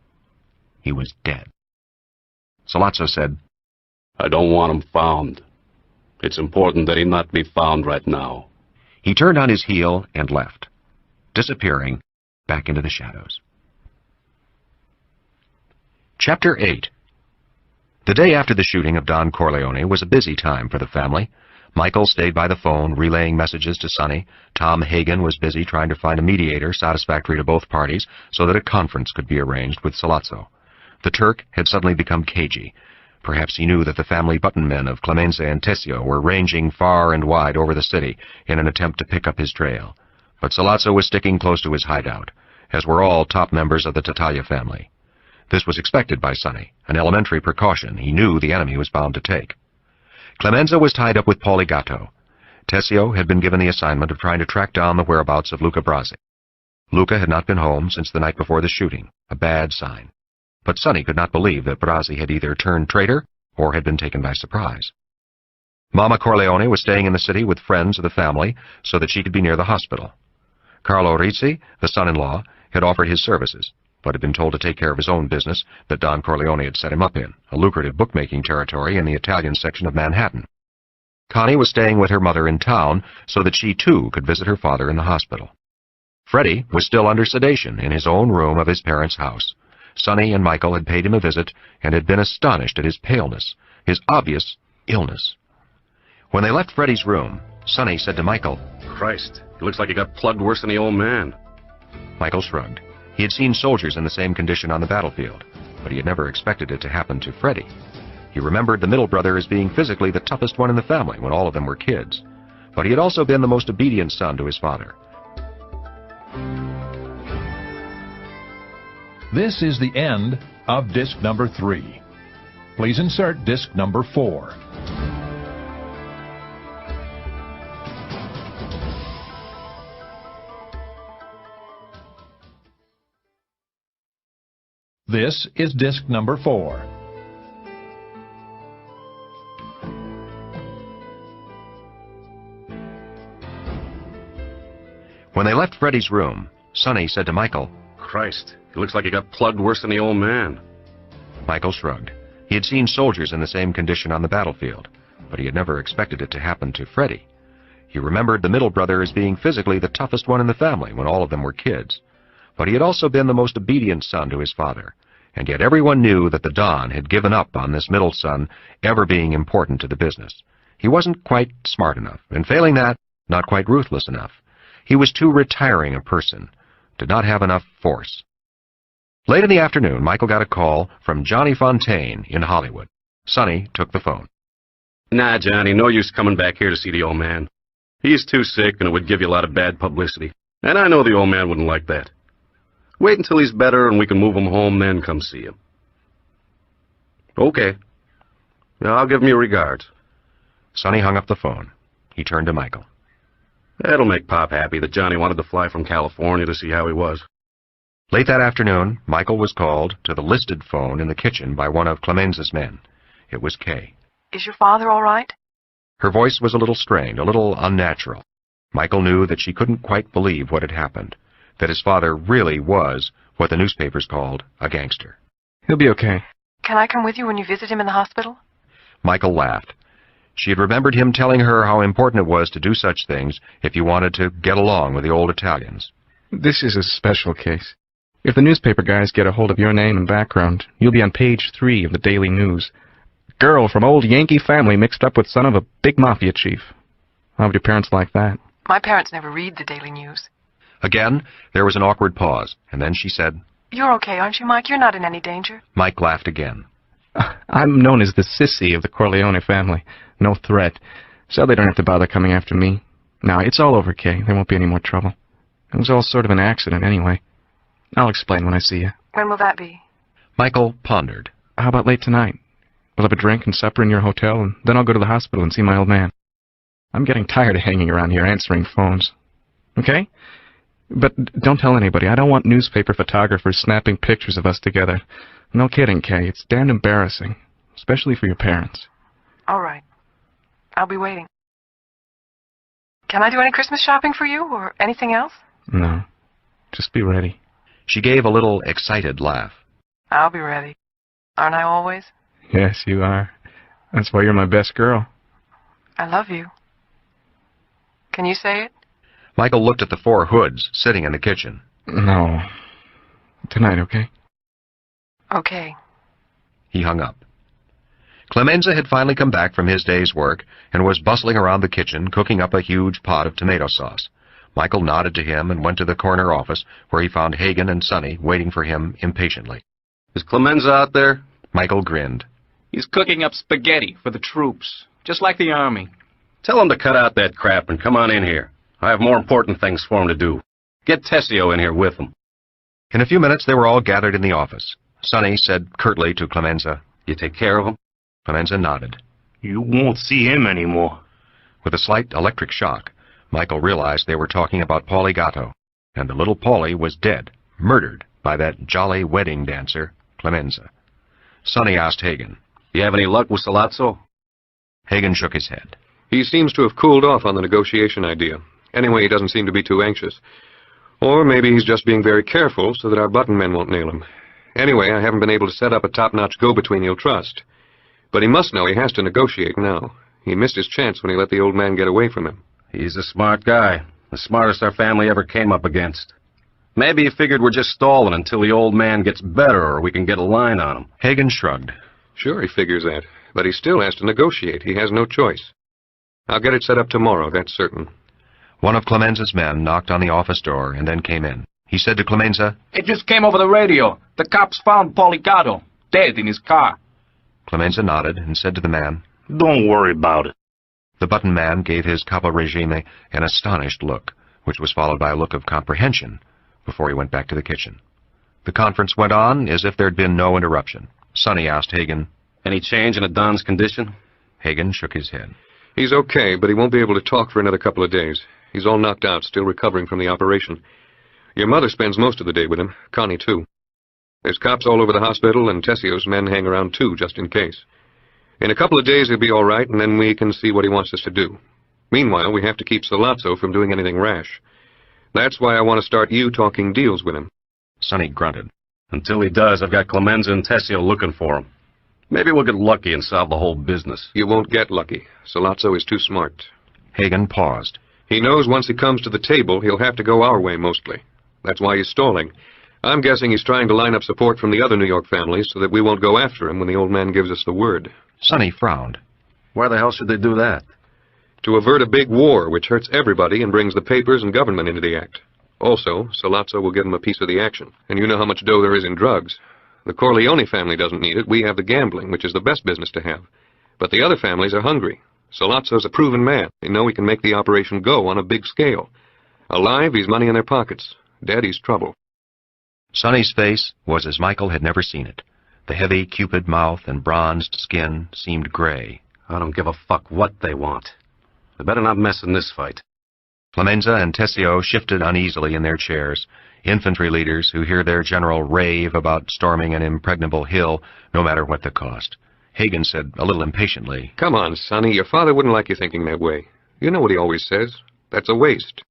[SPEAKER 1] He was dead. Sollozzo said,
[SPEAKER 7] "I don't want him found. It's important that he not be found right now."
[SPEAKER 1] He turned on his heel and left, disappearing back into the shadows. Chapter 8. The day after the shooting of Don Corleone was a busy time for the family. Michael stayed by the phone, relaying messages to Sonny. Tom Hagen was busy trying to find a mediator satisfactory to both parties so that a conference could be arranged with Sollozzo. The Turk had suddenly become cagey. Perhaps he knew that the family button men of Clemenza and Tessio were ranging far and wide over the city in an attempt to pick up his trail. But Sollozzo was sticking close to his hideout, as were all top members of the Tatalia family. This was expected by Sonny, an elementary precaution he knew the enemy was bound to take. Clemenza was tied up with Paulie Gatto. Tessio had been given the assignment of trying to track down the whereabouts of Luca Brasi. Luca had not been home since the night before the shooting, a bad sign. But Sonny could not believe that Brasi had either turned traitor or had been taken by surprise. Mama Corleone was staying in the city with friends of the family so that she could be near the hospital. Carlo Rizzi, the son-in-law, had offered his services, but had been told to take care of his own business that Don Corleone had set him up in, a lucrative bookmaking territory in the Italian section of Manhattan. Connie was staying with her mother in town so that she, too, could visit her father in the hospital. Freddie was still under sedation in his own room of his parents' house. Sonny and Michael had paid him a visit and had been astonished at his paleness, his obvious illness. When they left Freddie's room, Sonny said to Michael,
[SPEAKER 7] "Christ, he looks like he got plugged worse than the old man."
[SPEAKER 1] Michael shrugged. He had seen soldiers in the same condition on the battlefield, but he had never expected it to happen to Freddie. He remembered the middle brother as being physically the toughest one in the family when all of them were kids, but he had also been the most obedient son to his father.
[SPEAKER 8] This is the end of disc number 3. Please insert disc number 4. This is disc number 4.
[SPEAKER 1] When they left Freddie's room, Sonny said to Michael,
[SPEAKER 7] "Christ, he looks like he got plugged worse than the old man."
[SPEAKER 1] Michael shrugged. He had seen soldiers in the same condition on the battlefield, but he had never expected it to happen to Freddie. He remembered the middle brother as being physically the toughest one in the family when all of them were kids, but he had also been the most obedient son to his father, and yet everyone knew that the Don had given up on this middle son ever being important to the business. He wasn't quite smart enough, and failing that, not quite ruthless enough. He was too retiring a person, did not have enough force. Late in the afternoon, Michael got a call from Johnny Fontaine in Hollywood. Sonny took the phone.
[SPEAKER 7] "Nah, Johnny, no use coming back here to see the old man. He's too sick and it would give you a lot of bad publicity. And I know the old man wouldn't like that. Wait until he's better and we can move him home, then come see him." "Okay. Yeah, I'll give him your regards."
[SPEAKER 1] Sonny hung up the phone. He turned to Michael.
[SPEAKER 7] "That'll make Pop happy that Johnny wanted to fly from California to see how he was."
[SPEAKER 1] Late that afternoon, Michael was called to the listed phone in the kitchen by one of Clemenza's men. It was Kay.
[SPEAKER 10] Is your father all right?
[SPEAKER 1] Her voice was a little strained, a little unnatural. Michael knew that she couldn't quite believe what had happened, that his father really was what the newspapers called a gangster.
[SPEAKER 11] "He'll be okay."
[SPEAKER 10] Can I come with you when you visit him in the hospital?
[SPEAKER 1] Michael laughed. She had remembered him telling her how important it was to do such things if you wanted to get along with the old Italians.
[SPEAKER 11] "This is a special case. If the newspaper guys get a hold of your name and background, you'll be on page 3 of the Daily News. Girl from old Yankee family mixed up with son of a big mafia chief. How would your parents like that?"
[SPEAKER 10] My parents never read the Daily News.
[SPEAKER 1] Again, there was an awkward pause, and then she said,
[SPEAKER 10] You're okay, aren't you, Mike? You're not in any danger.
[SPEAKER 1] Mike laughed again.
[SPEAKER 11] I'm known as the sissy of the Corleone family. No threat. So they don't have to bother coming after me. No, it's all over, Kay. There won't be any more trouble. It was all sort of an accident anyway. I'll explain when I see you.
[SPEAKER 10] When will that be?
[SPEAKER 1] Michael pondered.
[SPEAKER 11] How about late tonight? We'll have a drink and supper in your hotel, and then I'll go to the hospital and see my old man. I'm getting tired of hanging around here answering phones. Okay? But don't tell anybody. I don't want newspaper photographers snapping pictures of us together. No kidding, Kay. It's damned embarrassing. Especially for your parents.
[SPEAKER 10] All right. I'll be waiting. Can I do any Christmas shopping for you, or anything else?
[SPEAKER 11] No. Just be ready.
[SPEAKER 1] She gave a little excited laugh.
[SPEAKER 10] I'll be ready. Aren't I always?
[SPEAKER 11] Yes, you are. That's why you're my best girl.
[SPEAKER 10] I love you. Can you say it?
[SPEAKER 1] Michael looked at the four hoods sitting in the kitchen.
[SPEAKER 11] No. Tonight, okay?
[SPEAKER 10] Okay.
[SPEAKER 1] He hung up. Clemenza had finally come back from his day's work and was bustling around the kitchen, cooking up a huge pot of tomato sauce. Michael nodded to him and went to the corner office, where he found Hagen and Sonny waiting for him impatiently.
[SPEAKER 7] Is Clemenza out there?
[SPEAKER 1] Michael grinned.
[SPEAKER 17] He's cooking up spaghetti for the troops, just like the army.
[SPEAKER 7] Tell him to cut out that crap and come on in here. I have more important things for him to do. Get Tessio in here with him.
[SPEAKER 1] In a few minutes, they were all gathered in the office. Sonny said curtly to Clemenza,
[SPEAKER 7] "You take care of him?"
[SPEAKER 1] Clemenza nodded.
[SPEAKER 14] You won't see him anymore.
[SPEAKER 1] With a slight electric shock, Michael realized they were talking about Paulie Gatto, and the little Paulie was dead, murdered by that jolly wedding dancer, Clemenza. Sonny asked Hagen,
[SPEAKER 7] "You have any luck with Salazzo?"
[SPEAKER 1] Hagen shook his head.
[SPEAKER 2] He seems to have cooled off on the negotiation idea. Anyway, he doesn't seem to be too anxious. Or maybe he's just being very careful so that our button men won't nail him. Anyway, I haven't been able to set up a top-notch go-between he'll trust. But he must know he has to negotiate now. He missed his chance when he let the old man get away from him.
[SPEAKER 7] He's a smart guy. The smartest our family ever came up against. Maybe he figured we're just stalling until the old man gets better or we can get a line on him.
[SPEAKER 1] Hagen shrugged.
[SPEAKER 2] Sure, he figures that. But he still has to negotiate. He has no choice. I'll get it set up tomorrow, that's certain.
[SPEAKER 1] One of Clemenza's men knocked on the office door and then came in. He said to Clemenza,
[SPEAKER 17] It just came over the radio. The cops found Paulie Gatto, dead in his car.
[SPEAKER 1] Clemenza nodded and said to the man,
[SPEAKER 14] Don't worry about it.
[SPEAKER 1] The button man gave his capo regime an astonished look, which was followed by a look of comprehension, before he went back to the kitchen. The conference went on as if there'd been no interruption. Sonny asked Hagen,
[SPEAKER 7] Any change in Adon's condition?
[SPEAKER 1] Hagen shook his head.
[SPEAKER 2] He's okay, but he won't be able to talk for another couple of days. He's all knocked out, still recovering from the operation. Your mother spends most of the day with him, Connie too. There's cops all over the hospital, and Tessio's men hang around too, just in case. In a couple of days he'll be all right, and then we can see what he wants us to do. Meanwhile, we have to keep Salazzo from doing anything rash. That's why I want to start you talking deals with him.
[SPEAKER 1] Sonny grunted.
[SPEAKER 7] Until he does, I've got Clemenza and Tessio looking for him. Maybe we'll get lucky and solve the whole business.
[SPEAKER 2] You won't get lucky. Salazzo is too smart.
[SPEAKER 1] Hagen paused.
[SPEAKER 2] He knows once he comes to the table, he'll have to go our way mostly. That's why he's stalling. I'm guessing he's trying to line up support from the other New York families so that we won't go after him when the old man gives us the word.
[SPEAKER 1] Sonny frowned.
[SPEAKER 7] Why the hell should they do that?
[SPEAKER 2] To avert a big war which hurts everybody and brings the papers and government into the act. Also, Salazzo will give him a piece of the action. And you know how much dough there is in drugs. The Corleone family doesn't need it. We have the gambling, which is the best business to have. But the other families are hungry. Salazzo's a proven man. They know he can make the operation go on a big scale. Alive, he's money in their pockets. Dead, he's trouble.
[SPEAKER 1] Sonny's face was as Michael had never seen it. The heavy, cupid mouth and bronzed skin seemed gray.
[SPEAKER 7] I don't give a fuck what they want. They better not mess in this fight.
[SPEAKER 1] Clemenza and Tessio shifted uneasily in their chairs, infantry leaders who hear their general rave about storming an impregnable hill, no matter what the cost. Hagen said a little impatiently,
[SPEAKER 2] Come on, Sonny, your father wouldn't like you thinking that way. You know what he always says. That's a waste.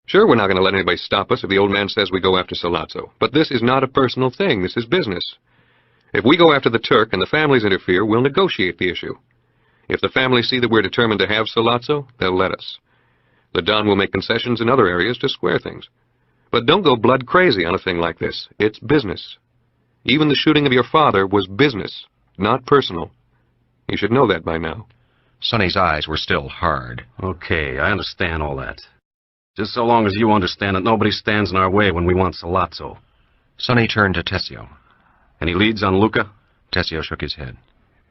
[SPEAKER 2] Sure, we're not going to let anybody stop us if the old man says we go after Salazzo. But this is not a personal thing. This is business. If we go after the Turk and the families interfere, we'll negotiate the issue. If the families see that we're determined to have Salazzo, they'll let us. The Don will make concessions in other areas to square things. But don't go blood crazy on a thing like this. It's business. Even the shooting of your father was business, not personal. You should know that by now.
[SPEAKER 1] Sonny's eyes were still hard.
[SPEAKER 7] Okay, I understand all that. Just so long as you understand that nobody stands in our way when we want Salazzo.
[SPEAKER 1] Sonny turned to Tessio.
[SPEAKER 7] Any leads on Luca?
[SPEAKER 1] Tessio shook his head.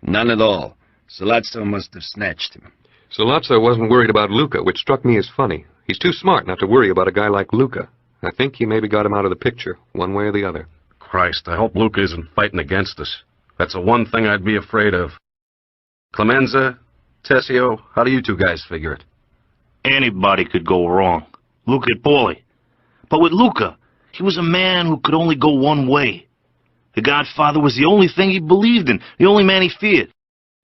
[SPEAKER 15] None at all. Salazzo must have snatched him.
[SPEAKER 2] Salazzo wasn't worried about Luca, which struck me as funny. He's too smart not to worry about a guy like Luca. I think he maybe got him out of the picture, one way or the other.
[SPEAKER 7] Christ, I hope Luca isn't fighting against us. That's the one thing I'd be afraid of. Clemenza, Tessio, how do you two guys figure it?
[SPEAKER 14] Anybody could go wrong. Look at Paulie. But with Luca, he was a man who could only go one way. The Godfather was the only thing he believed in, the only man he feared.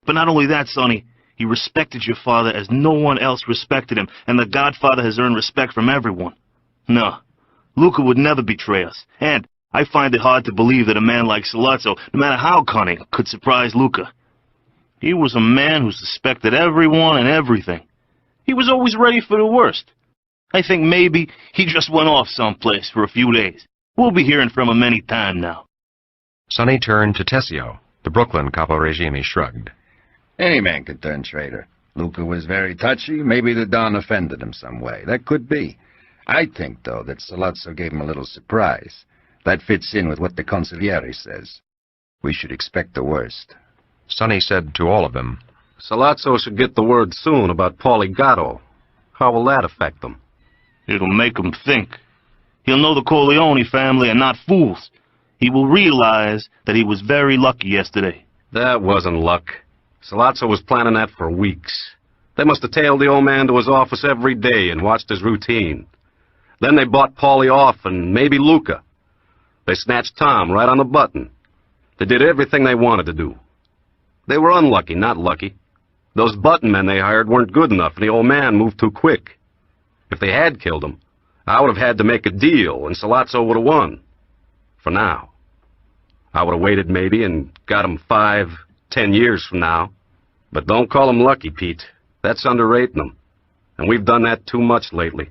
[SPEAKER 14] But not only that, Sonny, he respected your father as no one else respected him, and the Godfather has earned respect from everyone. No, Luca would never betray us, and I find it hard to believe that a man like Salazzo, no matter how cunning, could surprise Luca. He was a man who suspected everyone and everything. He was always ready for the worst. I think maybe he just went off someplace for a few days. We'll be hearing from him any time now.
[SPEAKER 1] Sonny turned to Tessio. The Brooklyn Capo Regime shrugged.
[SPEAKER 15] Any man could turn traitor. Luca was very touchy. Maybe the Don offended him some way. That could be. I think, though, that Salazzo gave him a little surprise. That fits in with what the consigliere says. We should expect the worst.
[SPEAKER 1] Sonny said to all of them,
[SPEAKER 7] Salazzo should get the word soon about Paulie Gatto. How will that affect them?
[SPEAKER 14] It'll make him think. He'll know the Corleone family are not fools. He will realize that he was very lucky yesterday.
[SPEAKER 7] That wasn't luck. Salazzo was planning that for weeks. They must have tailed the old man to his office every day and watched his routine. Then they bought Paulie off and maybe Luca. They snatched Tom right on the button. They did everything they wanted to do. They were unlucky, not lucky. Those button men they hired weren't good enough, and the old man moved too quick. If they had killed him, I would have had to make a deal, and Salazzo would have won. For now. I would have waited maybe and got him 5, 10 years from now. But don't call him lucky, Pete. That's underrating him. And we've done that too much lately.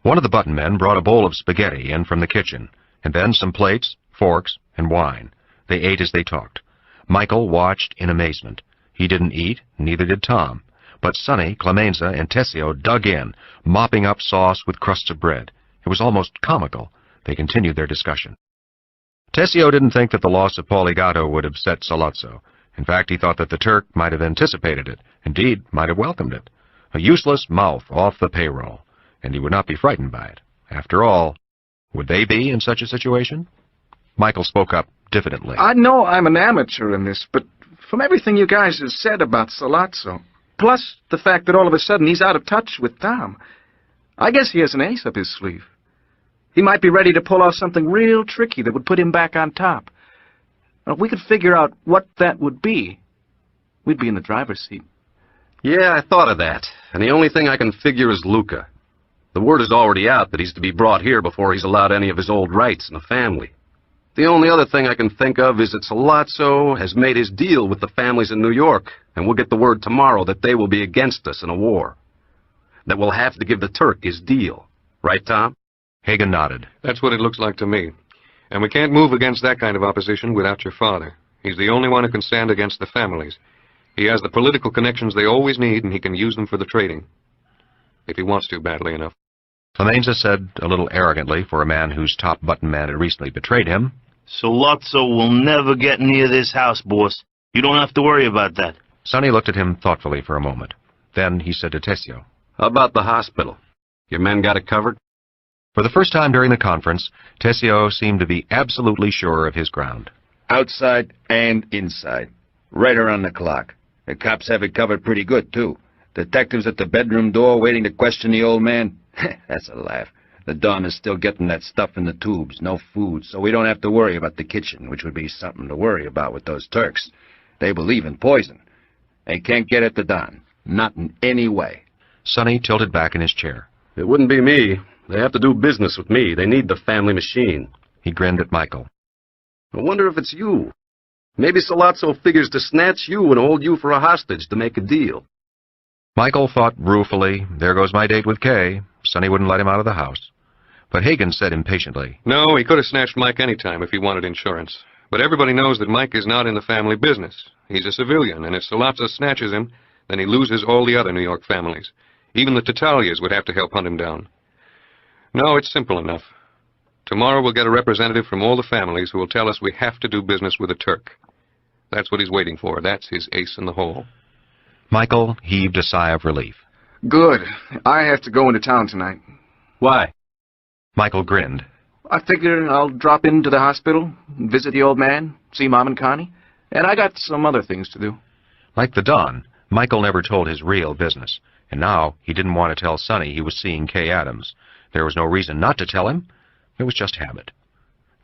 [SPEAKER 1] One of the button men brought a bowl of spaghetti in from the kitchen, and then some plates, forks, and wine. They ate as they talked. Michael watched in amazement. He didn't eat, neither did Tom. But Sonny, Clemenza, and Tessio dug in, mopping up sauce with crusts of bread. It was almost comical. They continued their discussion. Tessio didn't think that the loss of Paulie Gatto would upset Salazzo. In fact, he thought that the Turk might have anticipated it, indeed, might have welcomed it. A useless mouth off the payroll, and he would not be frightened by it. After all, would they be in such a situation? Michael spoke up diffidently.
[SPEAKER 11] I know I'm an amateur in this, but from everything you guys have said about Salazzo, plus the fact that all of a sudden he's out of touch with Tom, I guess he has an ace up his sleeve. He might be ready to pull off something real tricky that would put him back on top. If we could figure out what that would be, we'd be in the driver's seat.
[SPEAKER 7] Yeah, I thought of that. And the only thing I can figure is Luca. The word is already out that he's to be brought here before he's allowed any of his old rights in the family. The only other thing I can think of is that Salazzo has made his deal with the families in New York, and we'll get the word tomorrow that they will be against us in a war. That we'll have to give the Turk his deal. Right, Tom?
[SPEAKER 1] Hagen nodded.
[SPEAKER 2] That's what it looks like to me. And we can't move against that kind of opposition without your father. He's the only one who can stand against the families. He has the political connections they always need, and he can use them for the trading. If he wants to badly enough.
[SPEAKER 1] Clemenza said, a little arrogantly for a man whose top button man had recently betrayed him,
[SPEAKER 14] Salazzo will never get near this house, boss. You don't have to worry about that.
[SPEAKER 1] Sonny looked at him thoughtfully for a moment. Then he said to Tessio,
[SPEAKER 7] How about the hospital? Your men got it covered?
[SPEAKER 1] For the first time during the conference, Tessio seemed to be absolutely sure of his ground.
[SPEAKER 15] Outside and inside. Right around the clock. The cops have it covered pretty good, too. Detectives at the bedroom door waiting to question the old man. That's a laugh. The Don is still getting that stuff in the tubes, no food, so we don't have to worry about the kitchen, which would be something to worry about with those Turks. They believe in poison. They can't get at the Don. Not in any way.
[SPEAKER 1] Sonny tilted back in his chair.
[SPEAKER 7] It wouldn't be me. They have to do business with me. They need the family machine.
[SPEAKER 1] He grinned at Michael.
[SPEAKER 7] I wonder if it's you. Maybe Salazzo figures to snatch you and hold you for a hostage to make a deal.
[SPEAKER 1] Michael thought ruefully, there goes my date with Kay. Sonny wouldn't let him out of the house. But Hagen said impatiently,
[SPEAKER 2] No, he could have snatched Mike any time if he wanted insurance. But everybody knows that Mike is not in the family business. He's a civilian, and if Salazzo snatches him, then he loses all the other New York families. Even the Tatalias would have to help hunt him down. No, it's simple enough. Tomorrow we'll get a representative from all the families who will tell us we have to do business with a Turk. That's what he's waiting for. That's his ace in the hole.
[SPEAKER 1] Michael heaved a sigh of relief.
[SPEAKER 11] Good. I have to go into town tonight.
[SPEAKER 17] Why?
[SPEAKER 1] Michael grinned.
[SPEAKER 11] I figure I'll drop into the hospital, visit the old man, see Mom and Connie, and I got some other things to do.
[SPEAKER 1] Like the Don, Michael never told his real business, and now he didn't want to tell Sonny he was seeing Kay Adams. There was no reason not to tell him. It was just habit.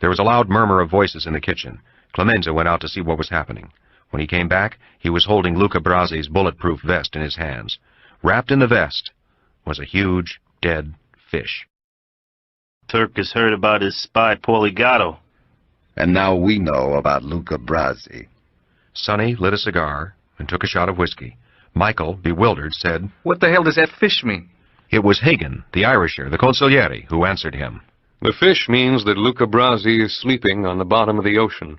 [SPEAKER 1] There was a loud murmur of voices in the kitchen. Clemenza went out to see what was happening. When he came back, he was holding Luca Brasi's bulletproof vest in his hands. Wrapped in the vest was a huge, dead fish.
[SPEAKER 4] Turk has heard about his spy, Paulie Gatto.
[SPEAKER 15] And now we know about Luca Brasi.
[SPEAKER 1] Sonny lit a cigar and took a shot of whiskey. Michael, bewildered, said,
[SPEAKER 11] What the hell does that fish mean?
[SPEAKER 1] It was Hagen, the Irisher, the consigliere, who answered him.
[SPEAKER 2] The fish means that Luca Brasi is sleeping on the bottom of the ocean.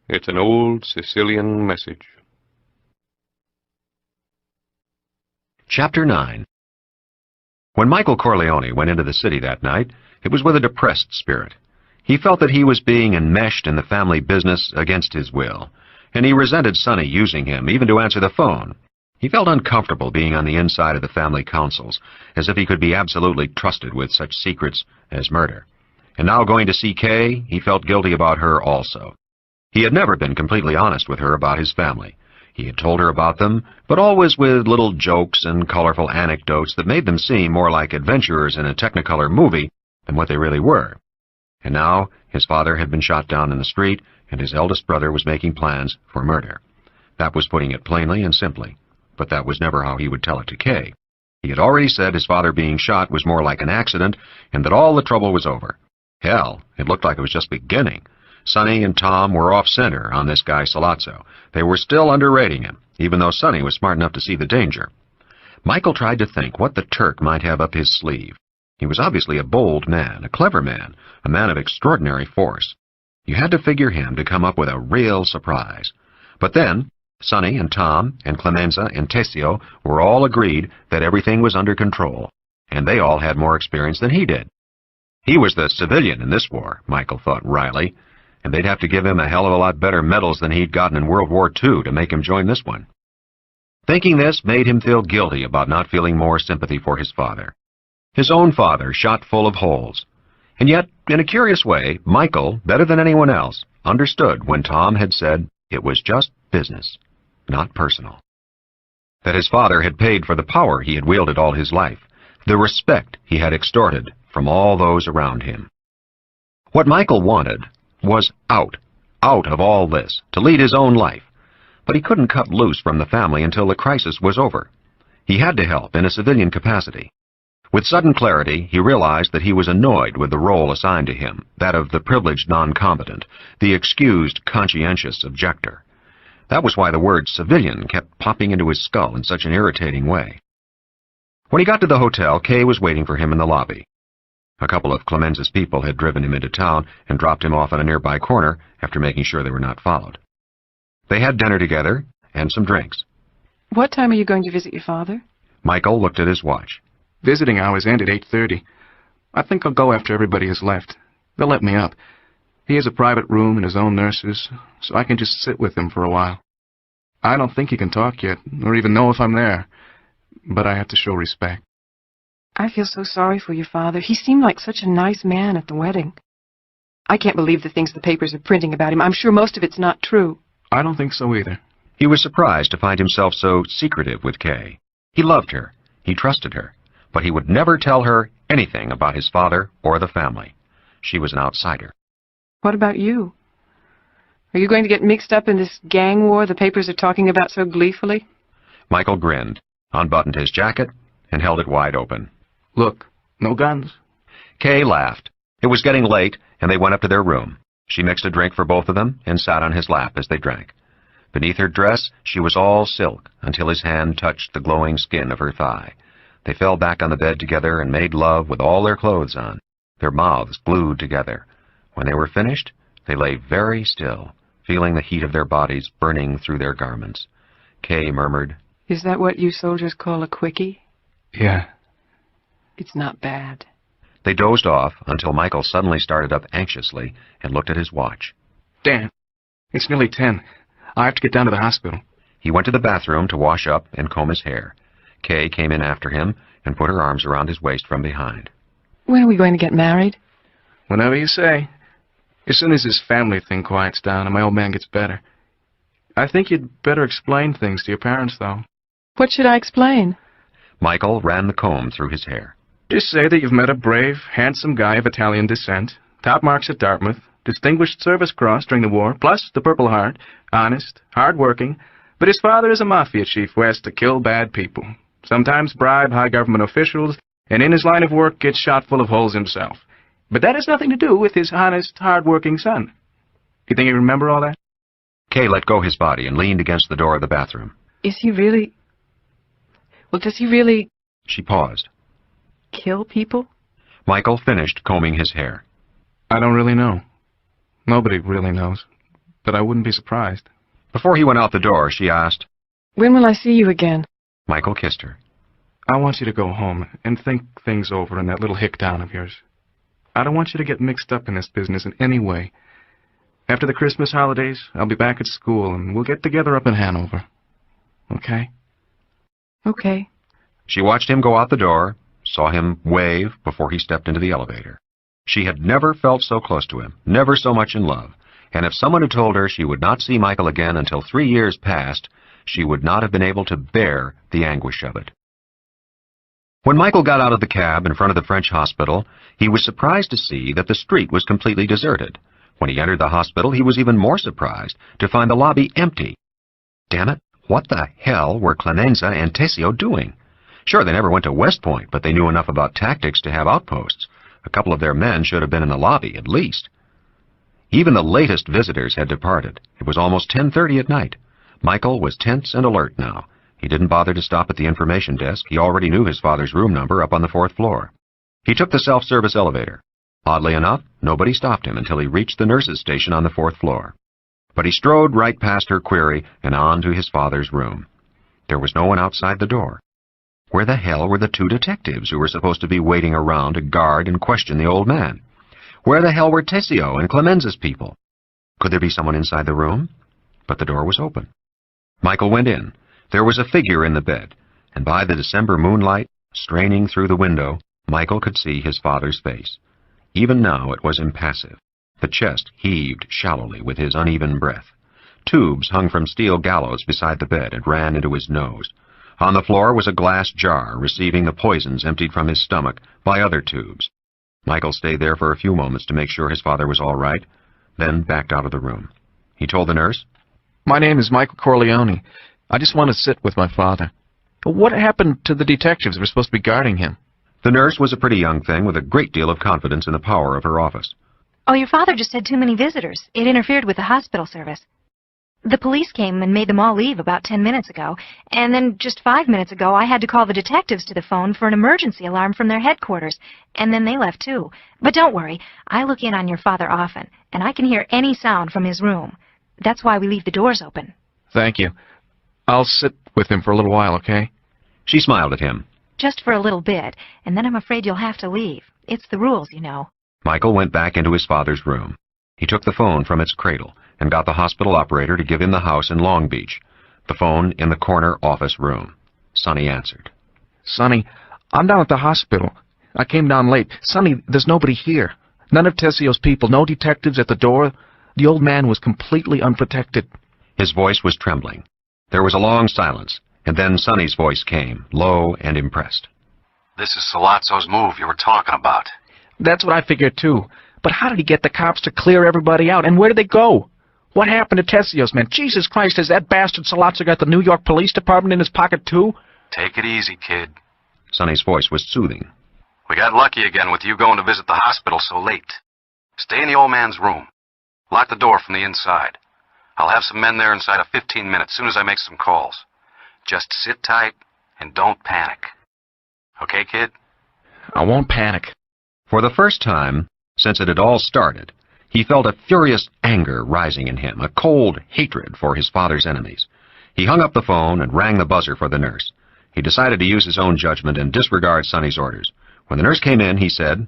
[SPEAKER 2] It's an old Sicilian message.
[SPEAKER 1] Chapter 9. When Michael Corleone went into the city that night, it was with a depressed spirit. He felt that he was being enmeshed in the family business against his will, and he resented Sonny using him even to answer the phone. He felt uncomfortable being on the inside of the family councils, as if he could be absolutely trusted with such secrets as murder. And now going to see Kay, he felt guilty about her also. He had never been completely honest with her about his family. He had told her about them, but always with little jokes and colorful anecdotes that made them seem more like adventurers in a Technicolor movie than what they really were. And now his father had been shot down in the street, and his eldest brother was making plans for murder. That was putting it plainly and simply, but that was never how he would tell it to Kay. He had already said his father being shot was more like an accident, and that all the trouble was over. Hell, it looked like it was just beginning. Sonny and Tom were off-center on this guy Sollozzo. They were still underrating him, even though Sonny was smart enough to see the danger. Michael tried to think what the Turk might have up his sleeve. He was obviously a bold man, a clever man, a man of extraordinary force. You had to figure him to come up with a real surprise. But then, Sonny and Tom and Clemenza and Tessio were all agreed that everything was under control, and they all had more experience than he did. He was the civilian in this war, Michael thought wryly, and they'd have to give him a hell of a lot better medals than he'd gotten in World War II to make him join this one. Thinking this made him feel guilty about not feeling more sympathy for his father. His own father shot full of holes. And yet, in a curious way, Michael, better than anyone else, understood when Tom had said it was just business, not personal. That his father had paid for the power he had wielded all his life, the respect he had extorted from all those around him. What Michael wanted was out of all this, to lead his own life. But he couldn't cut loose from the family until the crisis was over. He had to help in a civilian capacity. With sudden clarity, he realized that he was annoyed with the role assigned to him, that of the privileged non-combatant, the excused conscientious objector. That was why the word civilian kept popping into his skull in such an irritating way. When he got to the hotel, Kay was waiting for him in the lobby. A couple of Clemenza's people had driven him into town and dropped him off at a nearby corner after making sure they were not followed. They had dinner together and some drinks.
[SPEAKER 10] What time are you going to visit your father?
[SPEAKER 1] Michael looked at his watch.
[SPEAKER 11] Visiting hours end at 8:30. I think I'll go after everybody has left. They'll let me up. He has a private room and his own nurses, so I can just sit with him for a while. I don't think he can talk yet, or even know if I'm there, but I have to show respect.
[SPEAKER 10] I feel so sorry for your father. He seemed like such a nice man at the wedding. I can't believe the things the papers are printing about him. I'm sure most of it's not true.
[SPEAKER 11] I don't think so either.
[SPEAKER 1] He was surprised to find himself so secretive with Kay. He loved her. He trusted her. But he would never tell her anything about his father or the family. She was an outsider.
[SPEAKER 10] What about you? Are you going to get mixed up in this gang war the papers are talking about so gleefully?
[SPEAKER 1] Michael grinned, unbuttoned his jacket, and held it wide open.
[SPEAKER 11] Look, no guns.
[SPEAKER 1] Kay laughed. It was getting late, and they went up to their room. She mixed a drink for both of them and sat on his lap as they drank. Beneath her dress, she was all silk until his hand touched the glowing skin of her thigh. They fell back on the bed together and made love with all their clothes on, their mouths glued together. When they were finished, they lay very still, feeling the heat of their bodies burning through their garments. Kay murmured,
[SPEAKER 10] "Is that what you soldiers call a quickie?"
[SPEAKER 11] Yeah.
[SPEAKER 10] It's not bad.
[SPEAKER 1] They dozed off until Michael suddenly started up anxiously and looked at his watch.
[SPEAKER 11] Dan, it's nearly 10. I have to get down to the hospital.
[SPEAKER 1] He went to the bathroom to wash up and comb his hair. Kay came in after him and put her arms around his waist from behind.
[SPEAKER 10] When are we going to get married?
[SPEAKER 11] Whenever you say. As soon as this family thing quiets down and my old man gets better. I think you'd better explain things to your parents, though.
[SPEAKER 10] What should I explain?
[SPEAKER 1] Michael ran the comb through his hair.
[SPEAKER 11] Just say that you've met a brave, handsome guy of Italian descent, top marks at Dartmouth, Distinguished Service Cross during the war, plus the Purple Heart, honest, hard-working, but his father is a mafia chief who has to kill bad people, sometimes bribe high government officials, and in his line of work gets shot full of holes himself. But that has nothing to do with his honest, hard-working son. You think you remember all that?
[SPEAKER 1] Kay let go his body and leaned against the door of the bathroom.
[SPEAKER 10] Is he really... Well, does he really...
[SPEAKER 1] She paused.
[SPEAKER 10] Kill people?
[SPEAKER 1] Michael finished combing his hair.
[SPEAKER 11] I don't really know. Nobody really knows. But I wouldn't be surprised.
[SPEAKER 1] Before he went out the door, she asked,
[SPEAKER 10] When will I see you again?
[SPEAKER 1] Michael kissed her.
[SPEAKER 11] I want you to go home and think things over in that little hick town of yours. I don't want you to get mixed up in this business in any way. After the Christmas holidays, I'll be back at school, and we'll get together up in Hanover. Okay?
[SPEAKER 10] Okay.
[SPEAKER 1] She watched him go out the door, saw him wave before he stepped into the elevator. She had never felt so close to him, never so much in love, and if someone had told her she would not see Michael again until 3 years passed, she would not have been able to bear the anguish of it. When Michael got out of the cab in front of the French hospital, he was surprised to see that the street was completely deserted. When he entered the hospital, he was even more surprised to find the lobby empty. Damn it, what the hell were Clemenza and Tessio doing? Sure, they never went to West Point, but they knew enough about tactics to have outposts. A couple of their men should have been in the lobby, at least. Even the latest visitors had departed. It was almost 10:30 at night. Michael was tense and alert now. He didn't bother to stop at the information desk. He already knew his father's room number up on the 4th floor. He took the self-service elevator. Oddly enough, nobody stopped him until he reached the nurse's station on the 4th floor. But he strode right past her query and on to his father's room. There was no one outside the door. Where the hell were the 2 detectives who were supposed to be waiting around to guard and question the old man? Where the hell were Tessio and Clemenza's people? Could there be someone inside the room? But the door was open. Michael went in. There was a figure in the bed, and by the December moonlight, straining through the window, Michael could see his father's face. Even now it was impassive. The chest heaved shallowly with his uneven breath. Tubes hung from steel gallows beside the bed and ran into his nose. On the floor was a glass jar receiving the poisons emptied from his stomach by other tubes. Michael stayed there for a few moments to make sure his father was all right, then backed out of the room. He told the nurse,
[SPEAKER 11] My name is Michael Corleone. I just want to sit with my father. What happened to the detectives who were supposed to be guarding him?
[SPEAKER 1] The nurse was a pretty young thing with a great deal of confidence in the power of her office.
[SPEAKER 3] Oh, your father just had too many visitors. It interfered with the hospital service. The police came and made them all leave about 10 minutes ago, and then just 5 minutes ago I had to call the detectives to the phone for an emergency alarm from their headquarters, and then they left too. But don't worry, I look in on your father often, and I can hear any sound from his room. That's why we leave the doors open.
[SPEAKER 11] Thank you. I'll sit with him for a little while, okay?
[SPEAKER 1] She smiled at him.
[SPEAKER 3] Just for a little bit, and then I'm afraid you'll have to leave. It's the rules, you know.
[SPEAKER 1] Michael went back into his father's room. He took the phone from its cradle and got the hospital operator to give him the house in Long Beach. The phone in the corner office room. Sonny answered.
[SPEAKER 11] Sonny, I'm down at the hospital. I came down late. Sonny, there's nobody here. None of Tessio's people, no detectives at the door. The old man was completely unprotected.
[SPEAKER 1] His voice was trembling. There was a long silence, and then Sonny's voice came, low and impressed.
[SPEAKER 9] This is Sollazzo's move you were talking about.
[SPEAKER 11] That's what I figured, too. But how did he get the cops to clear everybody out, and where did they go? What happened to Tessio's men? Jesus Christ, has that bastard Sollazzo got the New York Police Department in his pocket, too?
[SPEAKER 9] Take it easy, kid.
[SPEAKER 1] Sonny's voice was soothing.
[SPEAKER 9] We got lucky again with you going to visit the hospital so late. Stay in the old man's room. Lock the door from the inside. I'll have some men there inside of 15 minutes, soon as I make some calls. Just sit tight and don't panic. Okay, kid?
[SPEAKER 11] I won't panic.
[SPEAKER 1] For the first time since it had all started, he felt a furious anger rising in him, a cold hatred for his father's enemies. He hung up the phone and rang the buzzer for the nurse. He decided to use his own judgment and disregard Sonny's orders. When the nurse came in, he said,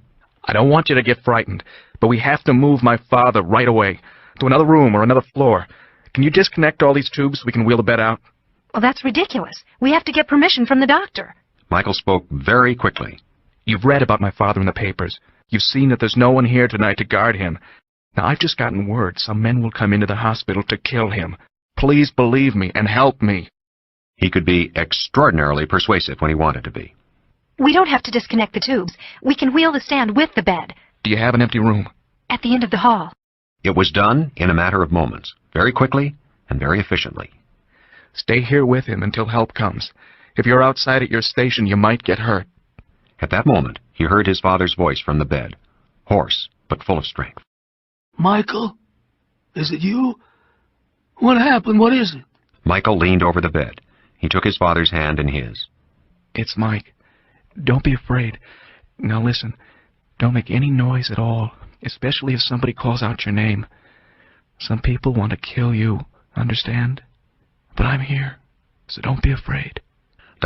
[SPEAKER 11] I don't want you to get frightened, but we have to move my father right away, to another room or another floor. Can you disconnect all these tubes so we can wheel the bed out?
[SPEAKER 3] Well, that's ridiculous. We have to get permission from the doctor.
[SPEAKER 1] Michael spoke very quickly.
[SPEAKER 11] You've read about my father in the papers. You've seen that there's no one here tonight to guard him. Now, I've just gotten word some men will come into the hospital to kill him. Please believe me and help me.
[SPEAKER 1] He could be extraordinarily persuasive when he wanted to be.
[SPEAKER 3] We don't have to disconnect the tubes. We can wheel the stand with the bed.
[SPEAKER 11] Do you have an empty room?
[SPEAKER 3] At the end of the hall.
[SPEAKER 1] It was done in a matter of moments, very quickly and very efficiently.
[SPEAKER 11] Stay here with him until help comes. If you're outside at your station, you might get hurt.
[SPEAKER 1] At that moment, he heard his father's voice from the bed, hoarse but full of strength.
[SPEAKER 5] Michael? Is it you? What happened? What is it?
[SPEAKER 1] Michael leaned over the bed. He took his father's hand in his.
[SPEAKER 11] It's Mike. Don't be afraid. Now listen, don't make any noise at all, especially if somebody calls out your name. Some people want to kill you, understand? But I'm here, so don't be afraid.